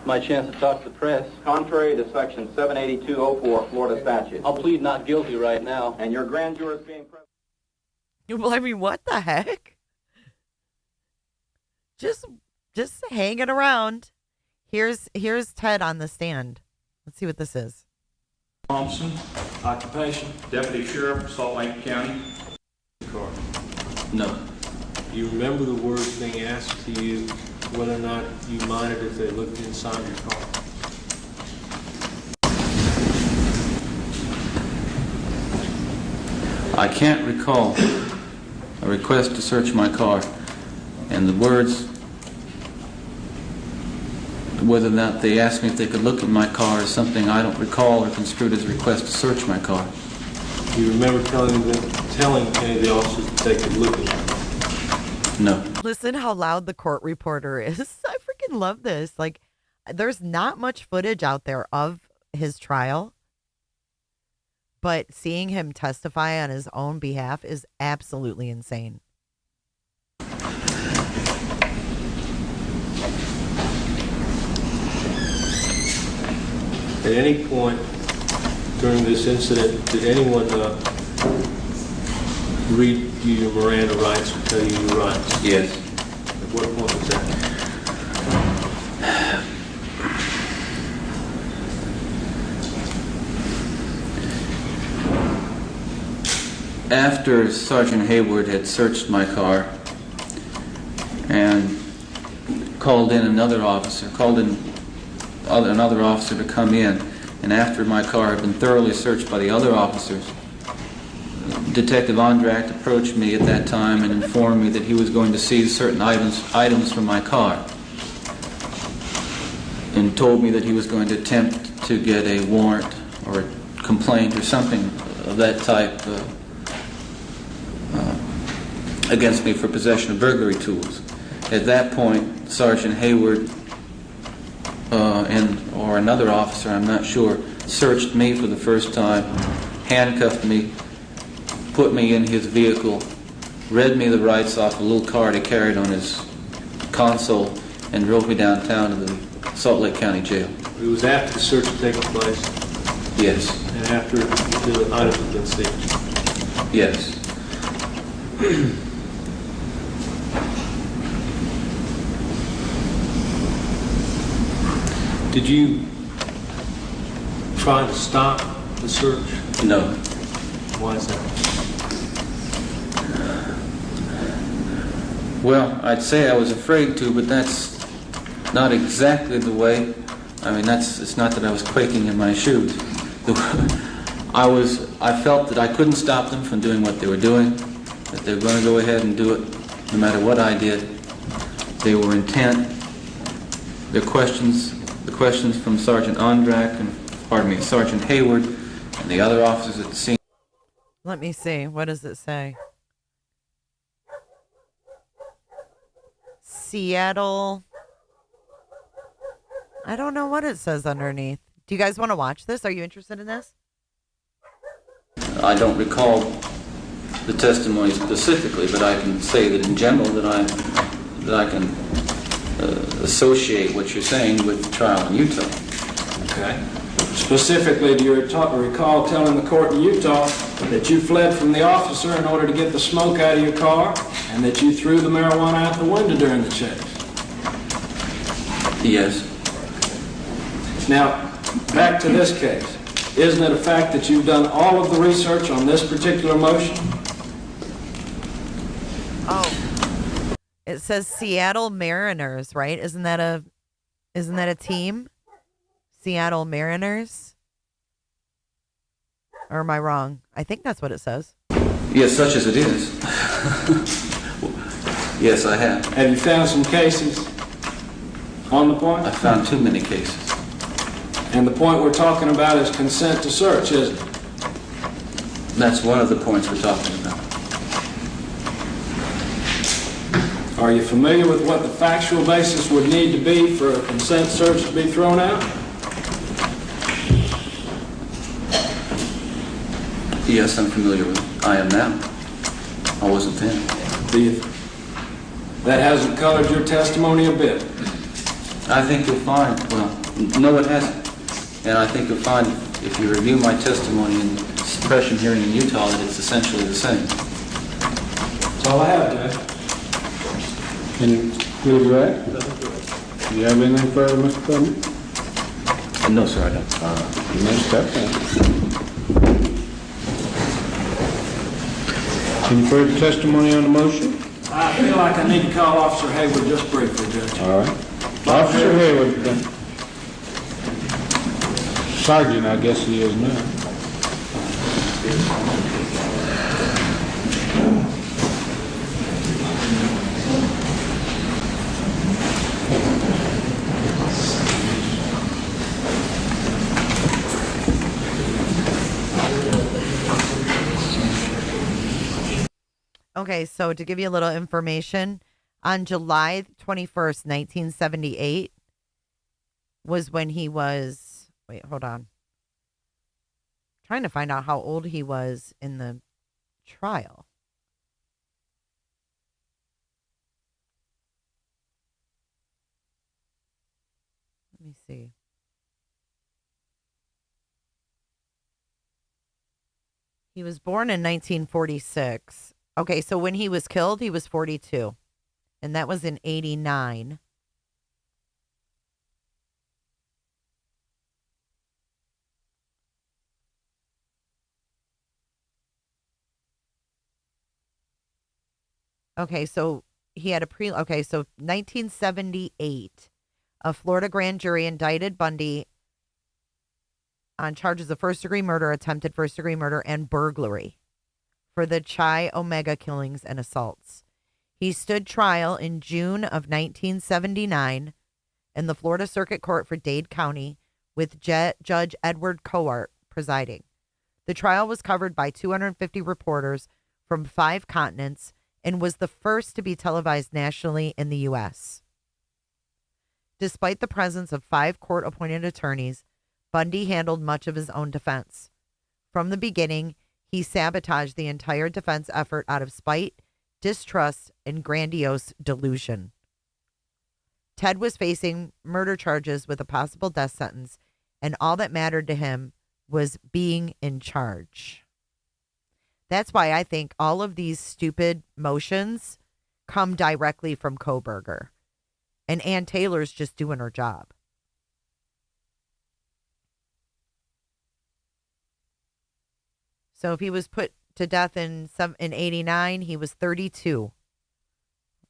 My chance to talk to the press. Contrary to section 78204 Florida statute. I'll plead not guilty right now. And your grand juror is being present.
Well, I mean, what the heck? Just hanging around. Here's Ted on the stand. Let's see what this is.
Thompson, occupation, Deputy Sheriff, Salt Lake County.
Car.
No.
Do you remember the words being asked to you, whether or not you minded if they looked inside your car?
I can't recall a request to search my car, and the words, whether or not they asked me if they could look at my car, is something I don't recall or construed as a request to search my car.
Do you remember telling any of the officers that they could look at you?
No.
Listen how loud the court reporter is. I freaking love this. Like, there's not much footage out there of his trial, but seeing him testify on his own behalf is absolutely insane.
At any point during this incident, did anyone read you your Miranda rights or tell you your rights?
Yes.
At what point was that?
After Sergeant Hayward had searched my car and called in another officer to come in, and after my car had been thoroughly searched by the other officers, Detective Ondracht approached me at that time and informed me that he was going to seize certain items from my car, and told me that he was going to attempt to get a warrant or a complaint or something of that type against me for possession of burglary tools. At that point, Sergeant Hayward or another officer, I'm not sure, searched me for the first time, handcuffed me, put me in his vehicle, read me the rights off a little card he carried on his console, and drove me downtown to the Salt Lake County Jail.
It was after the search had taken place?
Yes.
And after the items had been seized?
Yes.
Did you try to stop the search?
No.
Why is that?
Well, I'd say I was afraid to, but that's not exactly the way. I mean, it's not that I was quaking in my shoes. I felt that I couldn't stop them from doing what they were doing, that they were going to go ahead and do it no matter what I did. They were intent. The questions from Sergeant Ondracht and, Sergeant Hayward and the other officers at the scene.
Let me see. What does it say? Seattle. I don't know what it says underneath. Do you guys want to watch this? Are you interested in this?
I don't recall the testimony specifically, but I can say that in general that I can associate what you're saying with the trial in Utah.
Okay. Specifically, do you recall telling the court in Utah that you fled from the officer in order to get the smoke out of your car, and that you threw the marijuana out the window during the chase?
Yes.
Now, back to this case. Isn't it a fact that you've done all of the research on this particular motion?
Oh. It says Seattle Mariners, right? Isn't that a team? Seattle Mariners? Or am I wrong? I think that's what it says.
Yes, such as it is. Yes, I have.
Have you found some cases on the point?
I found too many cases.
And the point we're talking about is consent to search, isn't it?
That's one of the points we're talking about.
Are you familiar with what the factual basis would need to be for a consent search to be thrown out?
Yes, I'm familiar with it. I am now. I wasn't then.
That hasn't colored your testimony a bit.
I think you'll find, well, no it hasn't. And I think you'll find, if you review my testimony in suppression hearing in Utah, that it's essentially the same.
That's all I have, Judge.
Any good right? Do you have anything further, Mr. Clement?
No, sir, I don't.
You may step down. Any further testimony on the motion?
I feel like I need to call Officer Hayward just briefly, Judge.
All right. Officer Hayward, then. Sergeant, I guess he is now.
Okay, so to give you a little information, on July 21st, 1978 was when he was, wait, hold on. Trying to find out how old he was in the trial. Let me see. He was born in 1946. Okay, so when he was killed, he was 42. And that was in 89. Okay, so he had okay, so 1978, a Florida grand jury indicted Bundy on charges of first-degree murder, attempted first-degree murder, and burglary for the Chi Omega killings and assaults. He stood trial in June of 1979 in the Florida Circuit Court for Dade County with Judge Edward Coart presiding. The trial was covered by 250 reporters from 5 continents and was the first to be televised nationally in the U.S. Despite the presence of 5 court-appointed attorneys, Bundy handled much of his own defense. From the beginning, he sabotaged the entire defense effort out of spite, distrust, and grandiose delusion. Ted was facing murder charges with a possible death sentence, and all that mattered to him was being in charge. That's why I think all of these stupid motions come directly from Kohberger. And Ann Taylor's just doing her job. So if he was put to death in 89, he was 32.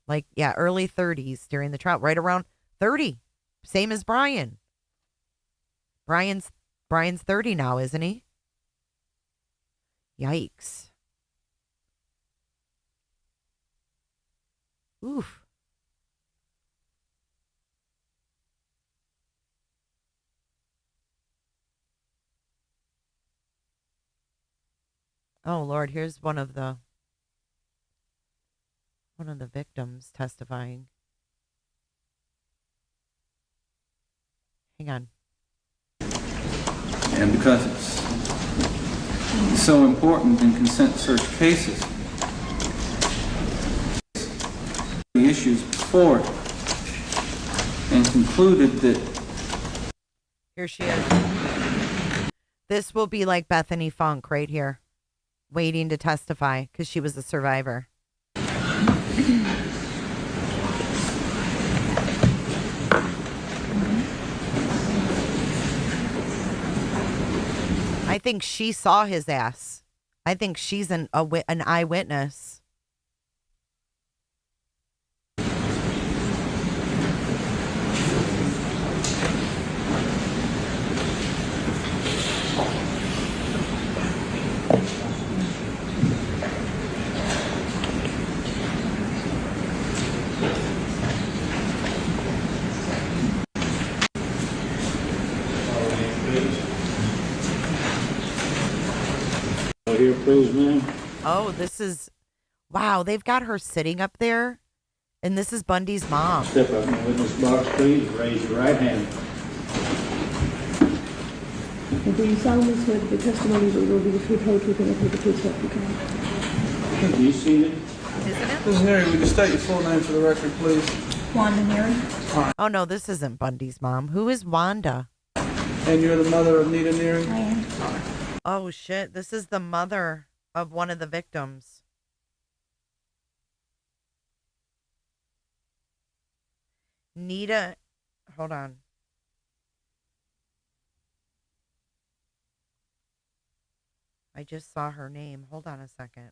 Like, yeah, early 30s during the trial, right around 30. Same as Bryan. Bryan's 30 now, isn't he? Yikes. Oof. Oh, Lord, here's one of the victims testifying. Hang on.
And because it's so important in consent search cases, the issues before it, and concluded that...
Here she is. This will be like Bethany Funk right here, waiting to testify because she was a survivor. I think she saw his ass. I think she's an eyewitness.
Here, please, ma'am.
Oh, this is... Wow, they've got her sitting up there. And this is Bundy's mom.
Step up in the witness box, please. Raise your right hand.
And do you solemnly swear that the testimony you will be the truth, whole truth, and nothing but the truth, so help you God?
Have you seen it?
Mrs. Neary, would you state your full name for the record, please?
Wanda Neary.
Oh, no, this isn't Bundy's mom. Who is Wanda?
And you're the mother of Nita Neary?
I am.
Oh, shit. This is the mother of one of the victims. Nita, hold on. I just saw her name. Hold on a second.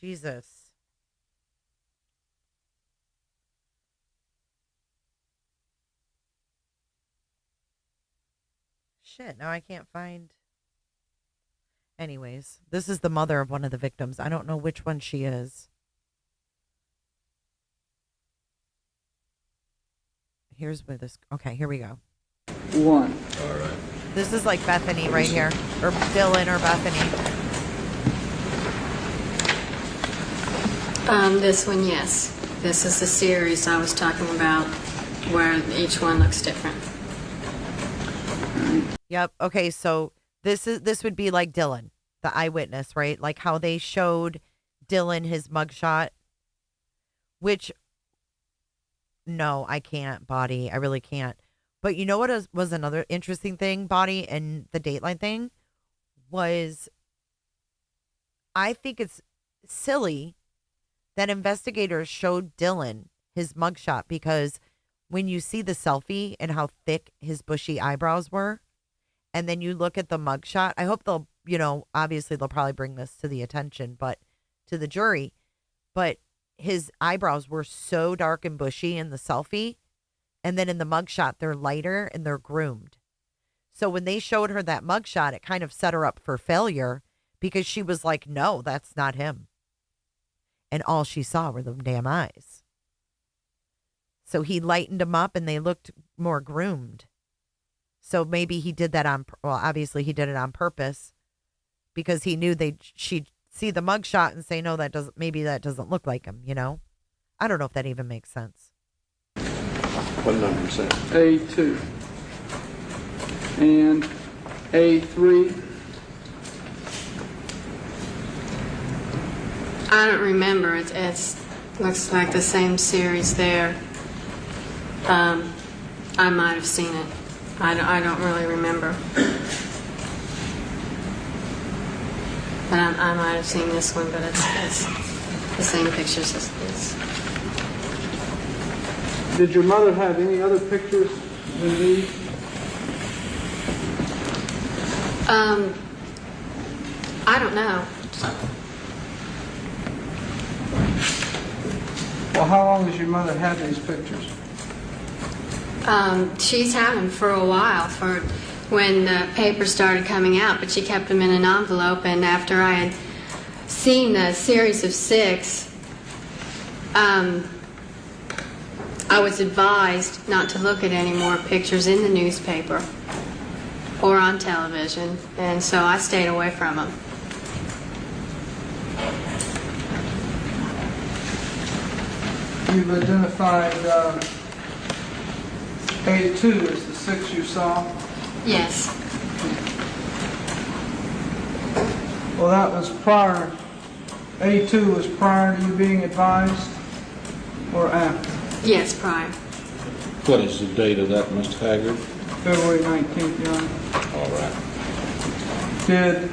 Jesus. Shit, now I can't find. Anyways, this is the mother of one of the victims. I don't know which one she is. Here's where this. Okay, here we go.
One.
All right.
This is like Bethany right here. Or Dylan or Bethany.
This one, yes. This is the series I was talking about where each one looks different.
Yep. Okay, so this would be like Dylan, the eyewitness, right? Like how they showed Dylan his mugshot, which no, I can't, Body. I really can't. But you know what was another interesting thing, Body, and the Dateline thing was I think it's silly that investigators showed Dylan his mugshot because when you see the selfie and how thick his bushy eyebrows were, and then you look at the mugshot, I hope they'll, obviously they'll probably bring this to the attention, but to the jury, but his eyebrows were so dark and bushy in the selfie, and then in the mugshot, they're lighter and they're groomed. So when they showed her that mugshot, it kind of set her up for failure because she was like, no, that's not him. And all she saw were the damn eyes. So he lightened them up and they looked more groomed. So maybe he did that obviously he did it on purpose because he knew she'd see the mugshot and say, no, that doesn't look like him, I don't know if that even makes sense.
What number is that?
A2. And A3.
I don't remember. It looks like the same series there. I might have seen it. I don't really remember. But I might have seen this one, but it's the same pictures as this.
Did your mother have any other pictures than these?
I don't know.
Well, how long has your mother had these pictures?
She's had them for a while, for when the paper started coming out, but she kept them in an envelope, and after I had seen the series of 6, I was advised not to look at any more pictures in the newspaper or on television, and so I stayed away from them.
You've identified A2 as the 6 you saw?
Yes.
Well, that was prior. A2 was prior to you being advised or after?
Yes, prior.
What is the date of that, Mr. Haggard?
February 19th, Your Honor.
All right.
Did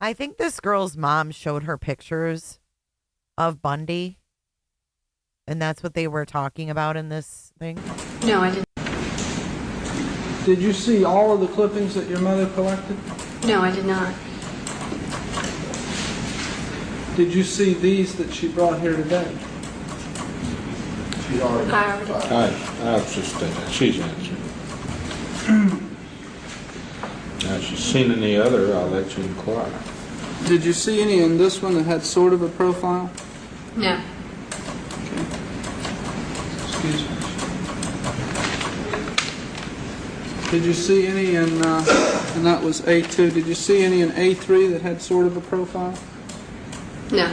I think this girl's mom showed her pictures of Bundy, and that's what they were talking about in this thing.
No, I didn't.
Did you see all of the clippings that your mother collected?
No, I did not.
Did you see these that she brought here today?
She already. I'll just say that. She's answered. Now, if she's seen any other, I'll let you inquire.
Did you see any in this one that had sort of a profile?
No.
Excuse me. Did you see any in, and that was A2, did you see any in A3 that had sort of a profile?
No.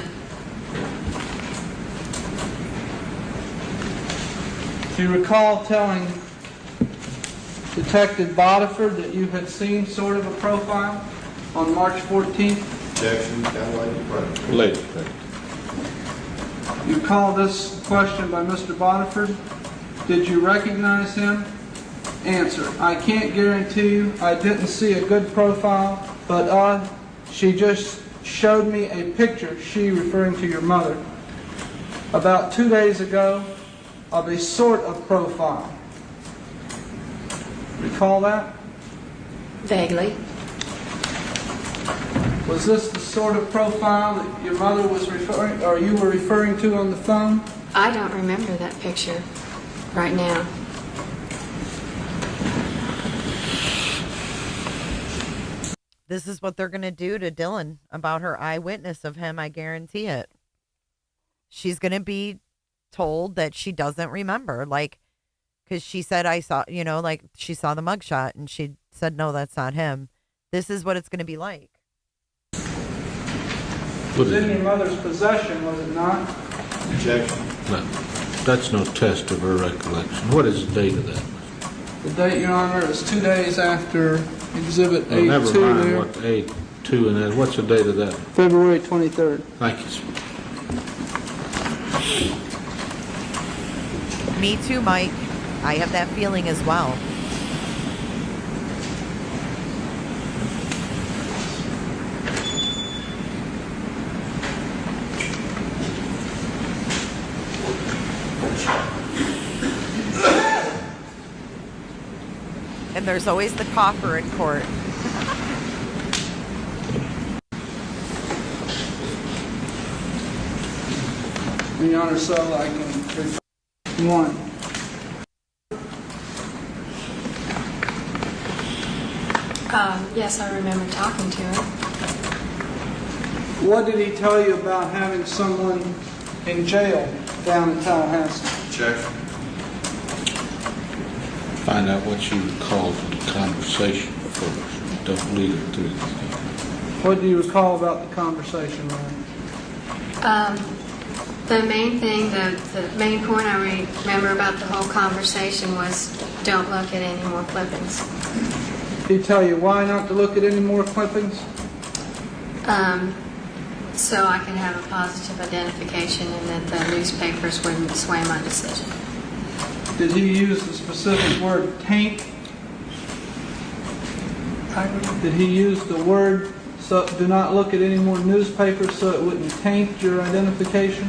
Do you recall telling Detective Bodiford that you had seen sort of a profile on March 14th?
Objection, Late.
You recall this question by Mr. Bodiford? Did you recognize him? Answer, I can't guarantee you I didn't see a good profile, but she just showed me a picture, she referring to your mother, about 2 days ago of a sort of profile. Recall that?
Vaguely.
Was this the sort of profile that your mother was referring, or you were referring to on the phone?
I don't remember that picture right now.
This is what they're going to do to Dylan about her eyewitness of him. I guarantee it. She's going to be told that she doesn't remember. Like, because she said, I saw, you know, like she saw the mugshot and she said, no, that's not him. This is what it's going to be like.
It was in your mother's possession, was it not?
Objection.
No, that's no test of her recollection. What is the date of that?
The date, Your Honor, is 2 days after Exhibit A2
never mind
there.
what A2 and that. What's the date of that?
February 23rd.
Thank you, sir.
Me too, Mike. I have that feeling as well. And there's always the coffer in court.
Your Honor, so I can one.
Yes, I remember talking to him.
What did he tell you about having someone in jail down in Tallahassee?
Objection.
Find out what you recall from the conversation first. Don't lead it to it.
What do you recall about the conversation, Ryan?
The main thing, the main point I remember about the whole conversation was don't look at any more clippings.
Did he tell you why not to look at any more clippings?
So I could have a positive identification and that the newspapers wouldn't sway my decision.
Did he use the specific word taint?
Pardon me?
Did he use the word, so do not look at any more newspapers so it wouldn't taint your identification?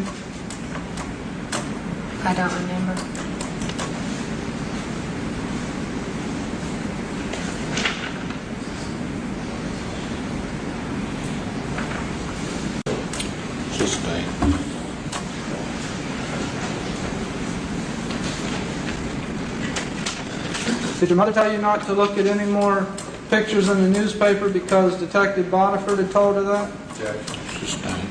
I don't remember.
Sustain.
Did your mother tell you not to look at any more pictures in the newspaper because Detective Bodiford had told her that?
Objection.
Sustain.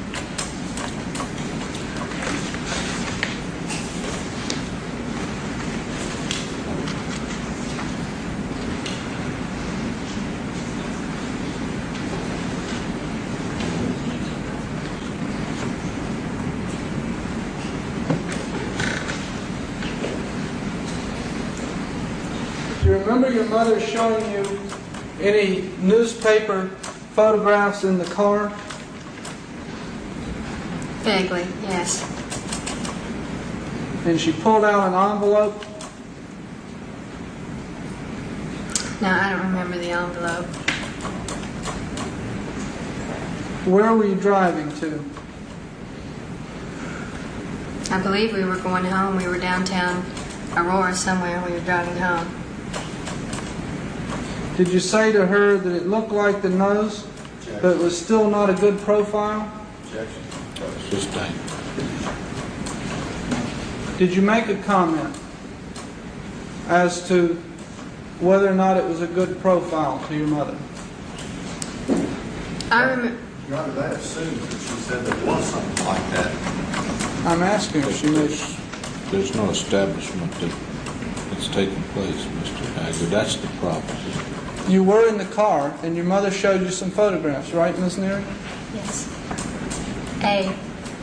Do you remember your mother showing you any newspaper photographs in the car?
Vaguely, yes.
And she pulled out an envelope?
No, I don't remember the envelope.
Where were you driving to?
I believe we were going home. We were downtown Aurora somewhere. We were driving home.
Did you say to her that it looked like the nose, but it was still not a good profile?
Objection.
Sustain.
Did you make a comment as to whether or not it was a good profile to your mother?
I
Your Honor, that assumes that she said there was something like that.
I'm asking if she knows.
There's no establishment that it's taking place, Mr. Hager. That's the problem.
You were in the car, and your mother showed you some photographs, right, Ms. Neary?
Yes. A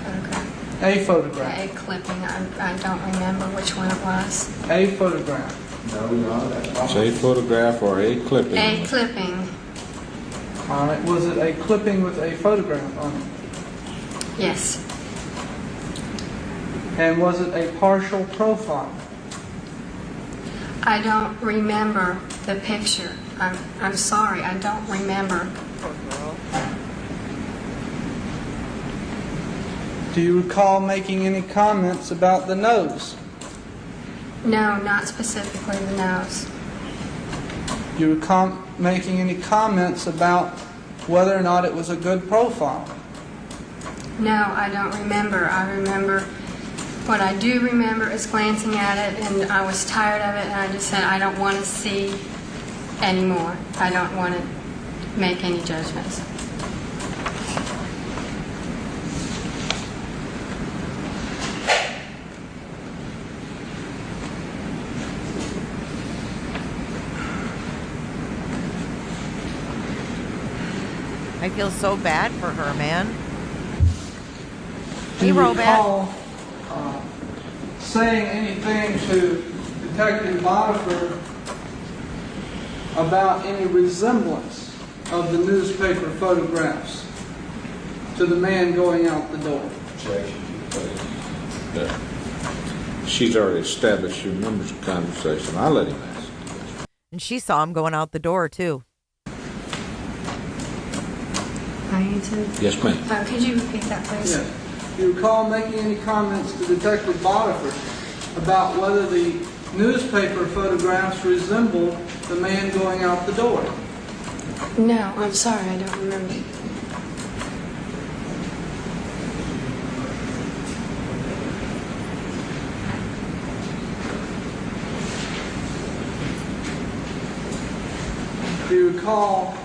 photograph.
A photograph.
A clipping. I don't remember which one it was.
A photograph.
No, Your Honor, that's wrong.
It's a photograph or a clipping.
A clipping.
All right. Was it a clipping with a photograph on it?
Yes.
And was it a partial profile?
I don't remember the picture. I'm sorry, I don't remember.
Do you recall making any comments about the nose?
No, not specifically the nose.
Do you recall making any comments about whether or not it was a good profile?
No, I don't remember. I remember, what I do remember is glancing at it, and I was tired of it, and I just said, I don't want to see anymore. I don't want to make any judgments.
I feel so bad for her, man.
Do
Hey,
you
Robot.
recall saying anything to Detective Bonifer about any resemblance of the newspaper photographs to the man going out the door?
She's already established your numbers of conversation. I'll let him ask.
And she saw him going out the door, too.
I answered.
Yes, ma'am.
Could you repeat that, please?
Yes. Do you recall making any comments to Detective Bonifer about whether the newspaper photographs resembled the man going out the door?
No, I'm sorry, I don't remember.
Do you recall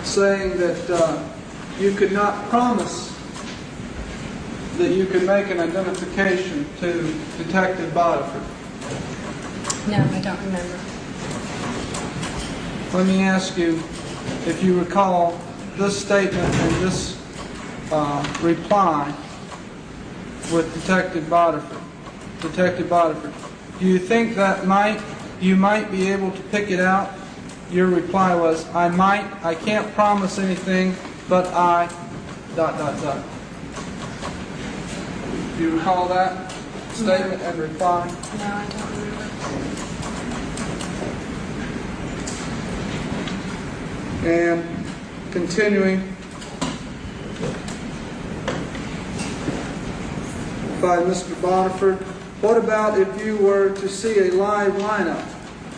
saying that you could not promise that you could make an identification to Detective Bonifer?
No, I don't remember.
Let me ask you if you recall this statement and this reply with Detective Bonifer. Detective Bonifer, do you think that you might be able to pick it out? Your reply was, I can't promise anything, but I, ... Do you recall that statement and reply?
No, I don't remember.
And continuing by Mr. Bonifer, what about if you were to see a live lineup?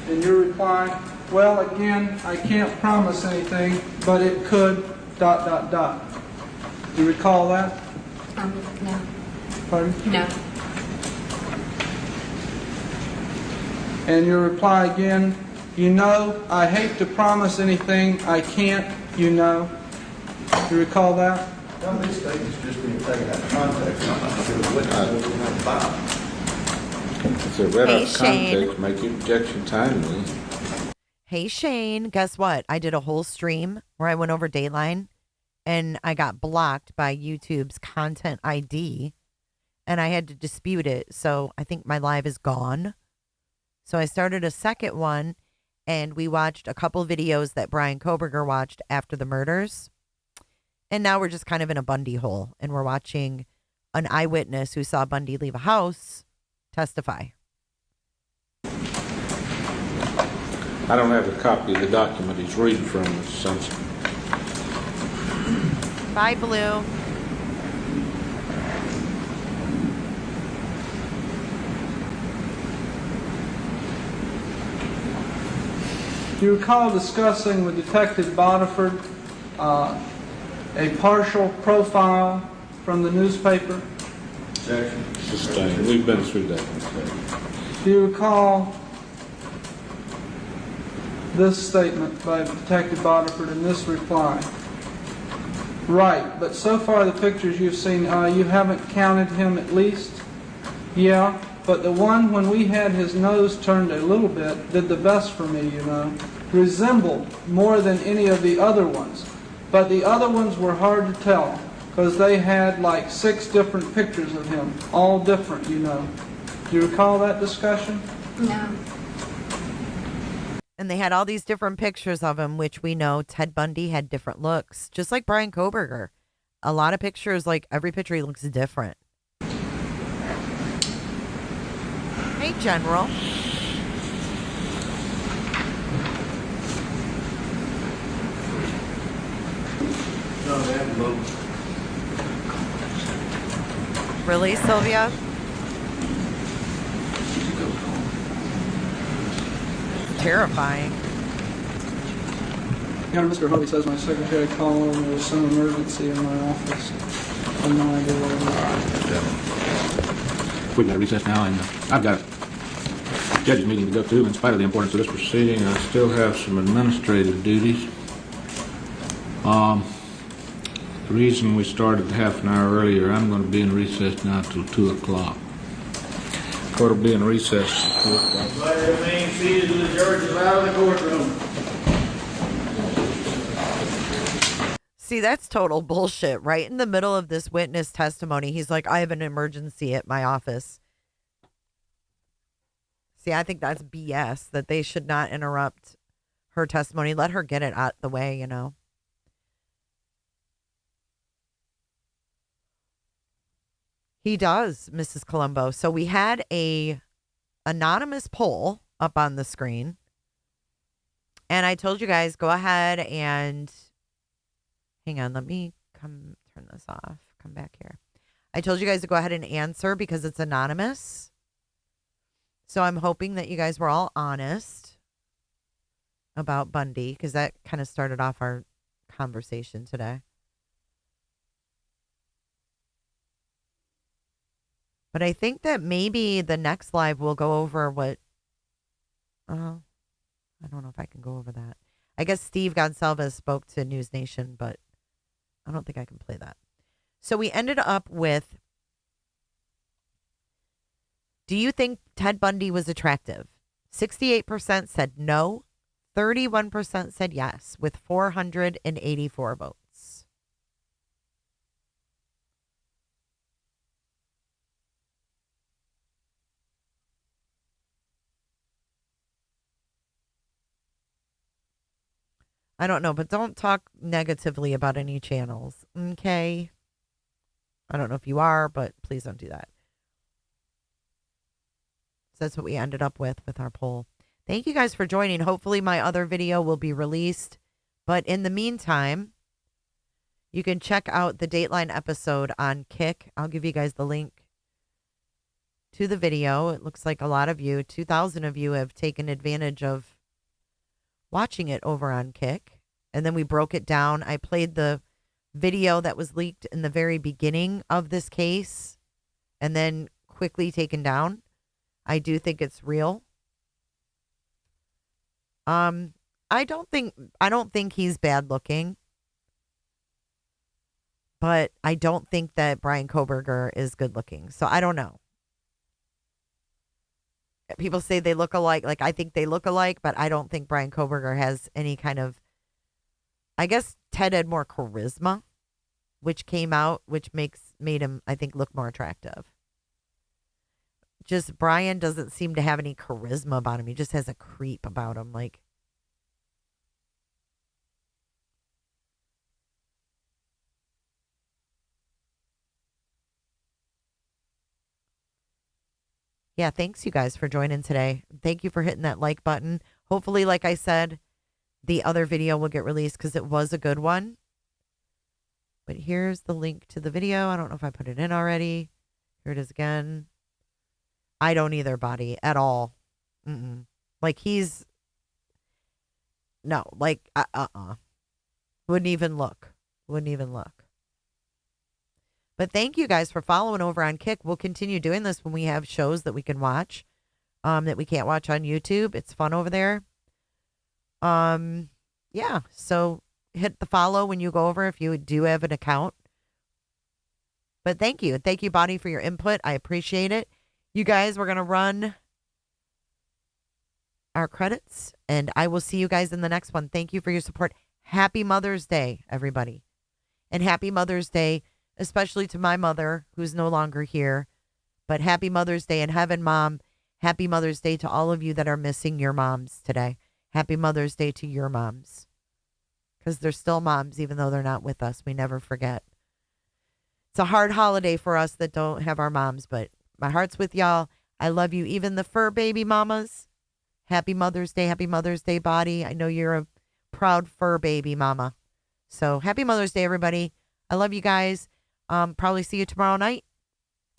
And your reply, well, again, I can't promise anything, but it could ... Do you recall that?
No.
Pardon?
No.
And your reply again, you know, I hate to promise anything, I can't, you know. Do you recall that?
Some of these statements just being taken out of context. I'm not sure what it's about.
If they're read
Hey,
out of
Shane.
context, make your objection timely.
Hey, Shane, guess what? I did a whole stream where I went over Dateline, and I got blocked by YouTube's content ID, and I had to dispute it. So I think my live is gone. So I started a second one, and we watched a couple videos that Bryan Kohberger watched after the murders. And now we're just kind of in a Bundy hole, and we're watching an eyewitness who saw Bundy leave a house testify.
I don't have a copy of the document he's reading from, Mr. Simpson.
Bye, Blue.
Do you recall discussing with Detective Bonifer a partial profile from the newspaper?
Sustained. We've been through that.
Do you recall this statement by Detective Bodiford in this reply. Right, but so far the pictures you've seen, you haven't counted him at least? Yeah, but the one when we had his nose turned a little bit did the best for me, you know. Resembled more than any of the other ones. But the other ones were hard to tell because they had like 6 different pictures of him, all different, you know. Do you recall that discussion?
No.
And they had all these different pictures of him, which we know Ted Bundy had different looks, just like Bryan Kohberger. A lot of pictures, like every picture, he looks different. Hey, General. Really, Sylvia? Terrifying.
You know, Mr. Harvey says my secretary called and there was some emergency in my office. I have no idea what it was.
We can recess now, and I've got a judge's meeting to go to. In spite of the importance of this proceeding, I still have some administrative duties. The reason we started half an hour earlier, I'm going to be in recess now till 2 o'clock. Court will be in recess till 2 o'clock.
Everybody remain seated till the judge is out of the courtroom.
See, that's total bullshit. Right in the middle of this witness testimony, he's like, I have an emergency at my office. See, I think that's BS, that they should not interrupt her testimony. Let her get it out the way, you know. He does, Mrs. Colombo. So we had a anonymous poll up on the screen. And I told you guys, go ahead and hang on, let me turn this off. Come back here. I told you guys to go ahead and answer because it's anonymous. So I'm hoping that you guys were all honest about Bundy, because that kind of started off our conversation today. But I think that maybe the next live will go over what... I don't know if I can go over that. I guess Steve Gonsalves spoke to News Nation, but I don't think I can play that. So we ended up with... Do you think Ted Bundy was attractive? 68% said no. 31% said yes, with 484 votes. I don't know, but don't talk negatively about any channels, okay? I don't know if you are, but please don't do that. So that's what we ended up with our poll. Thank you guys for joining. Hopefully my other video will be released. But in the meantime, you can check out the Dateline episode on Kick. I'll give you guys the link to the video. It looks like a lot of you, 2,000 of you, have taken advantage of watching it over on Kick. And then we broke it down. I played the video that was leaked in the very beginning of this case and then quickly taken down. I do think it's real. I don't think he's bad looking, but I don't think that Bryan Kohberger is good looking. So I don't know. People say they look alike. Like, I think they look alike, but I don't think Bryan Kohberger has any kind of, I guess Ted had more charisma, which came out, which made him, I think, look more attractive. Just Bryan doesn't seem to have any charisma about him. He just has a creep about him. Like, yeah, thanks you guys for joining today. Thank you for hitting that like button. Hopefully, like I said, the other video will get released because it was a good one. But here's the link to the video. I don't know if I put it in already. Here it is again. I don't either, Body, at all. Like, he's... No, like, Wouldn't even look. But thank you guys for following over on Kick. We'll continue doing this when we have shows that we can watch, that we can't watch on YouTube. It's fun over there. Yeah, so hit the follow when you go over if you do have an account. But thank you. Thank you, Bonnie, for your input. I appreciate it. You guys, we're going to run our credits, and I will see you guys in the next one. Thank you for your support. Happy Mother's Day, everybody. And happy Mother's Day, especially to my mother, who's no longer here. But happy Mother's Day in heaven, Mom. Happy Mother's Day to all of you that are missing your moms today. Happy Mother's Day to your moms. Because they're still moms, even though they're not with us. We never forget. It's a hard holiday for us that don't have our moms, but my heart's with y'all. I love you, even the fur baby mamas. Happy Mother's Day, Body. I know you're a proud fur baby mama. So happy Mother's Day, everybody. I love you guys. Probably see you tomorrow night.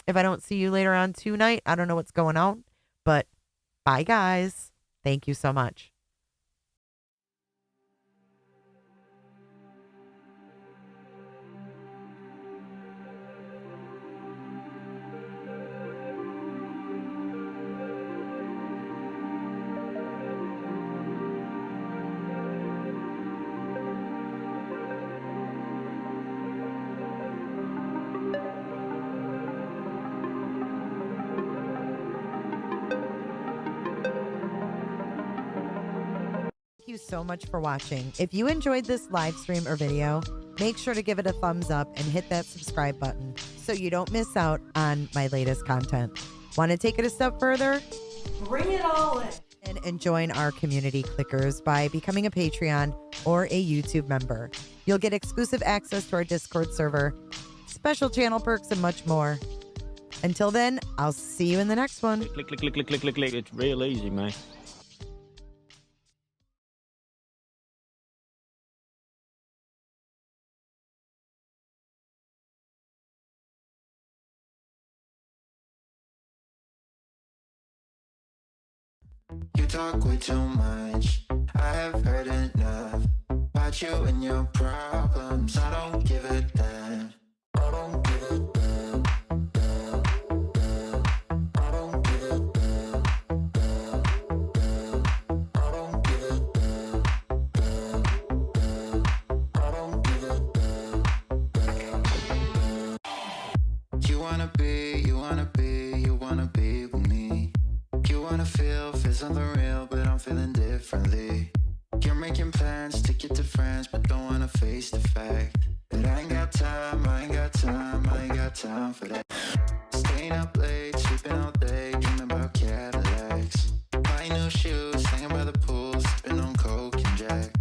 If I don't see you later on tonight, I don't know what's going on. But bye, guys. Thank you so much. Thank you so much for watching. If you enjoyed this live stream or video, make sure to give it a thumbs up and hit that subscribe button so you don't miss out on my latest content. Want to take it a step further? Bring it all in. And join our community clickers by becoming a Patreon or a YouTube member. You'll get exclusive access to our Discord server, special channel perks, and much more. Until then, I'll see you in the next one.
Click, click, click, click, click, click, click. It's real easy, man.
You talk way too much. I have heard enough about you and your problems. I don't give a damn. I don't give a damn. Damn, damn. I don't give a damn. Damn, damn. I don't give a damn. Damn, damn. I don't give a damn. Damn, damn. You wanna be with me. You wanna feel something real, but I'm feeling differently. You're making plans to get to friends, but don't wanna face the fact that I ain't got time, I ain't got time, I ain't got time for that. Staying up late, sleeping all day, dreaming about Cadillacs. Buying new shoes, hanging by the pool, sipping on Coke and Jack.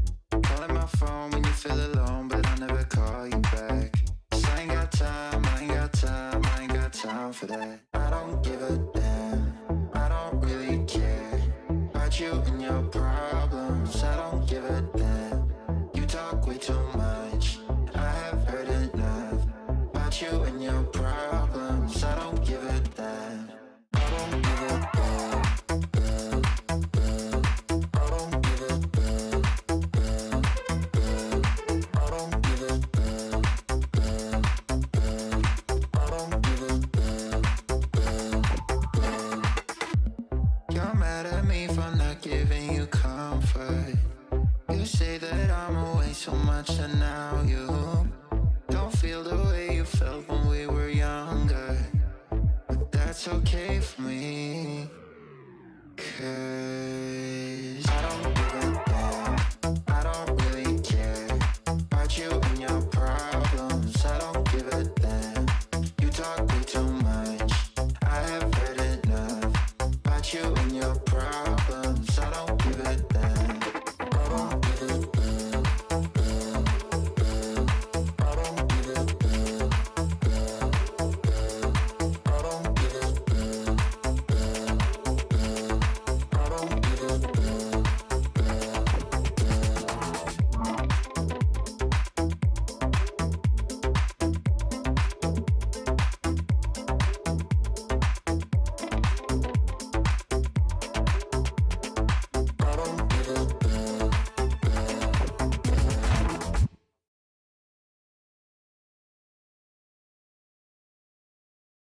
Calling my phone when you feel alone, but I'll never call you back. 'Cause I ain't got time, I ain't got time, I ain't got time for that. I don't give a damn, I don't really care about you and your problems. I don't give a damn. You talk way too much. I have heard enough about you and your problems. I don't give a damn. I don't give a damn. Damn, damn. I don't give a damn. Damn, damn. I don't give a damn. Damn, damn. I don't give a damn. Damn, damn. You're mad at me for not giving you comfort. You say that I'm away so much and now you don't feel the way you felt when we were younger. But that's okay for me, 'cause